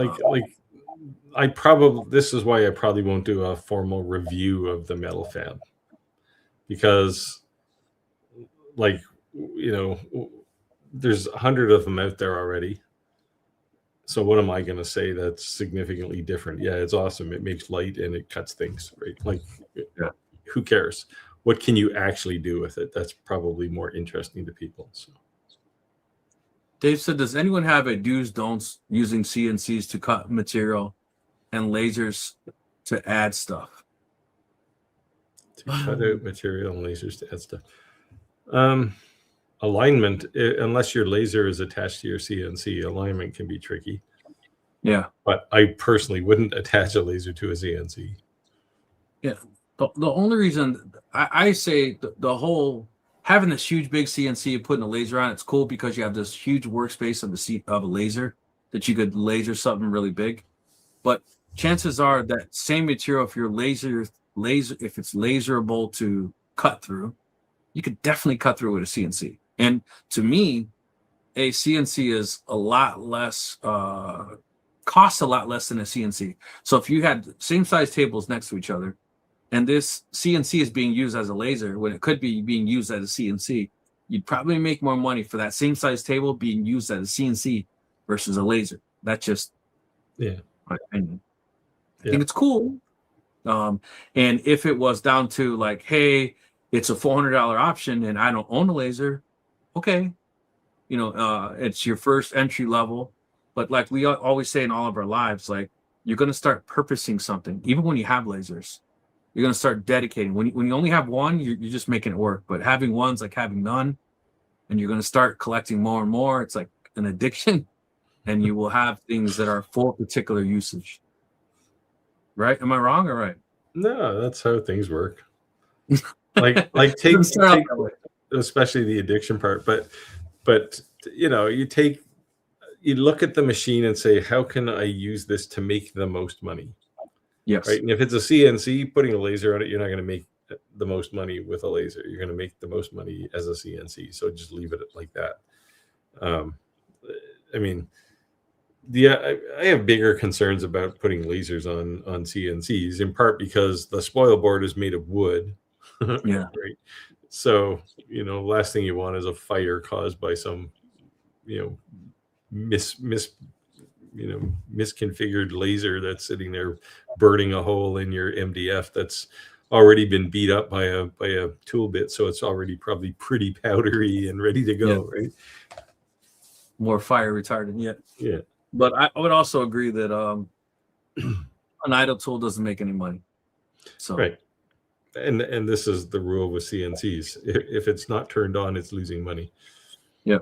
S2: this is why I probably won't do a formal review of the metal fab because there's 100 of them out there already. So what am I going to say that's significantly different? Yeah, it's awesome. It makes light and it cuts things, right? Like,
S1: Yeah.
S2: Who cares? What can you actually do with it? That's probably more interesting to people. So.
S1: Dave said, does anyone have a do's, don'ts using CNCs to cut material and lasers to add stuff?
S2: To cut out material and lasers to add stuff. Alignment, unless your laser is attached to your CNC, alignment can be tricky.
S1: Yeah.
S2: But I personally wouldn't attach a laser to a CNC.
S1: Yeah. The only reason I say the whole having this huge big CNC and putting a laser on it's cool because you have this huge workspace of a laser that you could laser something really big. But chances are that same material, if your laser if it's laserable to cut through, you could definitely cut through with a CNC. And to me, a CNC is a lot less costs a lot less than a CNC. So if you had same size tables next to each other, and this CNC is being used as a laser when it could be being used as a CNC, you'd probably make more money for that same size table being used as a CNC versus a laser. That's just my opinion. I think it's cool. And if it was down to like, hey, it's a $400 option and I don't own a laser, okay. It's your first entry level. But like we always say in all of our lives, like you're going to start purposing something, even when you have lasers. You're going to start dedicating. When you only have one, you're just making it work. But having one's like having none. And you're going to start collecting more and more. It's like an addiction. And you will have things that are for particular usage. Right? Am I wrong or right?
S2: No, that's how things work. Like take especially the addiction part. But you look at the machine and say, how can I use this to make the most money?
S1: Yes.
S2: Right. And if it's a CNC, putting a laser on it, you're not going to make the most money with a laser. You're going to make the most money as a CNC. So just leave it like that. I mean, I have bigger concerns about putting lasers on CNCs, in part because the spoil board is made of wood.
S1: Yeah.
S2: Right. So, last thing you want is a fire caused by some, misconfigured laser that's sitting there burning a hole in your MDF that's already been beat up by a tool bit, so it's already probably pretty powdery and ready to go, right?
S1: More fire retardant,
S2: yeah.
S1: But I would also agree that an idle tool doesn't make any money. So
S2: right, and this is the rule with CNCs. If it's not turned on, it's losing money.
S1: Yeah.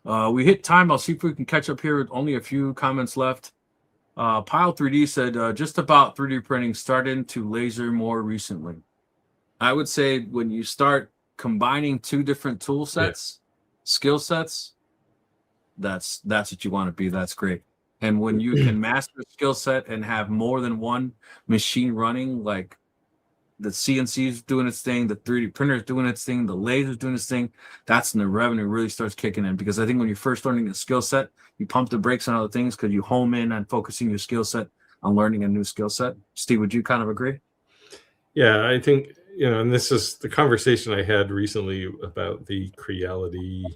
S1: We hit time. I'll see if we can catch up here with only a few comments left. Pile 3D said, just about 3D printing started to laser more recently. I would say when you start combining two different tool sets, skill sets, that's what you want to be. That's great. And when you can master a skill set and have more than one machine running, like the CNC is doing its thing, the 3D printer is doing its thing, the laser is doing its thing, that's when the revenue really starts kicking in. Because I think when you're first learning a skill set, you pump the brakes on other things because you home in on focusing your skill set on learning a new skill set. Steve, would you kind of agree?
S2: Yeah, I think, and this is the conversation I had recently about the Creality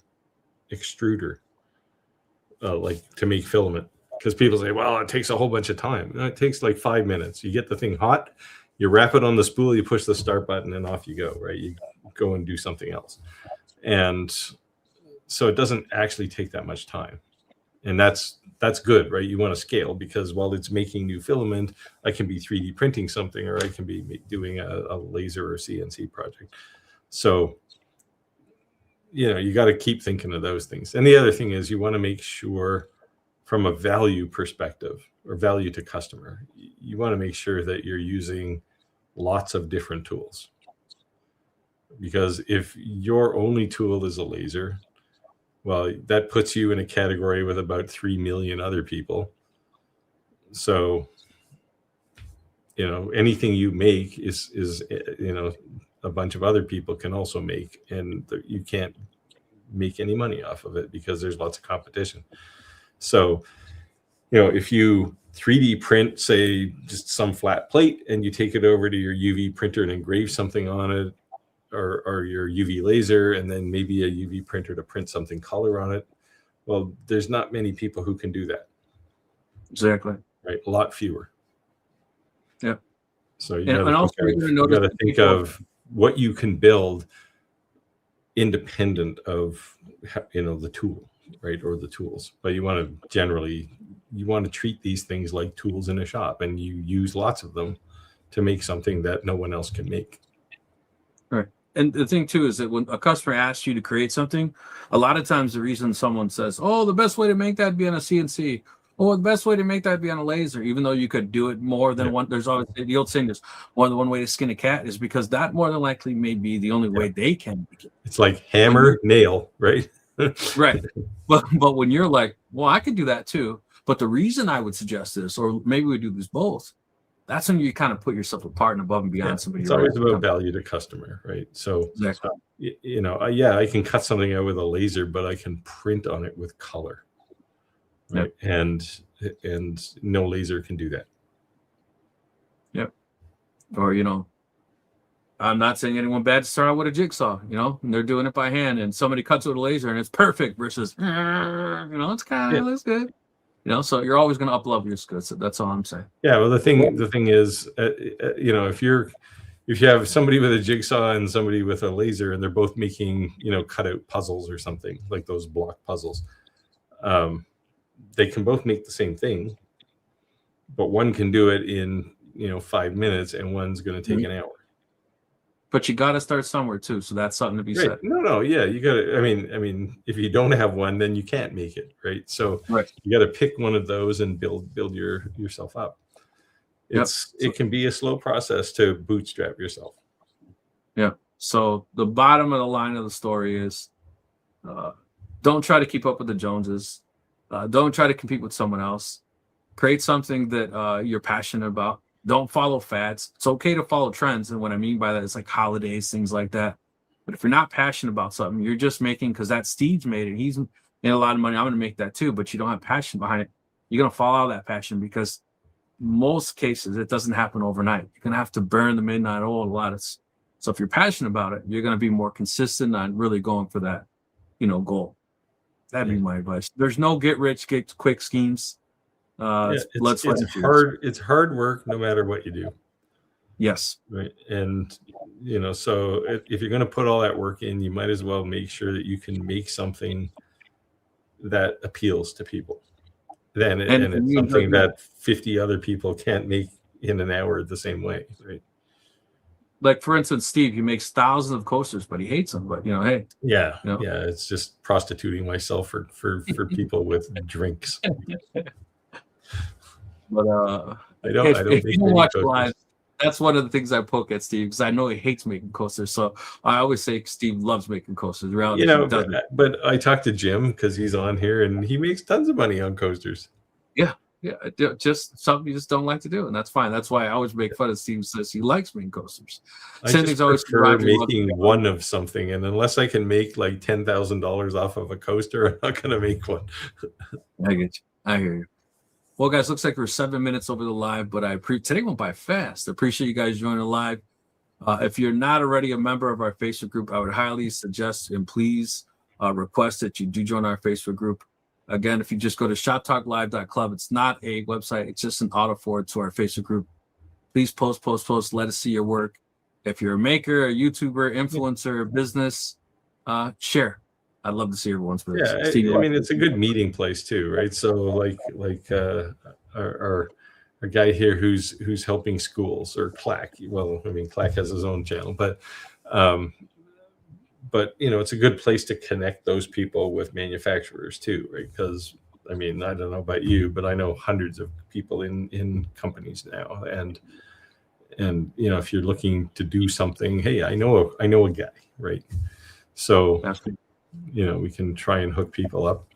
S2: extruder, like to make filament. Because people say, well, it takes a whole bunch of time. No, it takes like 5 minutes. You get the thing hot, you wrap it on the spool, you push the start button, and off you go, right? You go and do something else. And so it doesn't actually take that much time. And that's good, right? You want to scale because while it's making new filament, I can be 3D printing something, or I can be doing a laser or CNC project. So, you got to keep thinking of those things. And the other thing is you want to make sure from a value perspective or value to customer, you want to make sure that you're using lots of different tools. Because if your only tool is a laser, well, that puts you in a category with about 3 million other people. So, anything you make is a bunch of other people can also make, and you can't make any money off of it because there's lots of competition. So, if you 3D print, say, just some flat plate and you take it over to your UV printer and engrave something on it, or your UV laser, and then maybe a UV printer to print something color on it. Well, there's not many people who can do that.
S1: Exactly.
S2: Right, a lot fewer.
S1: Yeah.
S2: So you
S1: And also
S2: got to think of what you can build independent of, you know, the tool, right, or the tools. But you want to treat these things like tools in a shop, and you use lots of them to make something that no one else can make.
S1: Right. And the thing too is that when a customer asks you to create something, a lot of times the reason someone says, "Oh, the best way to make that be on a CNC," or the best way to make that be on a laser, even though you could do it more than one. There's always the old saying: "There's more than one way to skin a cat," is because that more than likely may be the only way they can make it.
S2: It's like hammer, nail, right?
S1: Right. But when you're like, "Well, I could do that too," but the reason I would suggest this, or maybe we do this both, that's when you kind of put yourself apart and above and beyond somebody.
S2: It's always about value to customer, right? So,
S1: exactly.
S2: You know, I can cut something out with a laser, but I can print on it with color. Right. Yep. And no laser can do that.
S1: Yep. Or, you know, I'm not saying anyone bad to start out with a jigsaw, you know, and they're doing it by hand and somebody cuts with a laser and it's perfect versus, you know, it's kind of looks good. You know, so you're always going to up-level your skills. That's all I'm saying.
S2: Yeah. Well, the thing is, you know, if you have somebody with a jigsaw and somebody with a laser and they're both making, you know, cutout puzzles or something like those block puzzles, they can both make the same thing, but one can do it in, you know, 5 minutes and one's going to take an hour.
S1: But you got to start somewhere too. So that's something to be said.
S2: No. Yeah. You got to, I mean, if you don't have one, then you can't make it. Right. So you got to pick one of those and build yourself up. It can be a slow process to bootstrap yourself.
S1: Yeah. So the bottom of the line of the story is, don't try to keep up with the Joneses. Don't try to compete with someone else. Create something that you're passionate about. Don't follow fads. It's okay to follow trends. And what I mean by that is like holidays, things like that. But if you're not passionate about something, you're just making because that Steve's made it. He's made a lot of money. I'm going to make that too. But you don't have passion behind it. You're going to fall out of that passion because most cases it doesn't happen overnight. You're going to have to burn the midnight oil a lot. So if you're passionate about it, you're going to be more consistent on really going for that, you know, goal. That'd be my advice. There's no get rich, get quick schemes.
S2: It's hard work no matter what you do.
S1: Yes.
S2: Right. And, you know, so if you're going to put all that work in, you might as well make sure that you can make something that appeals to people. And it's something that 50 other people can't make in an hour the same way. Right.
S1: Like, for instance, Steve, he makes thousands of coasters, but he hates them. But, you know, hey.
S2: Yeah.
S1: You know.
S2: Yeah. It's just prostituting myself for people with drinks.
S1: But if you watch live, that's one of the things I poke at Steve because I know he hates making coasters. So I always say Steve loves making coasters. Reality,
S2: you know, but I talked to Jim because he's on here and he makes tons of money on coasters.
S1: Yeah, just something you just don't like to do, and that's fine. That's why I always make fun of Steve says he likes making coasters.
S2: Same thing's always making one of something, and unless I can make like $10,000 off of a coaster, I'm not going to make one.
S1: I get you. I hear you. Well, guys, looks like we're 7 minutes over the live, but today went by fast. I appreciate you guys joining the live. If you're not already a member of our Facebook group, I would highly suggest and please request that you do join our Facebook group. Again, if you just go to shoptalklive.club, it's not a website. It's just an auto forward to our Facebook group. Please post. Let us see your work. If you're a maker, a YouTuber, influencer, business, share. I'd love to see everyone's business.
S2: Yeah, I mean, it's a good meeting place too, right? So like our guy here who's helping schools, or Clack. Well, I mean, Clack has his own channel, but you know, it's a good place to connect those people with manufacturers too, right? Because I mean, I don't know about you, but I know hundreds of people in companies now, and you know, if you're looking to do something, hey, I know a guy, right? So. You know, we can try and hook people up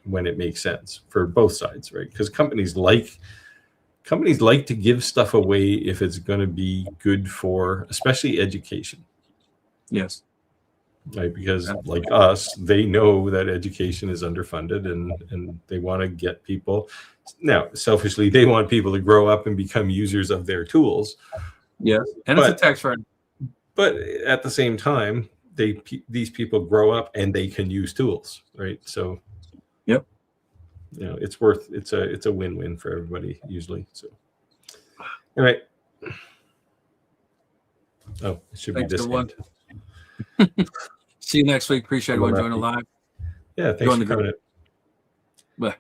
S2: when it makes sense for both sides, right? Because companies like to give stuff away if it's going to be good for, especially education.
S1: Yes.
S2: Right, because like us, they know that education is underfunded, and they want to get people. Now, selfishly, they want people to grow up and become users of their tools.
S1: Yes, and it's a tax write.
S2: But at the same time, these people grow up and they can use tools, right? So,
S1: Yep.
S2: It's a win-win for everybody usually. So, all right. Oh, it should
S1: Thanks,
S2: be this
S1: everyone.
S2: end.
S1: See you next week. Appreciate everyone joining live.
S2: Yeah, thanks for coming in.
S1: Bye.